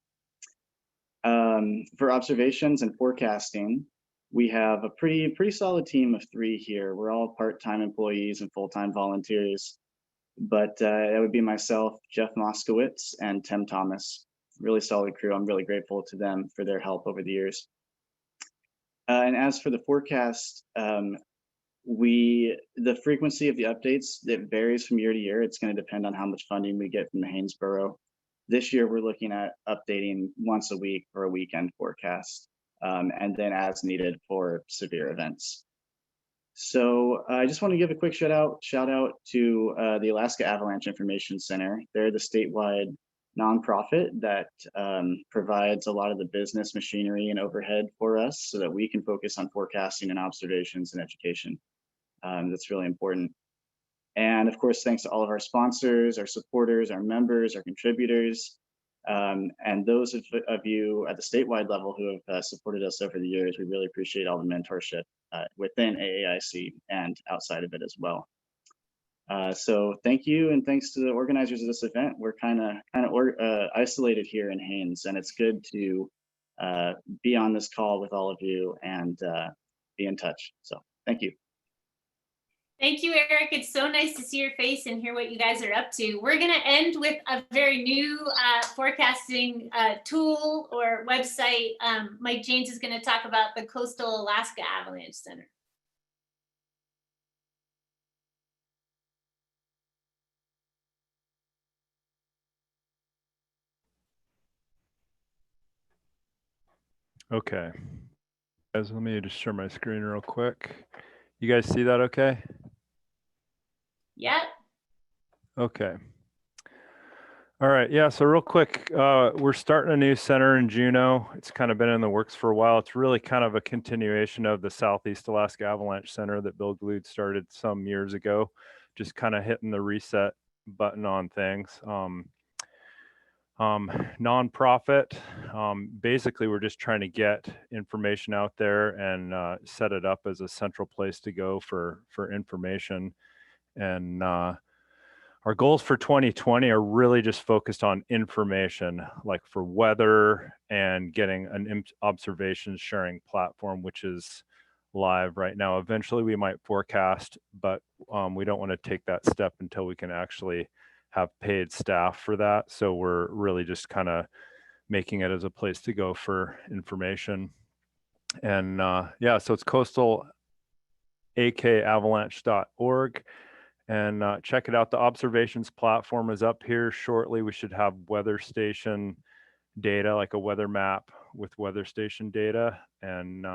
For observations and forecasting, we have a pretty solid team of 3 here. We're all part-time employees and full-time volunteers, but that would be myself, Jeff Moskowitz, and Tim Thomas. Really solid crew. I'm really grateful to them for their help over the years. And as for the forecast, the frequency of the updates, it varies from year to year. It's going to depend on how much funding we get from the Haynes Borough. This year, we're looking at updating once a week for a weekend forecast, and then as needed for severe events. So I just want to give a quick shout out to the Alaska Avalanche Information Center. They're the statewide nonprofit that provides a lot of the business machinery and overhead for us so that we can focus on forecasting and observations and education. That's really important. And of course, thanks to all of our sponsors, our supporters, our members, our contributors, and those of you at the statewide level who have supported us over the years. We really appreciate all the mentorship within AAIC and outside of it as well. So thank you, and thanks to the organizers of this event. We're kind of isolated here in Haynes, and it's good to be on this call with all of you and be in touch. So thank you. Thank you, Eric. It's so nice to see your face and hear what you guys are up to. We're going to end with a very new forecasting tool or website. Mike James is going to talk about the Coastal Alaska Avalanche Center. Okay. Guys, let me just share my screen real quick. You guys see that okay? Yep. Okay. All right, yeah, so real quick, we're starting a new center in Juneau. It's kind of been in the works for a while. It's really kind of a continuation of the Southeast Alaska Avalanche Center that Bill Glued started some years ago, just kind of hitting the reset button on things. Nonprofit, basically we're just trying to get information out there and set it up as a central place to go for information. And our goals for 2020 are really just focused on information, like for weather and getting an observation sharing platform, which is live right now. Eventually we might forecast, but we don't want to take that step until we can actually have paid staff for that. So we're really just kind of making it as a place to go for information. And yeah, so it's coastalakavalanche.org. And check it out. The observations platform is up here shortly. We should have weather station data, like a weather map with weather station data. And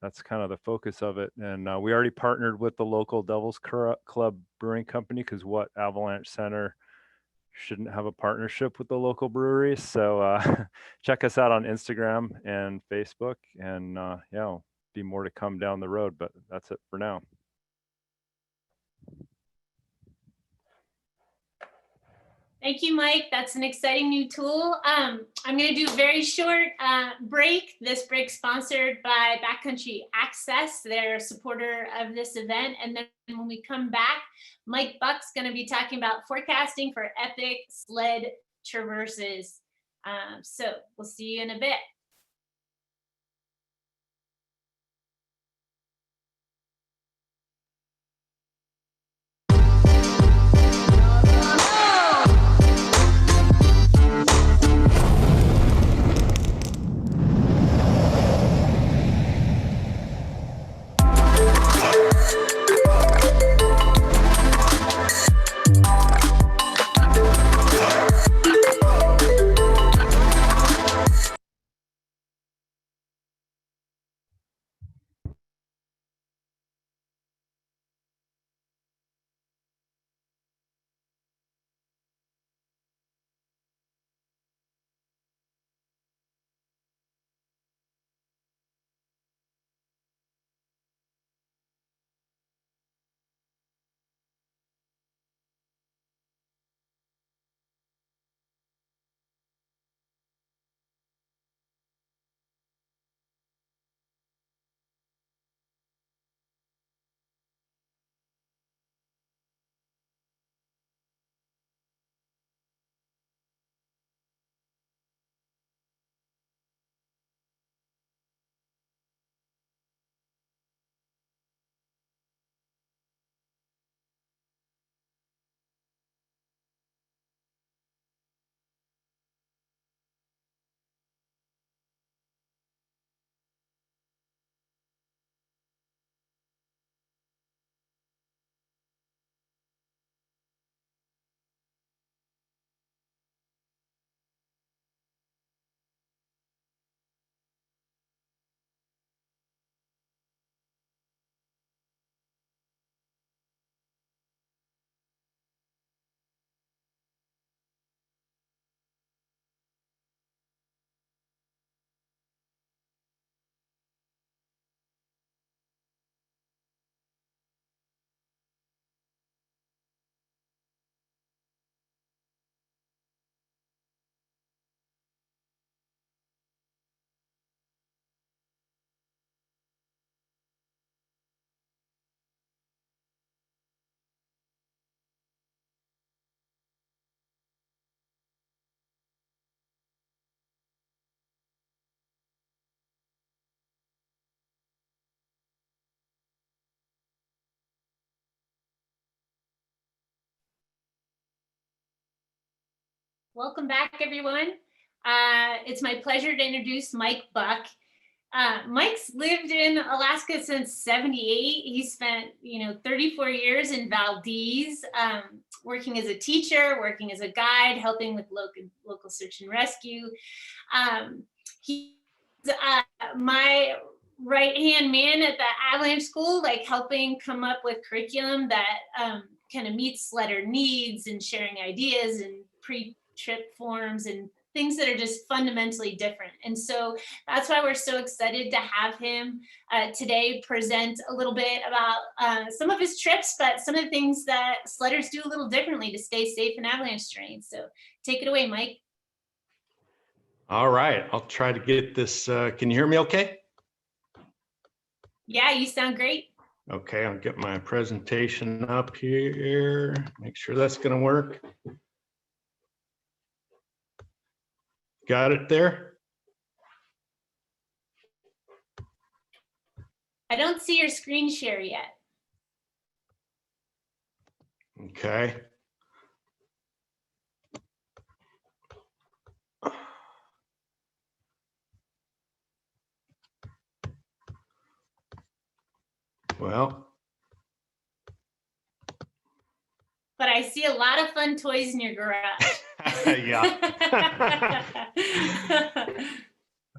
that's kind of the focus of it. And we already partnered with the local Devil's Club Brewing Company, because what Avalanche Center shouldn't have a partnership with the local breweries. So check us out on Instagram and Facebook. And yeah, there'll be more to come down the road, but that's it for now. Thank you, Mike. That's an exciting new tool. I'm going to do a very short break. This break sponsored by Backcountry Access. They're a supporter of this event. And then when we come back, Mike Buck's going to be talking about forecasting for epic sled traverses. So we'll see you in a bit. Welcome back, everyone. It's my pleasure to introduce Mike Buck. Mike's lived in Alaska since '78. He spent, 34 years in Valdez, working as a teacher, working as a guide, helping with local search and rescue. He's my right-hand man at the Avalanche School, like helping come up with curriculum that kind of meets sledder needs and sharing ideas and trip forms and things that are just fundamentally different. And so that's why we're so excited to have him today present a little bit about some of his trips, but some of the things that sledders do a little differently to stay safe in avalanche terrain. So take it away, Mike. All right, I'll try to get this. Can you hear me okay? Yeah, you sound great. Okay, I'll get my presentation up here. Make sure that's going to work. Got it there? I don't see your screen share yet. Okay. Well, But I see a lot of fun toys in your garage. yeah.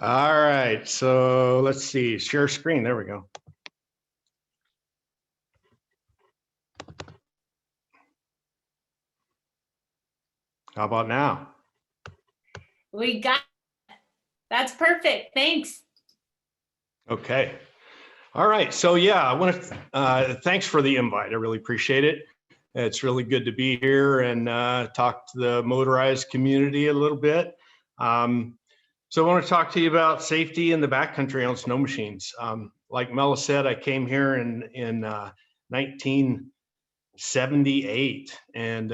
All right, so let's see, share screen, there we go. How about now? We got it. That's perfect. Thanks. Okay. All right, so yeah, I want to, thanks for the invite, I really appreciate it. It's really good to be here and talk to the motorized community a little bit. So I want to talk to you about safety in the backcountry on snow machines. Like Mela said, I came here in 1978, and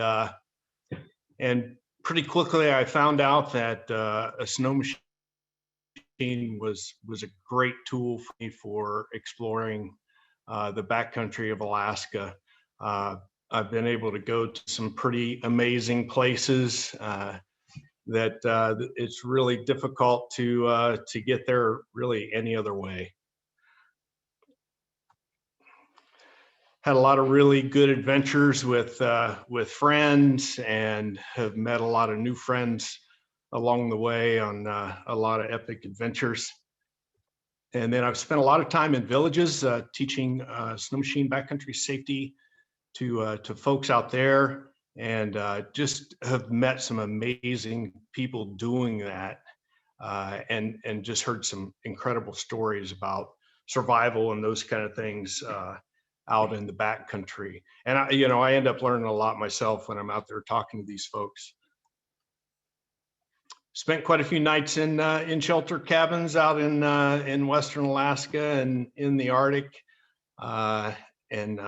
pretty quickly I found out that a snow machine was a great tool for me for exploring the backcountry of Alaska. I've been able to go to some pretty amazing places that it's really difficult to get there really any other way. Had a lot of really good adventures with friends, and have met a lot of new friends along the way on a lot of epic adventures. And then I've spent a lot of time in villages teaching snow machine backcountry safety to folks out there, and just have met some amazing people doing that, and just heard some incredible stories about survival and those kind of things out in the backcountry. And I end up learning a lot myself when I'm out there talking to these folks. Spent quite a few nights in shelter cabins out in Western Alaska and in the Arctic, and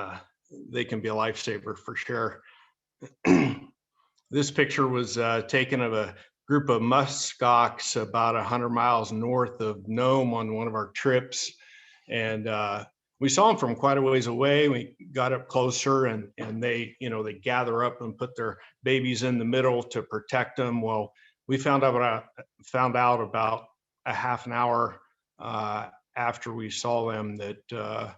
they can be a lifesaver for sure. This picture was taken of a group of muskox about 100 miles north of Nome on one of our trips, and we saw them from quite a ways away. We got up closer, and they gather up and put their babies in the middle to protect them. Well, we found out about a half an hour after we saw them that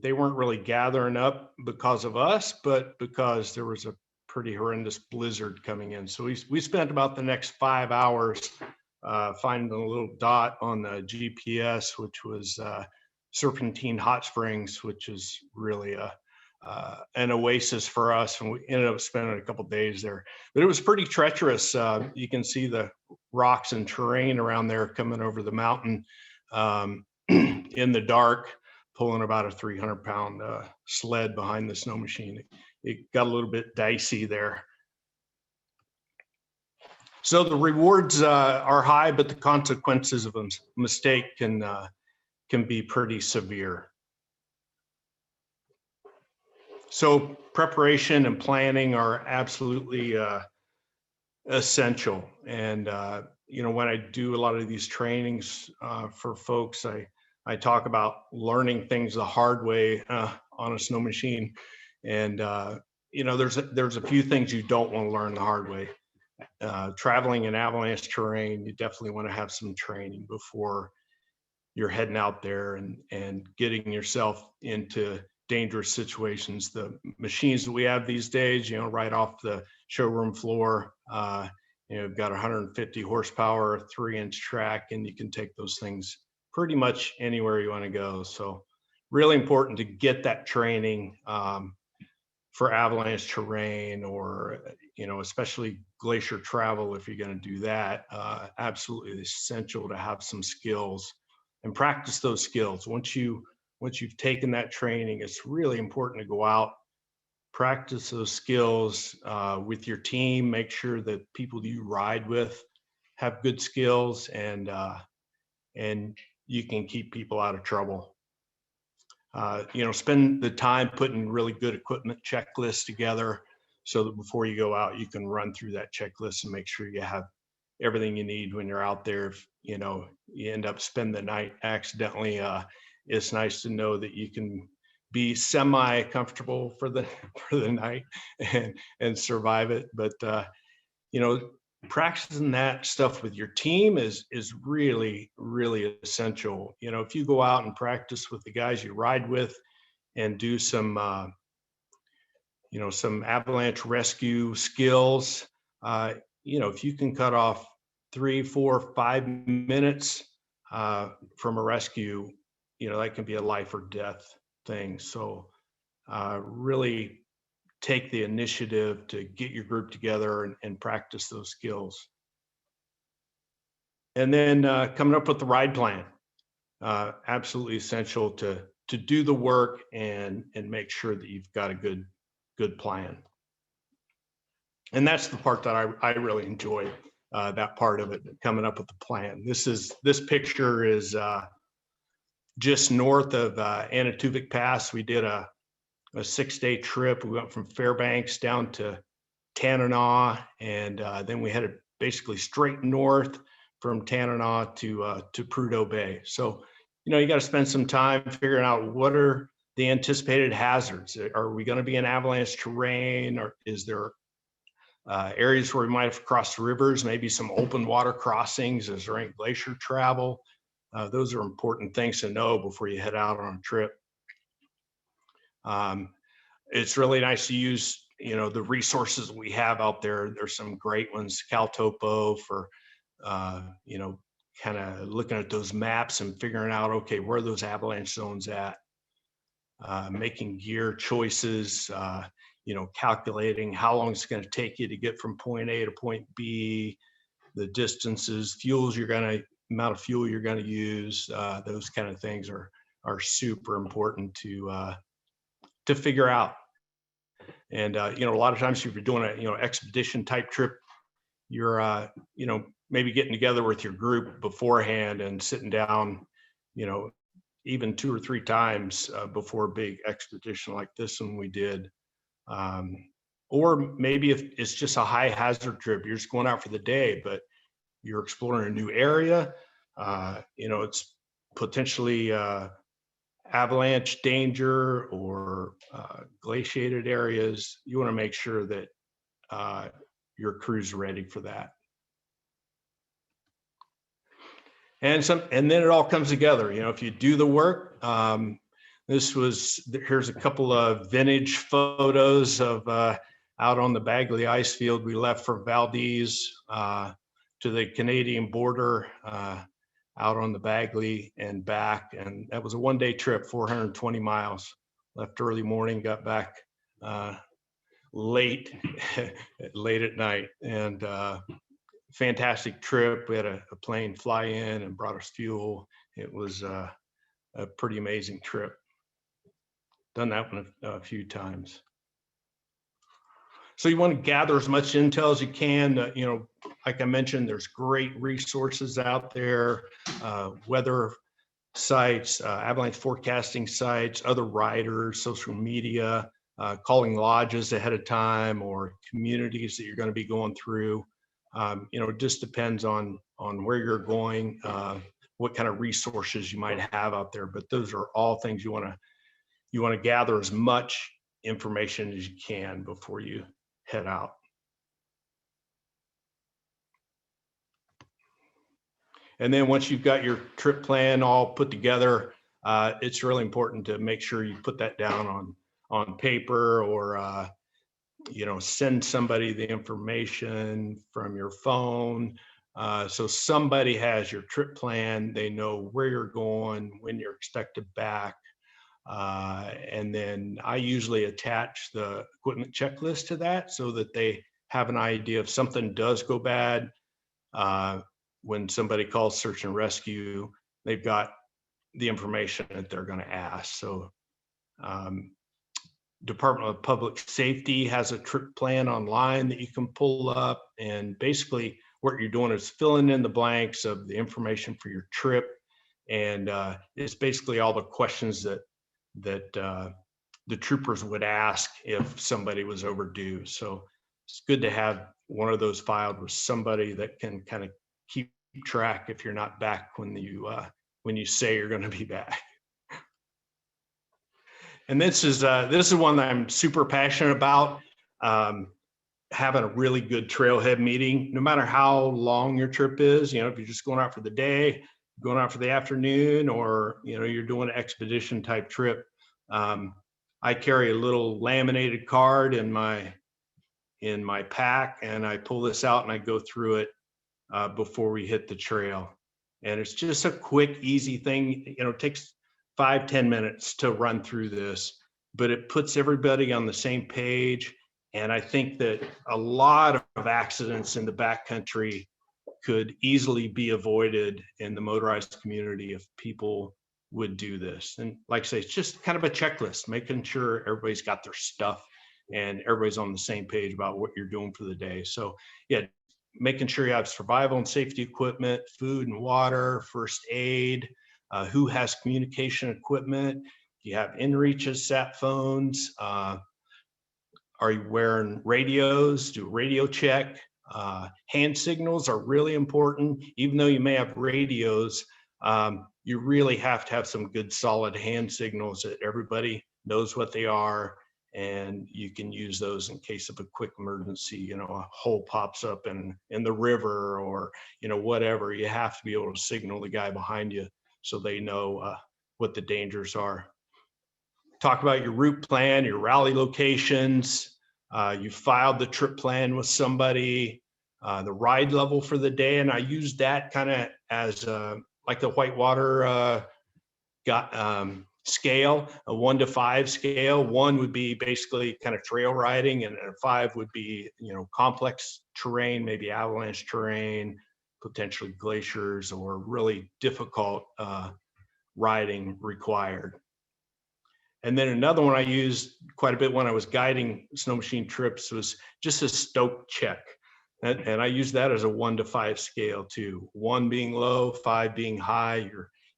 they weren't really gathering up because of us, but because there was a pretty horrendous blizzard coming in. So we spent about the next 5 hours finding a little dot on the GPS, which was Serpentine Hot Springs, which is really an oasis for us, and we ended up spending a couple days there. But it was pretty treacherous. You can see the rocks and terrain around there coming over the mountain in the dark, pulling about a 300-pound sled behind the snow machine. It got a little bit dicey there. So the rewards are high, but the consequences of a mistake can be pretty severe. So preparation and planning are absolutely essential. And when I do a lot of these trainings for folks, I talk about learning things the hard way on a snow machine. And there's a few things you don't want to learn the hard way. Traveling in avalanche terrain, you definitely want to have some training before you're heading out there and getting yourself into dangerous situations. The machines that we have these days, right off the showroom floor, you've got 150 horsepower, a 3-inch track, and you can take those things pretty much anywhere you want to go. So really important to get that training for avalanche terrain, or, especially glacier travel, if you're going to do that, absolutely essential to have some skills and practice those skills. Once you've taken that training, it's really important to go out, practice those skills with your team, make sure that people that you ride with have good skills, and you can keep people out of trouble. Spend the time putting really good equipment checklists together so that before you go out, you can run through that checklist and make sure you have everything you need when you're out there. If, you end up spending the night accidentally, it's nice to know that you can be semi-comfortable for the night and survive it. But, practicing that stuff with your team is really, really essential. If you go out and practice with the guys you ride with and do some avalanche rescue skills, if you can cut off 3, 4, 5 minutes from a rescue, that can be a life or death thing. So really take the initiative to get your group together and practice those skills. And then coming up with the ride plan, absolutely essential to do the work and make sure that you've got a good plan. And that's the part that I really enjoy, that part of it, coming up with the plan. This picture is just north of Anatuvik Pass. We did a 6-day trip. We went from Fairbanks down to Tanana, and then we headed basically straight north from Tanana to Prudhoe Bay. So, you got to spend some time figuring out what are the anticipated hazards. Are we going to be in avalanche terrain, or is there areas where we might have crossed rivers, maybe some open water crossings? Is there any glacier travel? Those are important things to know before you head out on a trip. It's really nice to use, the resources we have out there. There's some great ones, CalTopo, for, kind of looking at those maps and figuring out, okay, where are those avalanche zones at? Making gear choices, calculating how long it's going to take you to get from point A to point B, the distances, amount of fuel you're going to use. Those kind of things are super important to figure out. And a lot of times if you're doing a expedition type trip, you're maybe getting together with your group beforehand and sitting down, even 2 or 3 times before a big expedition like this one we did. Or maybe if it's just a high hazard trip, you're just going out for the day, but you're exploring a new area. It's potentially avalanche danger or glaciated areas. You want to make sure that your crew's ready for that. And then it all comes together. If you do the work, here's a couple of vintage photos of out on the Bagley ice field. We left from Valdez to the Canadian border, out on the Bagley and back. And that was a 1-day trip, 420 miles. Left early morning, got back late at night. And fantastic trip. We had a plane fly in and brought us fuel. It was a pretty amazing trip. Done that one a few times. So you want to gather as much intel as you can. Like I mentioned, there's great resources out there, weather sites, avalanche forecasting sites, other riders, social media, calling lodges ahead of time, or communities that you're going to be going through. It just depends on where you're going, what kind of resources you might have out there. But those are all things you want to gather as much information as you can before you head out. And then once you've got your trip plan all put together, it's really important to make sure you put that down on paper, or send somebody the information from your phone, so somebody has your trip plan. They know where you're going, when you're expected back. And then I usually attach the equipment checklist to that so that they have an idea if something does go bad. When somebody calls search and rescue, they've got the information that they're going to ask. So Department of Public Safety has a trip plan online that you can pull up, and basically what you're doing is filling in the blanks of the information for your trip, and it's basically all the questions that the troopers would ask if somebody was overdue. So it's good to have one of those filed with somebody that can kind of keep track if you're not back when you say you're going to be back. And this is one that I'm super passionate about. Having a really good trailhead meeting, no matter how long your trip is. You know, if you're just going out for the day, going out for the afternoon, or you're doing an expedition type trip. I carry a little laminated card in my pack, and I pull this out and I go through it before we hit the trail. And it's just a quick, easy thing. It takes 5-10 minutes to run through this, but it puts everybody on the same page. And I think that a lot of accidents in the backcountry could easily be avoided in the motorized community if people would do this. And like I say, it's just kind of a checklist, making sure everybody's got their stuff and everybody's on the same page about what you're doing for the day. So yeah, making sure you have survival and safety equipment, food and water, first aid, who has communication equipment, do you have inReaches, sat phones, are you wearing radios, do a radio check. Hand signals are really important. Even though you may have radios, you really have to have some good solid hand signals that everybody knows what they are, and you can use those in case of a quick emergency. A hole pops up in the river, or whatever. You have to be able to signal the guy behind you so they know what the dangers are. Talk about your route plan, your rally locations. You filed the trip plan with somebody, the ride level for the day. And I used that kind of as like the Whitewater scale, a 1 to 5 scale. 1 would be basically kind of trail riding, and a 5 would be, complex terrain, maybe avalanche terrain, potentially glaciers, or really difficult riding required. And then another one I used quite a bit when I was guiding snow machine trips was just a stoke check. And I use that as a 1 to 5 scale too. 1 being low, 5 being high.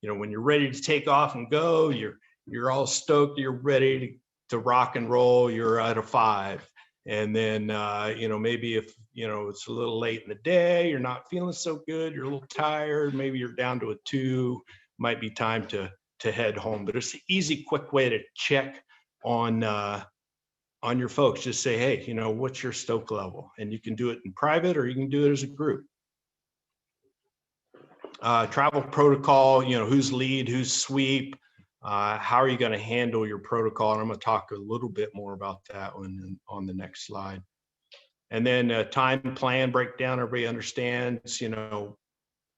When you're ready to take off and go, you're all stoked, you're ready to rock and roll, you're at a 5. And then, maybe if, it's a little late in the day, you're not feeling so good, you're a little tired, maybe you're down to a 2, might be time to head home. But it's an easy, quick way to check on your folks. Just say, hey, what's your stoke level? And you can do it in private, or you can do it as a group. Travel protocol, who's lead, who's sweep, how are you going to handle your protocol? And I'm going to talk a little bit more about that one on the next slide. And then time plan breakdown. Everybody understands,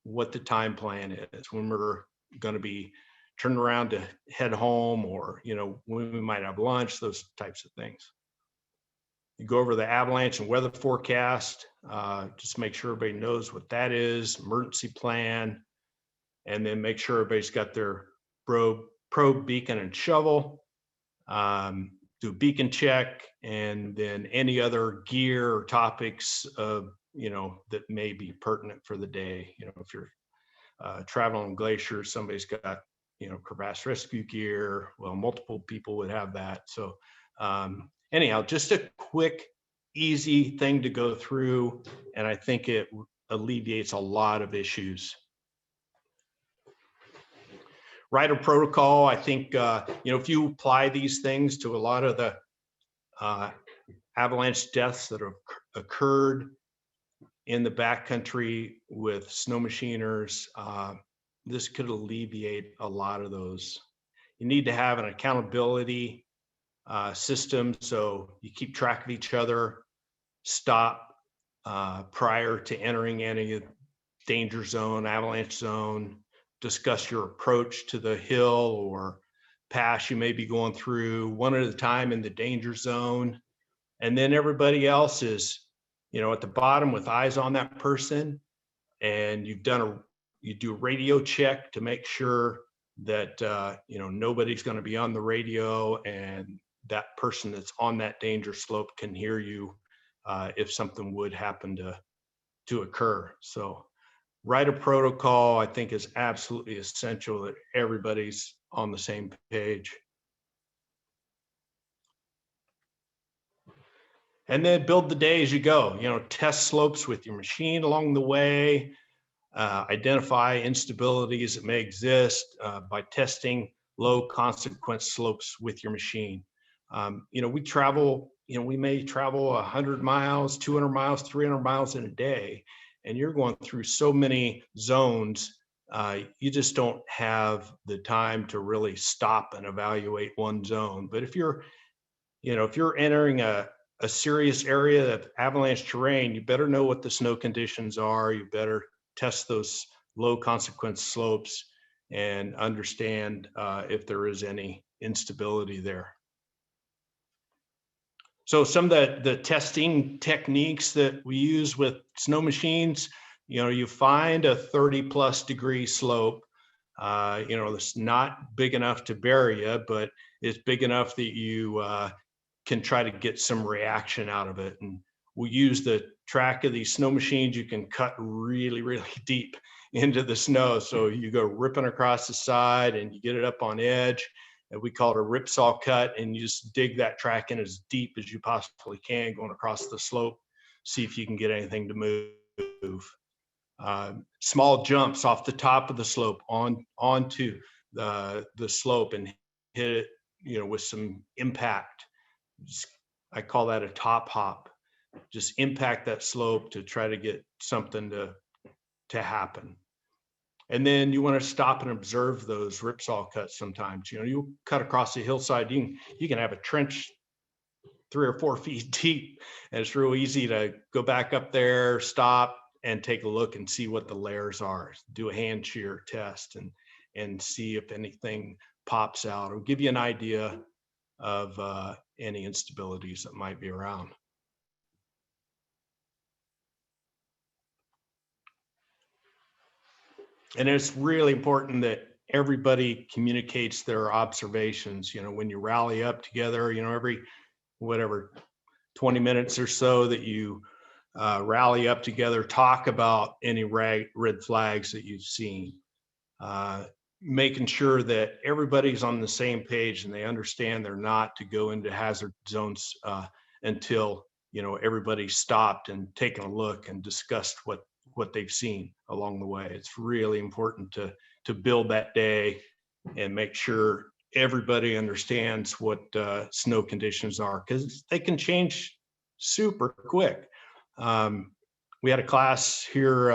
what the time plan is, when we're going to be turn around to head home, or when we might have lunch, those types of things. You go over the avalanche and weather forecast, just make sure everybody knows what that is, emergency plan, and then make sure everybody's got their probe, beacon, and shovel. Do a beacon check, and then any other gear or topics that may be pertinent for the day. If you're traveling on glaciers, somebody's got crevasse rescue gear. Well, multiple people would have that. So anyhow, just a quick, easy thing to go through, and I think it alleviates a lot of issues. Rider protocol, I think, if you apply these things to a lot of the avalanche deaths that have occurred in the backcountry with snow machiners, this could alleviate a lot of those. You need to have an accountability system, so you keep track of each other, stop prior to entering any danger zone, avalanche zone, discuss your approach to the hill or pass you may be going through, one at a time in the danger zone. And then everybody else is, at the bottom with eyes on that person. And you do a radio check to make sure that, nobody's going to be on the radio, and that person that's on that danger slope can hear you if something would happen to occur. So write a protocol, I think, is absolutely essential that everybody's on the same page. And then build the day as you go. Test slopes with your machine along the way. Identify instabilities that may exist by testing low consequence slopes with your machine. We travel, we may travel 100 miles, 200 miles, 300 miles in a day, and you're going through so many zones. You just don't have the time to really stop and evaluate one zone. But if you're entering a serious area of avalanche terrain, you better know what the snow conditions are. You better test those low consequence slopes and understand if there is any instability there. So some of the testing techniques that we use with snow machines, you find a 30+ degree slope. It's not big enough to bury you, but it's big enough that you can try to get some reaction out of it. And we use the track of these snow machines. You can cut really, really deep into the snow. So you go ripping across the side and you get it up on edge. And we call it a ripsaw cut. And you just dig that track in as deep as you possibly can, going across the slope, see if you can get anything to move. Small jumps off the top of the slope onto the slope and hit it, with some impact. I call that a top hop. Just impact that slope to try to get something to happen. And then you want to stop and observe those ripsaw cuts sometimes. You cut across the hillside, you can have a trench 3 or 4 feet deep, and it's real easy to go back up there, stop, and take a look and see what the layers are. Do a hand shear test and see if anything pops out. It'll give you an idea of any instabilities that might be around. And it's really important that everybody communicates their observations. When you rally up together, every 20 minutes or so that you rally up together, talk about any red flags that you've seen. Making sure that everybody's on the same page and they understand they're not to go into hazard zones until everybody's stopped and taken a look and discussed what they've seen along the way. It's really important to build that day and make sure everybody understands what snow conditions are, because they can change super quick. We had a class here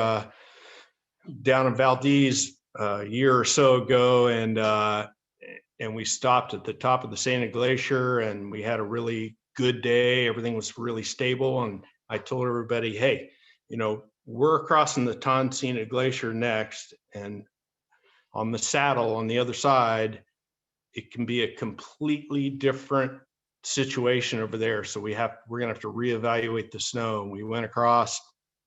down in Valdez a year or so ago, and we stopped at the top of the Santa Glacier, and we had a really good day. Everything was really stable, and I told everybody, hey, we're crossing the Tonsina Glacier next, and on the saddle on the other side, it can be a completely different situation over there. So we're gonna have to reevaluate the snow. And we went across,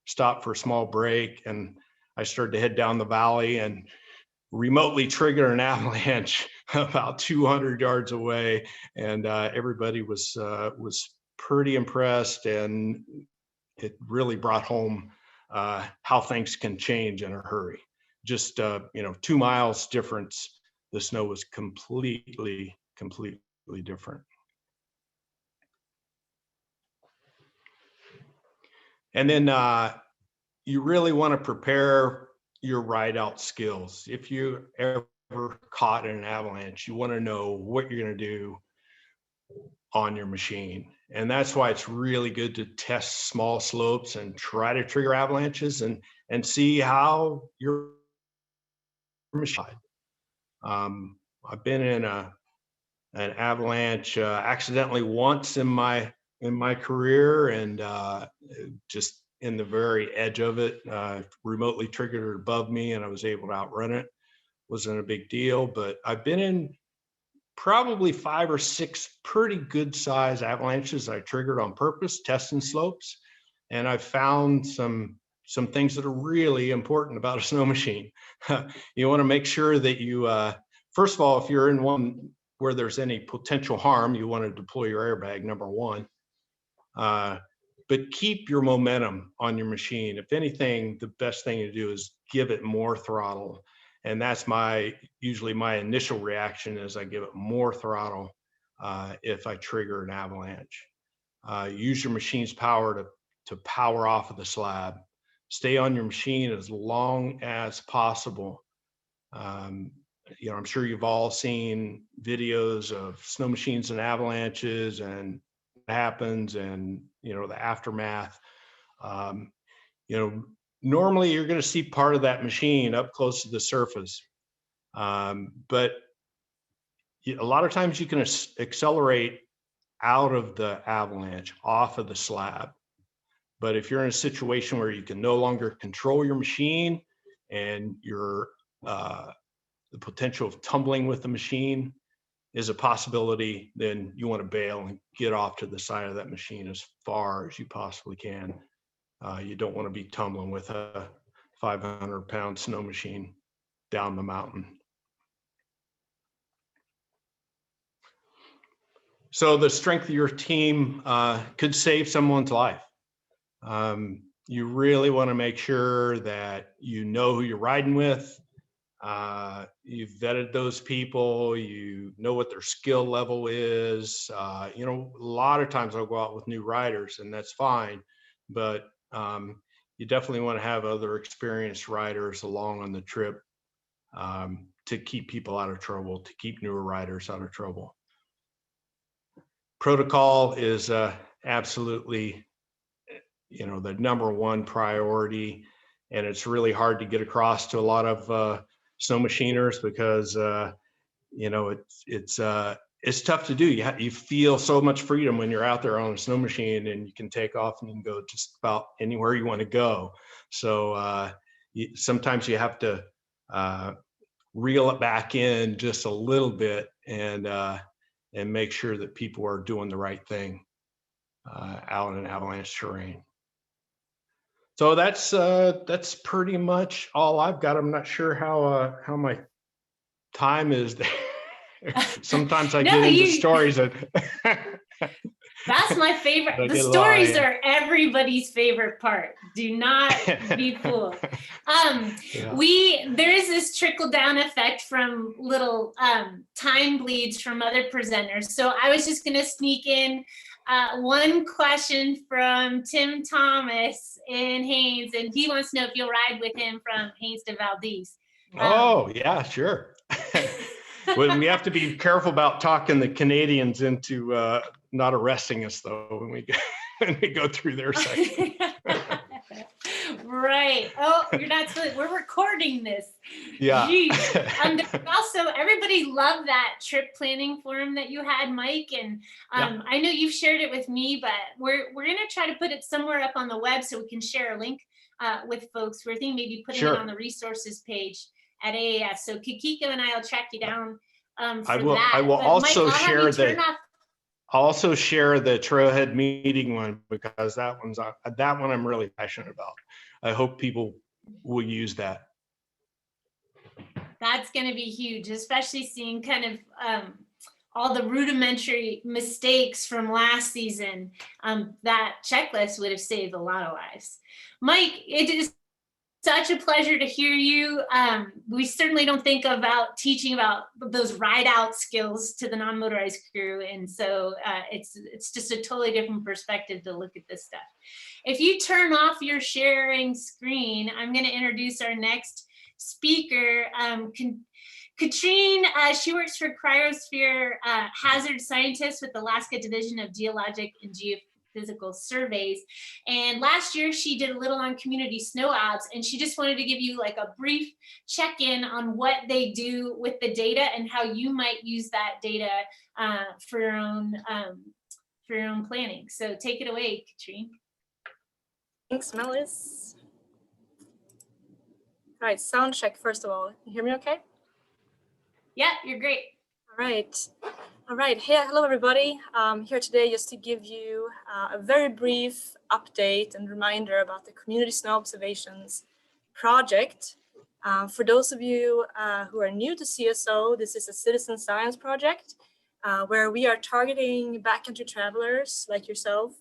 stopped for a small break, and I started to head down the valley and remotely trigger an avalanche about 200 yards away. And everybody was pretty impressed, and it really brought home how things can change in a hurry. Just 2 miles difference, the snow was completely different. And then you really want to prepare your ride out skills. If you ever caught in an avalanche, you want to know what you're going to do on your machine. And that's why it's really good to test small slopes and try to trigger avalanches and see how your machine. I've been in an avalanche accidentally once in my career, and just in the very edge of it, remotely triggered it above me, and I was able to outrun it. Wasn't a big deal, but I've been in probably 5 or 6 pretty good size avalanches I triggered on purpose, testing slopes. And I found some things that are really important about a snow machine. You want to make sure that you, first of all, if you're in one where there's any potential harm, you want to deploy your airbag, number one. But keep your momentum on your machine. If anything, the best thing to do is give it more throttle. And that's usually my initial reaction is I give it more throttle if I trigger an avalanche. Use your machine's power to power off of the slab. Stay on your machine as long as possible. I'm sure you've all seen videos of snow machines and avalanches and what happens and, the aftermath. Normally you're going to see part of that machine up close to the surface. But a lot of times you can accelerate out of the avalanche, off of the slab. But if you're in a situation where you can no longer control your machine and the potential of tumbling with the machine is a possibility, then you want to bail and get off to the side of that machine as far as you possibly can. You don't want to be tumbling with a 500-pound snow machine down the mountain. So the strength of your team could save someone's life. You really want to make sure that you know who you're riding with. You've vetted those people, you know what their skill level is. A lot of times I'll go out with new riders and that's fine, but you definitely want to have other experienced riders along on the trip to keep people out of trouble, to keep newer riders out of trouble. Protocol is absolutely, the number one priority, and it's really hard to get across to a lot of snow machiners because it's tough to do. You feel so much freedom when you're out there on a snow machine and you can take off and you can go just about anywhere you want to go. So sometimes you have to reel it back in just a little bit and make sure that people are doing the right thing out in avalanche terrain. So that's pretty much all I've got. I'm not sure how my time is there. Sometimes I get into stories that that's my favorite. The stories are everybody's favorite part. Do not be fooled. There is this trickle down effect from little time bleeds from other presenters. So I was just gonna sneak in one question from Tim Thomas in Haines, and he wants to know if you'll ride with him from Haines to Valdez. Oh yeah, sure. Well, we have to be careful about talking the Canadians into not arresting us though when we go through their section. Right. Oh, you're not supposed. We're recording this. Yeah. Also, everybody loved that trip planning forum that you had, Mike, and I know you've shared it with me, but we're gonna try to put it somewhere up on the web so we can share a link with folks. We're thinking maybe putting it on the resources page at AAS. So Kikiko and I will track you down for that. I will but also Mike, share I'll also share the Trailhead meeting one because that one I'm really passionate about. I hope people will use that. That's going to be huge, especially seeing kind of all the rudimentary mistakes from last season. That checklist would have saved a lot of lives. Mike, it is such a pleasure to hear you. We certainly don't think about teaching about those ride out skills to the non-motorized crew. And so it's just a totally different perspective to look at this stuff. If you turn off your sharing screen, I'm going to introduce our next speaker. Katrine, she works for Cryosphere Hazard Scientist with the Alaska Division of Geologic and Geophysical Surveys. And last year she did a little on community snow ops, and she just wanted to give you like a brief check-in on what they do with the data and how you might use that data for your own planning. So take it away, Katrine. Thanks, Melis. All right, sound check first of all. You hear me okay? Yeah, you're great. All right. All right. Hey, hello, everybody. I'm here today just to give you a very brief update and reminder about the Community Snow Observations project. For those of you who are new to CSO, this is a citizen science project where we are targeting backcountry travelers like yourself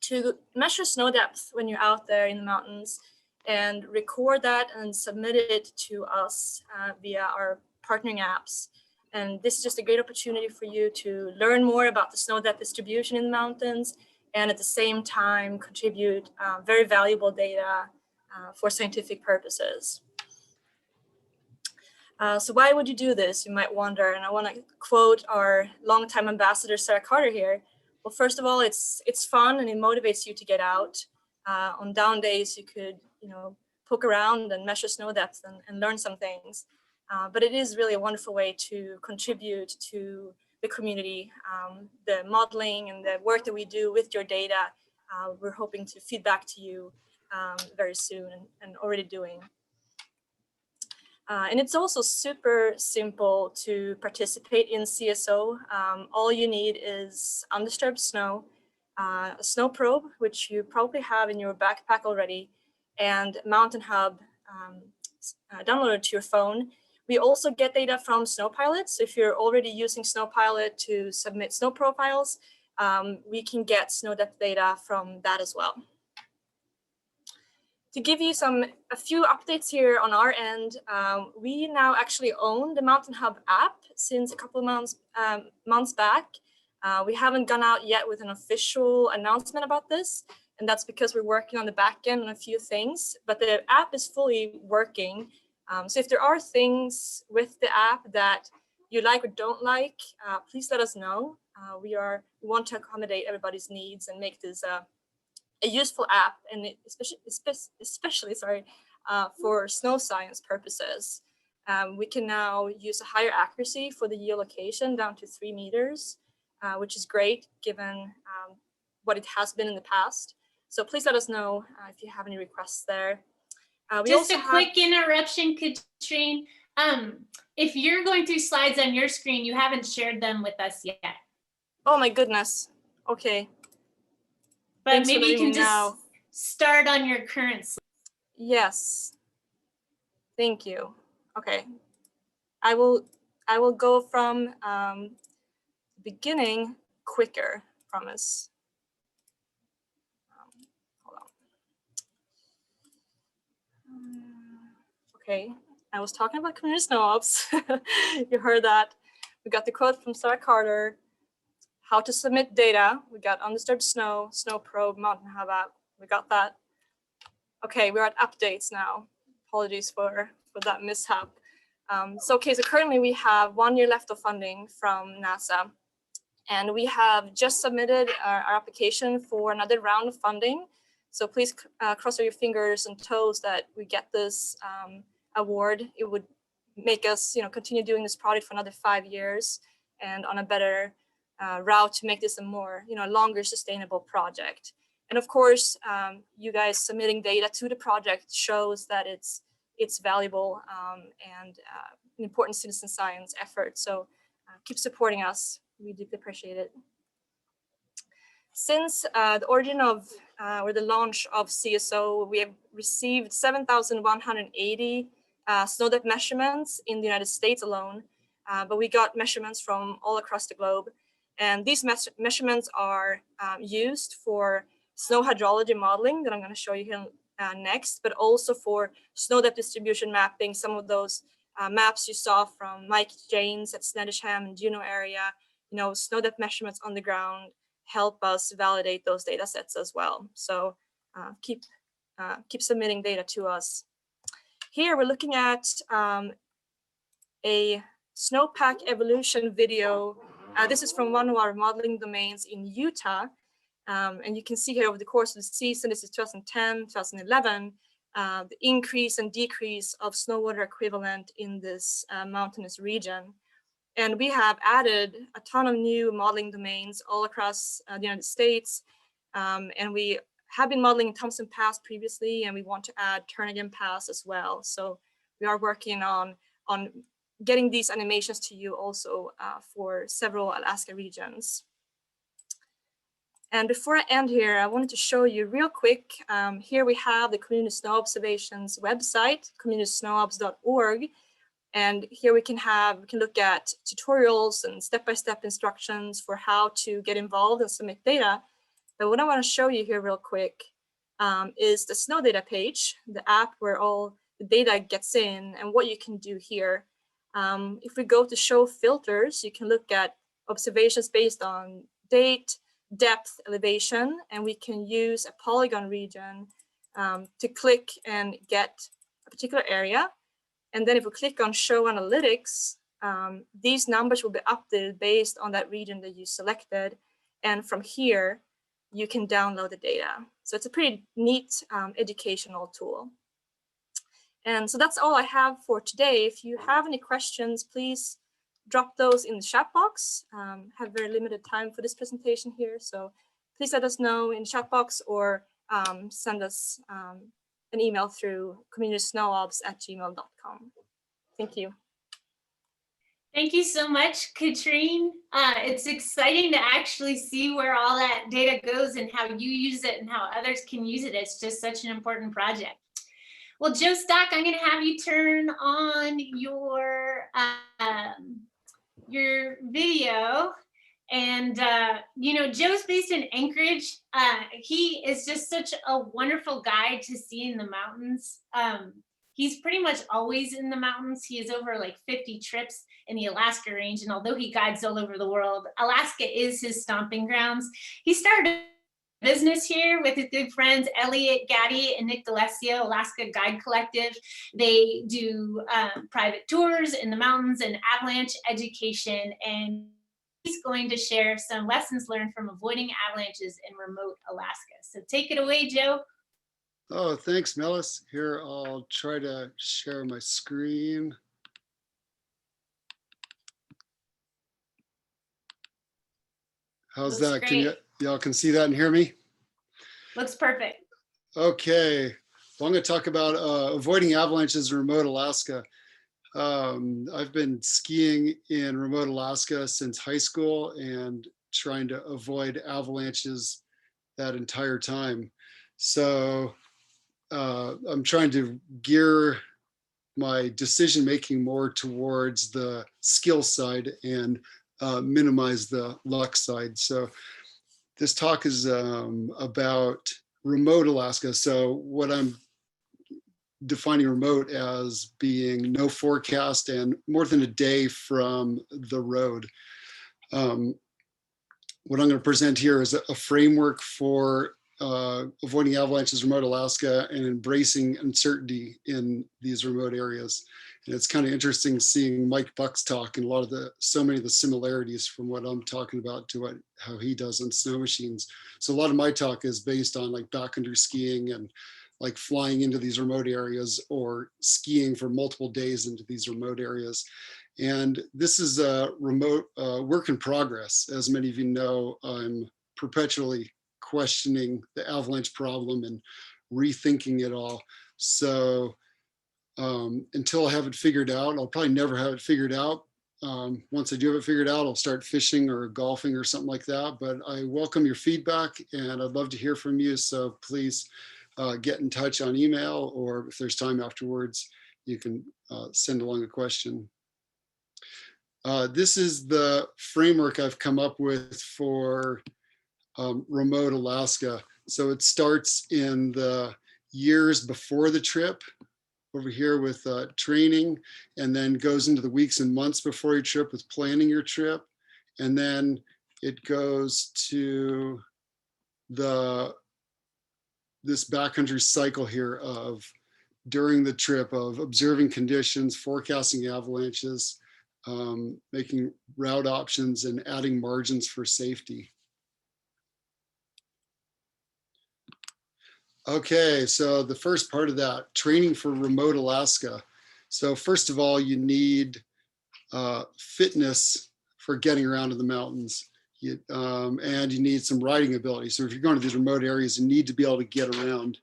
to measure snow depth when you're out there in the mountains and record that and submit it to us via our partnering apps. And this is just a great opportunity for you to learn more about the snow depth distribution in the mountains and at the same time contribute very valuable data for scientific purposes. So why would you do this, you might wonder, and I want to quote our longtime ambassador, Sarah Carter here. Well, first of all, it's fun and it motivates you to get out. On down days, you could, poke around and measure snow depth and learn some things. But it is really a wonderful way to contribute to the community. The modeling and the work that we do with your data, we're hoping to feed back to you very soon and already doing. And it's also super simple to participate in CSO. All you need is undisturbed snow, a snow probe, which you probably have in your backpack already, and Mountain Hub downloaded to your phone. We also get data from SnowPilot. So if you're already using SnowPilot to submit snow profiles, we can get snow depth data from that as well. To give you a few updates here on our end, we now actually own the Mountain Hub app since a couple of months back. We haven't gone out yet with an official announcement about this, and that's because we're working on the back end on a few things, but the app is fully working. So if there are things with the app that you like or don't like, please let us know. We want to accommodate everybody's needs and make this a useful app, and especially for snow science purposes. We can now use a higher accuracy for the geolocation down to 3 meters, which is great given what it has been in the past. So please let us know if you have any requests there. Just a quick interruption, Katrine. If you're going through slides on your screen, you haven't shared them with us yet. Oh my goodness. Okay. But Thanks maybe you can just know. start on your current slide. Yes. Thank you. Okay. I will go from beginning quicker, promise. Hold on. Okay. I was talking about community snow ops. You heard that. We got the quote from Sarah Carter. How to submit data. We got undisturbed snow, snow probe, Mountain Hub app. We got that. Okay, we're at updates now. Apologies for that mishap. So currently we have 1 year left of funding from NASA, and we have just submitted our application for another round of funding. So please cross your fingers and toes that we get this award. It would make us, continue doing this project for another 5 years and on a better route to make this a more, longer sustainable project. And of course, you guys submitting data to the project shows that it's valuable and an important citizen science effort. So keep supporting us. We deeply appreciate it. Since the origin of or the launch of CSO, we have received 7,180 snow depth measurements in the United States alone, but we got measurements from all across the globe. And these measurements are used for snow hydrology modeling that I'm going to show you here next, but also for snow depth distribution mapping, some of those maps you saw from Mike Janes at Sneddisham and Juneau area. Snow depth measurements on the ground help us validate those data sets as well. So keep submitting data to us. Here we're looking at a snowpack evolution video. This is from one of our modeling domains in Utah. And you can see here over the course of the season, this is 2010, 2011, the increase and decrease of snow water equivalent in this mountainous region. And we have added a ton of new modeling domains all across the United States. And we have been modeling in Thompson Pass previously, and we want to add Turnagain Pass as well. So we are working on getting these animations to you also for several Alaska regions. And before I end here, I wanted to show you real quick. Here we have the Community Snow Observations website, communitysnowobs.org. And here we can look at tutorials and step-by-step instructions for how to get involved and submit data. But what I want to show you here real quick is the snow data page, the app where all the data gets in and what you can do here. If we go to show filters, you can look at observations based on date, depth, elevation, and we can use a polygon region to click and get a particular area. And then if we click on show analytics, these numbers will be updated based on that region that you selected. And from here, you can download the data. So it's a pretty neat educational tool. And so that's all I have for today. If you have any questions, please drop those in the chat box. Have very limited time for this presentation here. So please let us know in the chat box or send us an email through communitysnowobs@gmail.com. Thank you. Thank you so much, Katrine. It's exciting to actually see where all that data goes and how you use it and how others can use it. It's just such an important project. Well, Joe Stock, I'm going to have you turn on your video. And, you know, Joe's based in Anchorage. He is just such a wonderful guide to see in the mountains. He's pretty much always in the mountains. He has over like 50 trips in the Alaska range. And although he guides all over the world, Alaska is his stomping grounds. He started a business here with his good friends, Elliot Gaddy and Nick D'Alessio, Alaska Guide Collective. They do private tours in the mountains and avalanche education. And he's going to share some lessons learned from avoiding avalanches in remote Alaska. So take it away, Joe. Oh, thanks, Melis. Here, I'll try to share my screen. How's Looks that? Can great. y'all can see that and hear me? Looks perfect. Okay. Well, I'm going to talk about avoiding avalanches in remote Alaska. I've been skiing in remote Alaska since high school and trying to avoid avalanches that entire time. So I'm trying to gear my decision making more towards the skill side and minimize the luck side. So this talk is about remote Alaska. So what I'm defining remote as being no forecast and more than a day from the road. What I'm going to present here is a framework for avoiding avalanches in remote Alaska and embracing uncertainty in these remote areas. And it's kind of interesting seeing Mike Buck's talk and so many of the similarities from what I'm talking about to how he does on snow machines. So a lot of my talk is based on like backcountry skiing and like flying into these remote areas or skiing for multiple days into these remote areas. And this is a remote work in progress. As many of you know, I'm perpetually questioning the avalanche problem and rethinking it all. So until I have it figured out, I'll probably never have it figured out. Once I do have it figured out, I'll start fishing or golfing or something like that. But I welcome your feedback and I'd love to hear from you. So please get in touch on email, or if there's time afterwards, you can send along a question. This is the framework I've come up with for remote Alaska. So it starts in the years before the trip over here with training, and then goes into the weeks and months before your trip with planning your trip. And then it goes to this backcountry cycle here of during the trip of observing conditions, forecasting avalanches, making route options and adding margins for safety. Okay, so the first part of that, training for remote Alaska. So first of all, you need fitness for getting around in the mountains. And you need some riding ability. So if you're going to these remote areas, you need to be able to get around.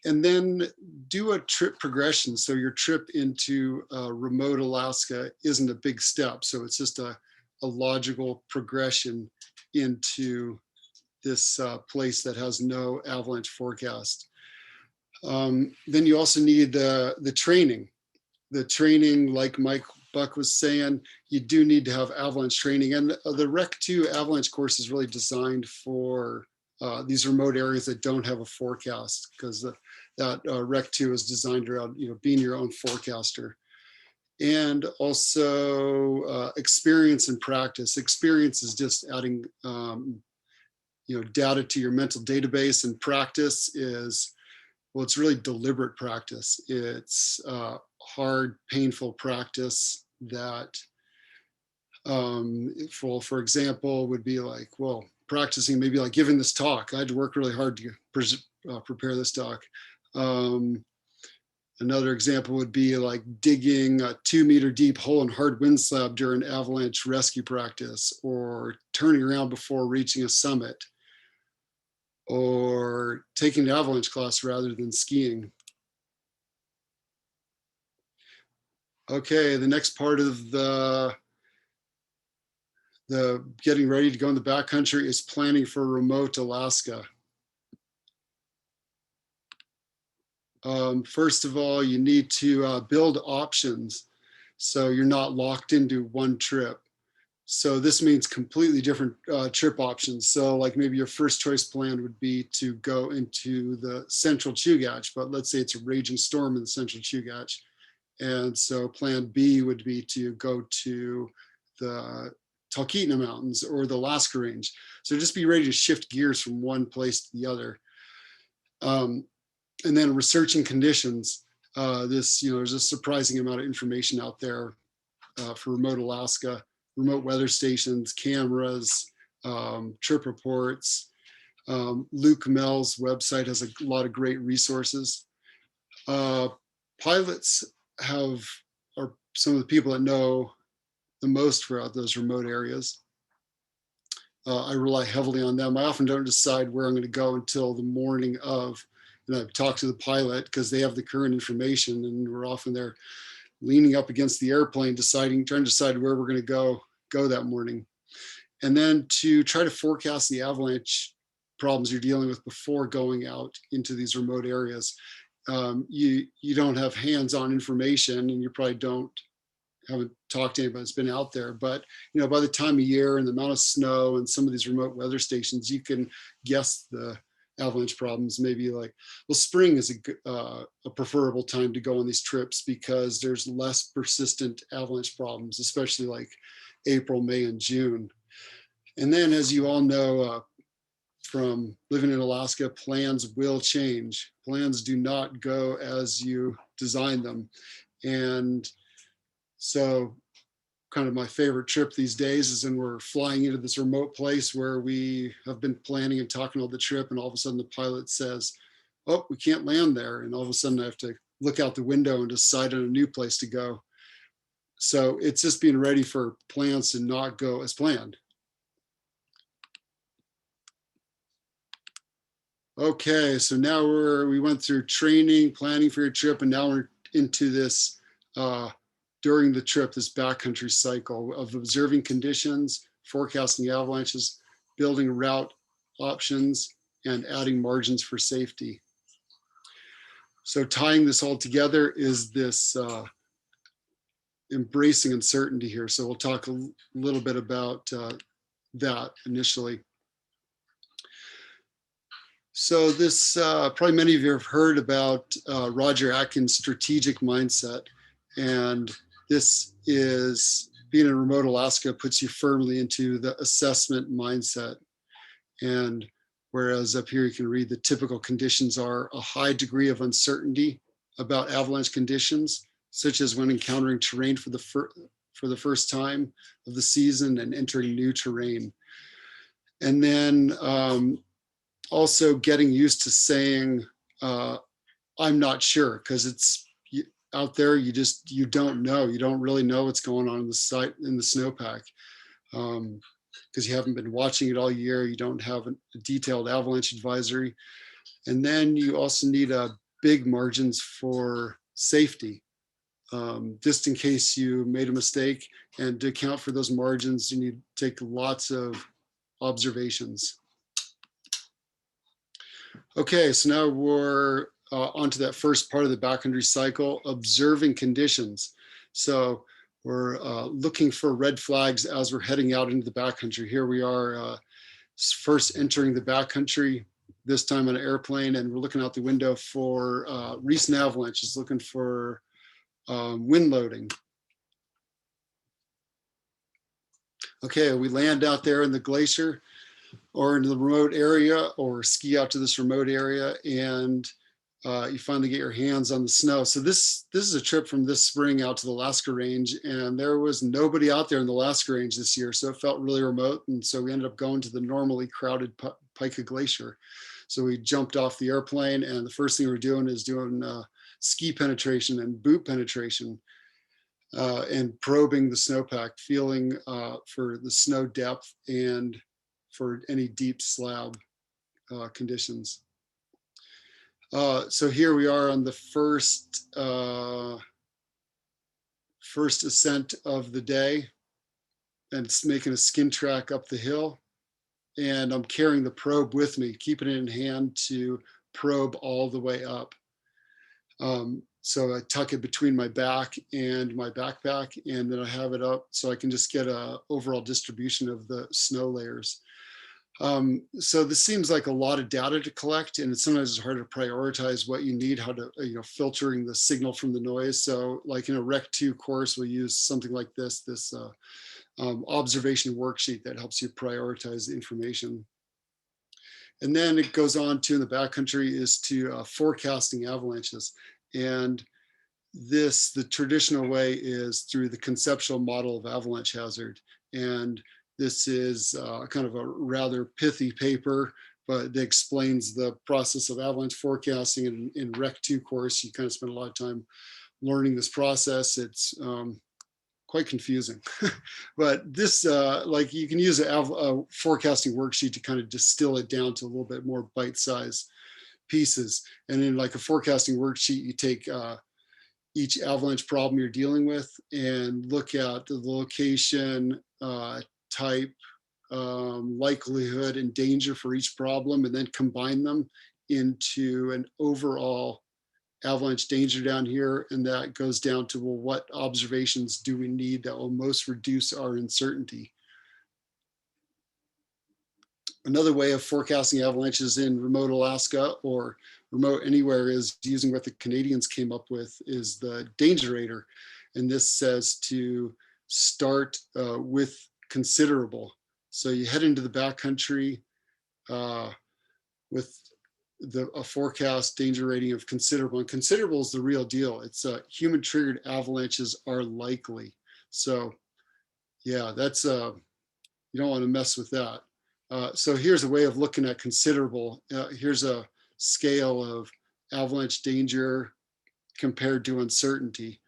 And then do a trip progression. So your trip into remote Alaska isn't a big step. So it's just a logical progression into this place that has no avalanche forecast. Then you also need the training. The training, like Mike Buck was saying, you do need to have avalanche training. And the Rec 2 avalanche course is really designed for these remote areas that don't have a forecast, because that Rec 2 is designed around being your own forecaster. And also experience and practice. Experience is just adding data to your mental database, and practice is, well, it's really deliberate practice. It's hard, painful practice that, for example, would be like, well, practicing maybe like giving this talk. I had to work really hard to prepare this talk. Another example would be like digging a 2-meter deep hole in hard wind slab during avalanche rescue practice, or turning around before reaching a summit, or taking an avalanche class rather than skiing. Okay, the next part of the getting ready to go in the backcountry is planning for remote Alaska. First of all, you need to build options so you're not locked into one trip. So this means completely different trip options. So like maybe your first choice plan would be to go into the central Chugach, but let's say it's a raging storm in the central Chugach. And so plan B would be to go to the Talkeetna Mountains or the Alaska Range. So just be ready to shift gears from one place to the other. And then researching conditions. There's a surprising amount of information out there for remote Alaska, remote weather stations, cameras, trip reports. Luke Mel's website has a lot of great resources. Pilots are some of the people that know the most throughout those remote areas. I rely heavily on them. I often don't decide where I'm going to go until the morning of, and I talk to the pilot because they have the current information, and we're often there leaning up against the airplane, trying to decide where we're going to go that morning. And then to try to forecast the avalanche problems you're dealing with before going out into these remote areas. You don't have hands-on information, and you probably haven't talked to anybody that's been out there, but by the time of year and the amount of snow and some of these remote weather stations, you can guess the avalanche problems. Maybe like, well, spring is a preferable time to go on these trips because there's less persistent avalanche problems, especially like April, May, and June. And then, as you all know, from living in Alaska, plans will change. Plans do not go as you design them. And so kind of my favorite trip these days is when we're flying into this remote place where we have been planning and talking all the trip, and all of a sudden the pilot says, oh, we can't land there. And all of a sudden I have to look out the window and decide on a new place to go. So it's just being ready for plans to not go as planned. Okay, so now we went through training, planning for your trip, and now we're into this during the trip, this backcountry cycle of observing conditions, forecasting avalanches, building route options, and adding margins for safety. So tying this all together is this embracing uncertainty here. So we'll talk a little bit about that initially. So this, probably many of you have heard about Roger Atkins' strategic mindset. And this is, being in remote Alaska puts you firmly into the assessment mindset. And whereas up here you can read the typical conditions are a high degree of uncertainty about avalanche conditions, such as when encountering terrain for the first time of the season and entering new terrain. And then also getting used to saying, I'm not sure, because it's out there, you don't know. You don't really know what's going on in the site, in the snowpack, because you haven't been watching it all year. You don't have a detailed avalanche advisory. And then you also need a big margins for safety. Just in case you made a mistake, and to account for those margins, you need to take lots of observations. Okay, so now we're onto that first part of the backcountry cycle, observing conditions. So we're looking for red flags as we're heading out into the backcountry. Here we are first entering the backcountry, this time on an airplane, and we're looking out the window for recent avalanches, looking for wind loading. Okay, we land out there in the glacier or in the remote area, or ski out to this remote area, and you finally get your hands on the snow. So this is a trip from this spring out to the Alaska Range, and there was nobody out there in the Alaska Range this year, so it felt really remote. And so we ended up going to the normally crowded Pika Glacier. So we jumped off the airplane, and the first thing we're doing is doing ski penetration and boot penetration, and probing the snowpack, feeling for the snow depth and for any deep slab conditions. So here we are on the first ascent of the day, and it's making a skin track up the hill. And I'm carrying the probe with me, keeping it in hand to probe all the way up. So I tuck it between my back and my backpack, and then I have it up so I can just get an overall distribution of the snow layers. So this seems like a lot of data to collect, and sometimes it's hard to prioritize what you need, how to, filtering the signal from the noise. So like in a Rec 2 course, we use something like this observation worksheet that helps you prioritize the information. And then it goes on to, in the backcountry, is to forecasting avalanches. And the traditional way is through the conceptual model of avalanche hazard. And this is kind of a rather pithy paper, but it explains the process of avalanche forecasting. And in Rec 2 course, you kind of spend a lot of time learning this process. It's quite confusing, but this, like, you can use a forecasting worksheet to kind of distill it down to a little bit more bite-sized pieces. And in like a forecasting worksheet, you take each avalanche problem you're dealing with and look at the location, type, likelihood, and danger for each problem, and then combine them into an overall avalanche danger down here. And that goes down to, well, what observations do we need that will most reduce our uncertainty? Another way of forecasting avalanches in remote Alaska or remote anywhere is using what the Canadians came up with, is the Dangerator. And this says to start with considerable. So you head into the backcountry with a forecast danger rating of considerable. And considerable is the real deal. It's human triggered avalanches are likely. So yeah, that's you don't want to mess with that. So here's a way of looking at considerable. Here's a scale of avalanche danger compared to uncertainty.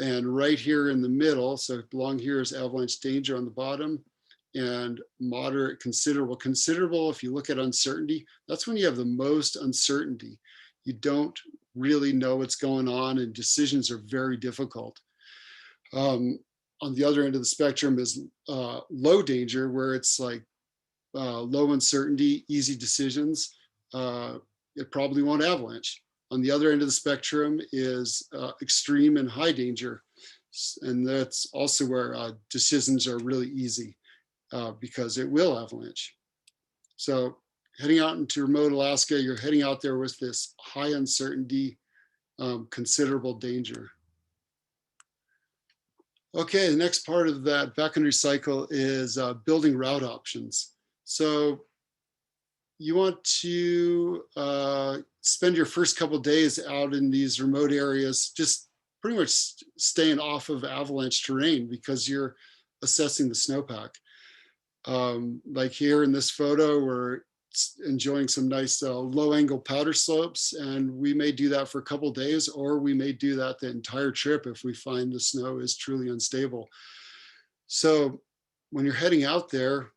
And right here in the middle, so along here is avalanche danger on the bottom, and moderate, considerable. Considerable, if you look at uncertainty, that's when you have the most uncertainty. You don't really know what's going on, and decisions are very difficult. On the other end of the spectrum is low danger, where it's like low uncertainty, easy decisions. It probably won't avalanche. On the other end of the spectrum is extreme and high danger. And that's also where decisions are really easy because it will avalanche. So heading out into remote Alaska, you're heading out there with this high uncertainty, considerable danger. Okay, the next part of that backcountry cycle is building route options. So you want to spend your first couple of days out in these remote areas, just pretty much staying off of avalanche terrain because you're assessing the snowpack. Like here in this photo, we're enjoying some nice low angle powder slopes, and we may do that for a couple of days, or we may do that the entire trip if we find the snow is truly unstable. So when you're heading out there,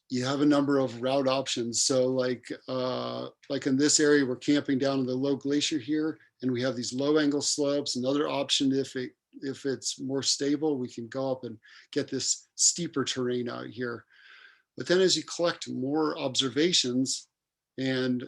you have a number of route options. So like in this area, we're camping down in the low glacier here, and we have these low angle slopes. Another option, if it's more stable, we can go up and get this steeper terrain out here. But then as you collect more observations and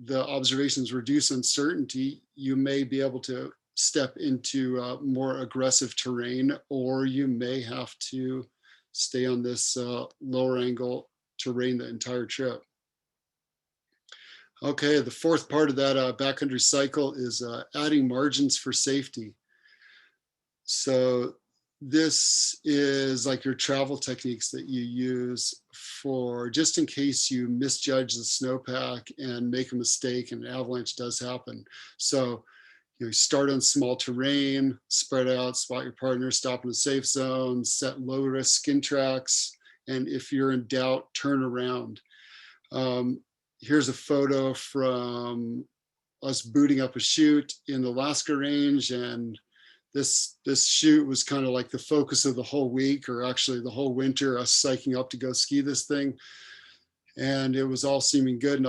the observations reduce uncertainty, you may be able to step into more aggressive terrain, or you may have to stay on this lower angle terrain the entire trip. Okay, the fourth part of that backcountry cycle is adding margins for safety. So this is like your travel techniques that you use for just in case you misjudge the snowpack and make a mistake and an avalanche does happen. So you start on small terrain, spread out, spot your partner, stop in a safe zone, set low risk skin tracks, and if you're in doubt, turn around. Here's a photo from us booting up a chute in the Alaska range, and this chute was kind of like the focus of the whole week, or actually the whole winter, us psyching up to go ski this thing. And it was all seeming good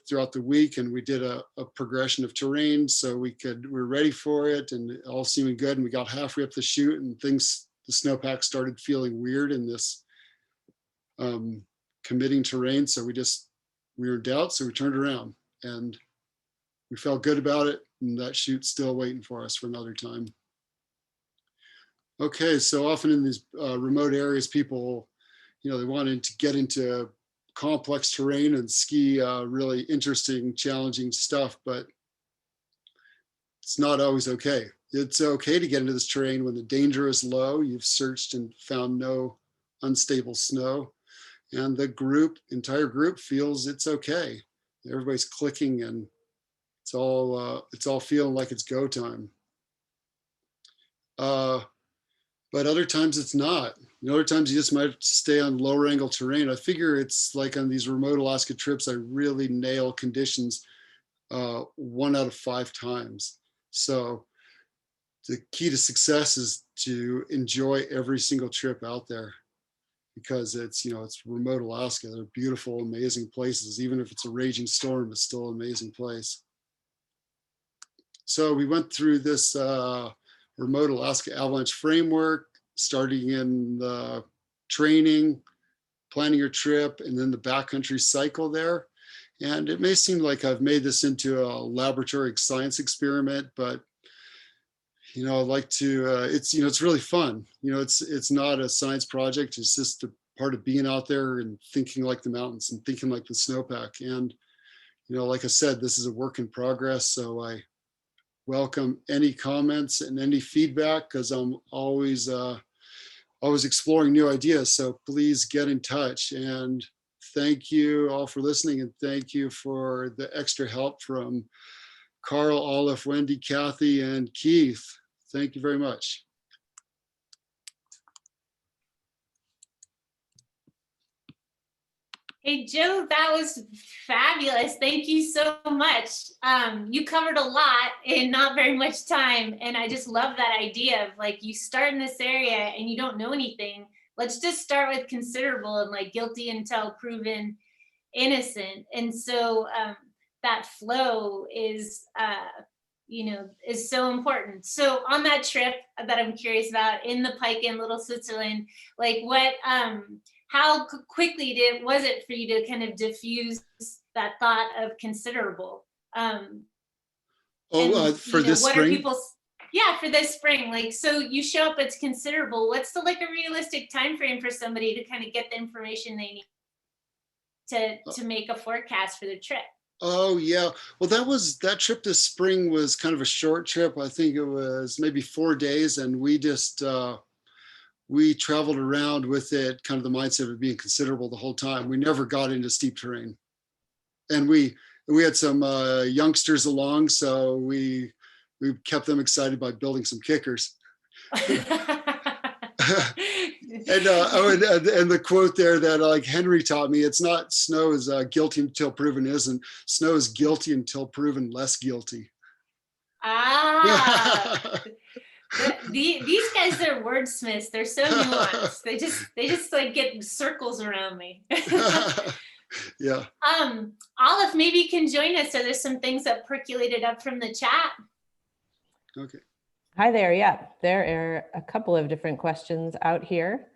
throughout the week. And we did a progression of terrain so we were ready for it, and all seeming good. And we got halfway up the chute, and the snowpack started feeling weird in this committing terrain. So we were in doubt, so we turned around and we felt good about it. And that chute's still waiting for us for another time. Okay, so often in these remote areas, people, they wanted to get into complex terrain and ski really interesting, challenging stuff, but it's not always okay. It's okay to get into this terrain when the danger is low, you've searched and found no unstable snow, and the entire group feels it's okay. Everybody's clicking and it's all feeling like it's go time. But other times it's not. Other times you just might stay on lower angle terrain. I figure it's like on these remote Alaska trips, I really nail conditions 1 out of 5 times. So the key to success is to enjoy every single trip out there, because it's remote Alaska. They're beautiful, amazing places. Even if it's a raging storm, it's still an amazing place. So we went through this remote Alaska avalanche framework, starting in the training, planning your trip, and then the backcountry cycle there. And it may seem like I've made this into a laboratory science experiment, but I like to, it's really fun. It's not a science project. It's just a part of being out there and thinking like the mountains and thinking like the snowpack. And, like I said, this is a work in progress. So I welcome any comments and any feedback, because I'm always exploring new ideas. So please get in touch. And thank you all for listening, and thank you for the extra help from Carl, Olive, Wendy, Kathy, and Keith. Thank you very much. Hey, Joe, that was fabulous. Thank you so much. You covered a lot in not very much time. And I just love that idea of like, you start in this area and you don't know anything. Let's just start with considerable and like guilty until proven innocent. And so that flow is, is so important. So on that trip that I'm curious about in the Pike in Little Switzerland, like what, how quickly was it for you to kind of diffuse that thought of considerable? For this spring? For this spring. Like, so you show up, it's considerable. What's a realistic time frame for somebody to kind of get the information they need to make a forecast for the trip? Oh yeah, well that trip this spring was kind of a short trip. I think it was maybe 4 days, and we just we traveled around with it, kind of the mindset of being considerable the whole time. We never got into steep terrain, and we had some youngsters along, so we kept them excited by building some kickers. And the quote there that like Henry taught me, it's not snow is guilty until proven isn't. Snow is guilty until proven less guilty. These guys are wordsmiths. They're so nuanced. They just like get circles around me. Yeah. Olive, maybe you can join us. So there's some things that percolated up from the chat. Okay. Hi there. Yeah, there are a couple of different questions out here.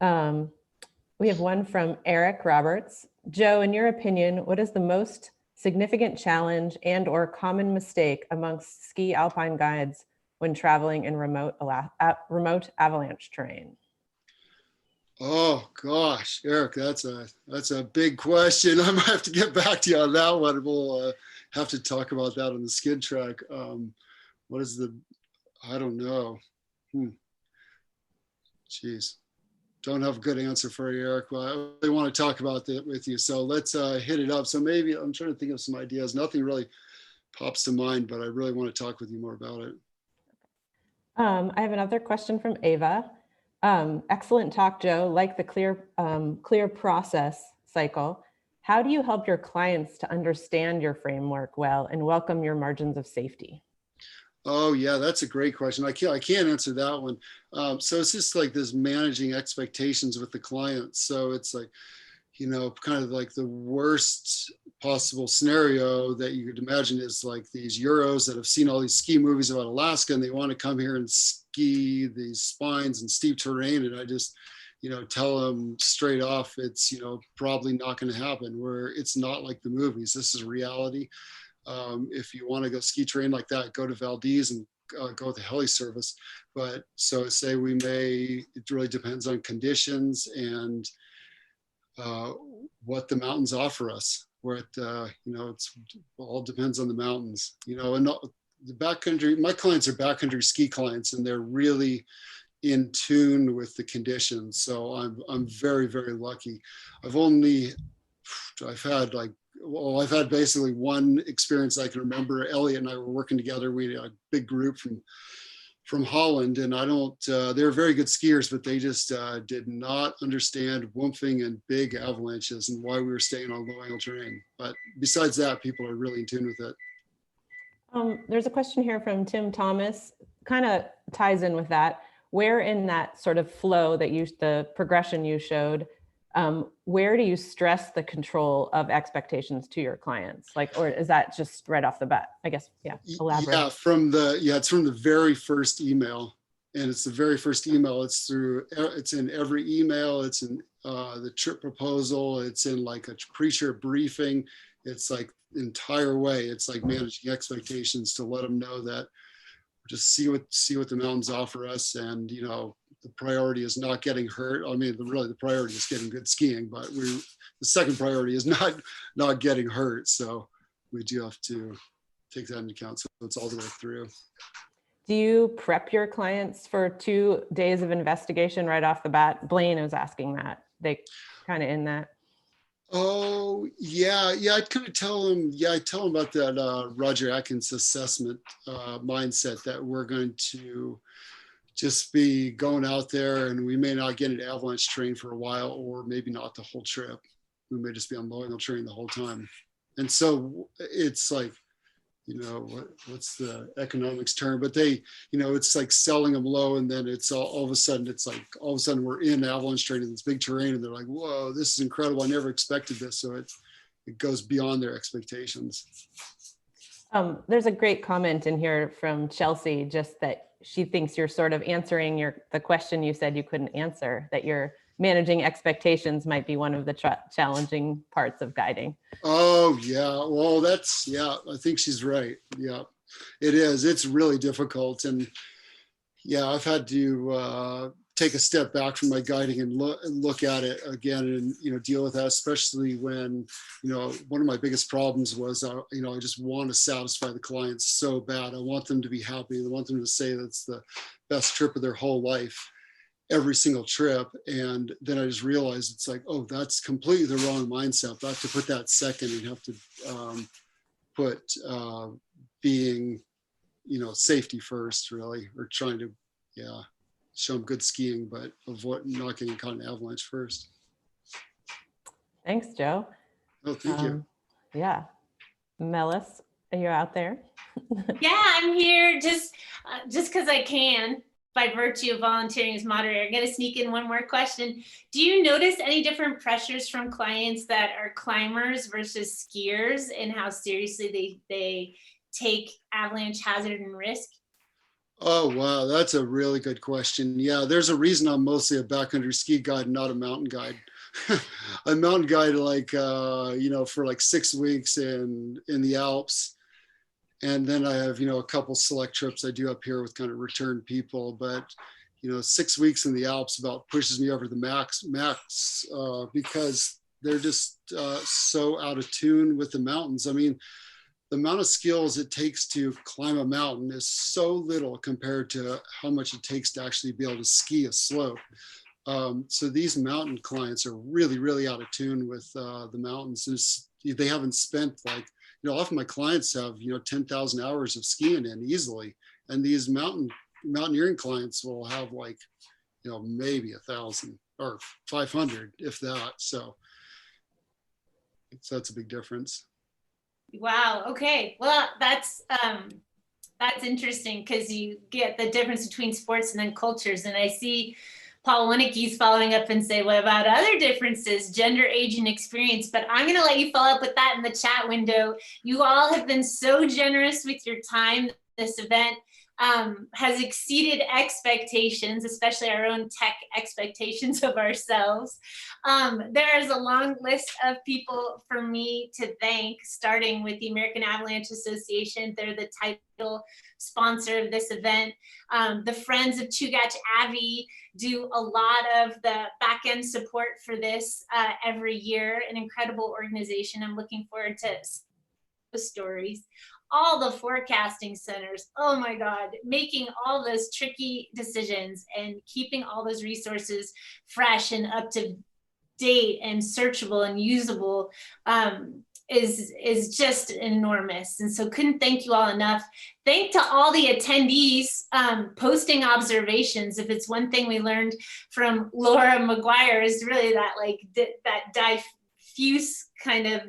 We have one from Eric Roberts. Joe, in your opinion, what is the most significant challenge and or common mistake amongst ski alpine guides when traveling in remote avalanche terrain? Oh gosh, Eric, that's a big question. I might have to get back to you on that one. We'll have to talk about that on the skid track. What is I don't know. Jeez, don't have a good answer for you, Eric. But I really want to talk about that with you. So let's hit it up. So maybe I'm trying to think of some ideas. Nothing really pops to mind, but I really want to talk with you more about it. I have another question from Ava. Excellent talk, Joe. Like the clear process cycle, how do you help your clients to understand your framework well and welcome your margins of safety? Oh yeah, that's a great question. I can't answer that one. So it's just like this managing expectations with the client. So it's like, you know, kind of like the worst possible scenario that you could imagine is like these Euros that have seen all these ski movies about Alaska and they want to come here and ski these spines and steep terrain. And I just, you know, tell them straight off, it's, you know, probably not going to happen, where it's not like the movies. This is reality. If you want to go ski terrain like that, go to Valdez and go with the heli service. But so say it really depends on conditions and what the mountains offer us. Where it, you know, it all depends on the mountains. You know, and the backcountry, my clients are backcountry ski clients, and they're really in tune with the conditions. So I'm very, very lucky. I've had basically one experience I can remember. Elliot and I were working together. We had a big group from Holland, and they were very good skiers, but they just did not understand woofing and big avalanches and why we were staying on low angle terrain. But besides that, people are really in tune with it. There's a question here from Tim Thomas, kind of ties in with that. Where in that sort of flow that the progression you showed, where do you stress the control of expectations to your clients? Like, or is that just right off the bat? I guess, yeah, elaborate. Yeah, it's from the very first email. And it's the very first email. It's in every email. It's in the trip proposal. It's in like a pre-trip briefing. It's like the entire way. It's like managing expectations to let them know that just see what the mountains offer us. And, you know, the priority is not getting hurt. I mean, really the priority is getting good skiing, but the second priority is not getting hurt. So we do have to take that into account. So it's all the way through. Do you prep your clients for 2 days of investigation right off the bat? Blaine was asking that. They kind of in that. Oh yeah. I'd kind of tell them. Yeah, I tell them about that Roger Atkins assessment mindset, that we're going to just be going out there and we may not get into avalanche terrain for a while, or maybe not the whole trip. We may just be on low angle terrain the whole time. And so it's like, you know, what's the economics term? But they, you know, it's like selling them low, and then it's all of a sudden, it's like all of a sudden we're in avalanche terrain in this big terrain, and they're like, whoa, this is incredible. I never expected this. So it goes beyond their expectations. There's a great comment in here from Chelsea, just that she thinks you're sort of answering the question you said you couldn't answer, that you're managing expectations might be one of the challenging parts of guiding. Oh yeah, well I think she's right. Yeah, it is. It's really difficult. And yeah, I've had to take a step back from my guiding and look at it again, and, you know, deal with that, especially when, you know, one of my biggest problems was, you know, I just want to satisfy the clients so bad. I want them to be happy. I want them to say that's the best trip of their whole life, every single trip. And then I just realized it's like, oh, that's completely the wrong mindset. I have to put that second and have to put being, you know, safety first, really, or trying to, show them good skiing, but avoid not getting caught in avalanche first. Thanks, Joe. Oh, thank you. Yeah. Melis, Are you out there? Yeah, I'm here just because I can by virtue of volunteering as moderator. I'm going to sneak in one more question. Do you notice any different pressures from clients that are climbers versus skiers and how seriously they take avalanche hazard and risk? Oh, wow. That's a really good question. Yeah, there's a reason I'm mostly a backcountry ski guide and not a mountain guide. A mountain guide, like, for like 6 weeks in the Alps. And then I have, a couple select trips I do up here with kind of return people. But, 6 weeks in the Alps about pushes me over the max because they're just so out of tune with the mountains. I mean, the amount of skills it takes to climb a mountain is so little compared to how much it takes to actually be able to ski a slope. So these mountain clients are really, really out of tune with the mountains. They haven't spent like, often my clients have, 10,000 hours of skiing in easily. And these mountaineering clients will have like, maybe 1,000 or 500, if that. So that's a big difference. Wow. Okay. Well, that's interesting because you get the difference between sports and then cultures. And I see Paul Winicki's following up and say, what about other differences, gender, age, and experience? But I'm going to let you follow up with that in the chat window. You all have been so generous with your time. This event has exceeded expectations, especially our own tech expectations of ourselves. There is a long list of people for me to thank, starting with the American Avalanche Association. They're the title sponsor of this event. The Friends of Chugach Abbey do a lot of the back end support for this every year, an incredible organization. I'm looking forward to the stories. All the forecasting centers, oh my God, making all those tricky decisions and keeping all those resources fresh and up to date and searchable and usable is just enormous. And so couldn't thank you all enough. Thank to all the attendees posting observations. If it's one thing we learned from Laura McGuire is really that that diffuse kind of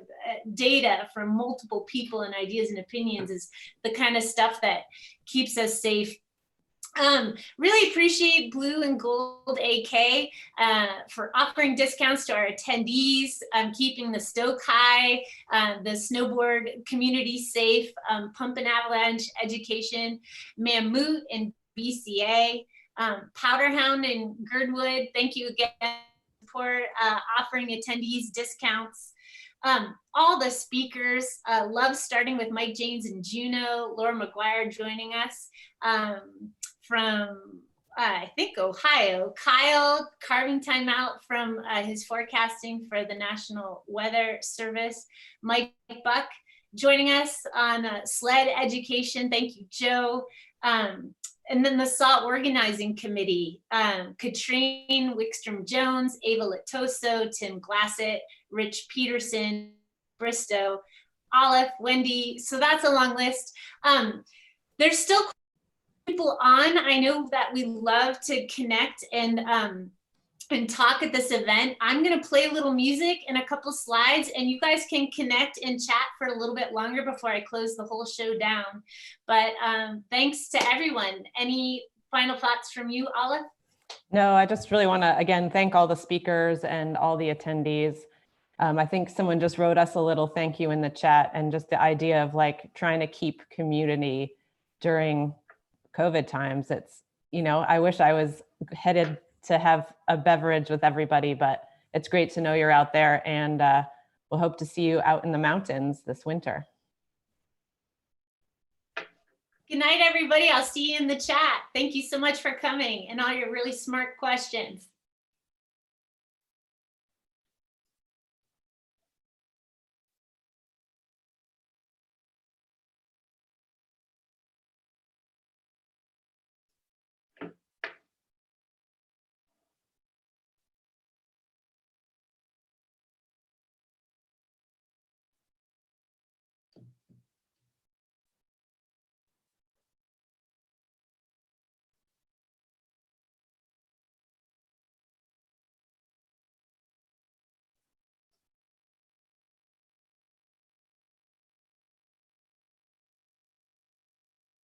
data from multiple people and ideas and opinions is the kind of stuff that keeps us safe. Really appreciate Blue and Gold AK for offering discounts to our attendees, keeping the Stoke High, the snowboard community safe, Pump and Avalanche Education, Mammoth and BCA, Powderhound and Girdwood, thank you again for offering attendees discounts. All the speakers, love starting with Mike James and Juneau, Laura McGuire joining us from, I think, Ohio. Kyle carving time out from his forecasting for the National Weather Service. Mike Buck joining us on sled education. Thank you, Joe. And then the SAAW Organizing Committee, Katrine Wickstrom-Jones, Ava Latoso, Tim Glassett, Rich Peterson, Bristow, Olive, Wendy. So that's a long list. There's still people on. I know that we love to connect and talk at this event. I'm gonna play a little music and a couple slides and you guys can connect and chat for a little bit longer before I close the whole show down. But thanks to everyone. Any final thoughts from you, Olive? No, I just really want to, again, thank all the speakers and all the attendees. I think someone just wrote us a little thank you in the chat, and just the idea of like trying to keep community during COVID times. It's, I wish I was headed to have a beverage with everybody, but it's great to know you're out there, and we'll hope to see you out in the mountains this winter. Good night, everybody. I'll see you in the chat. Thank you so much for coming and all your really smart questions.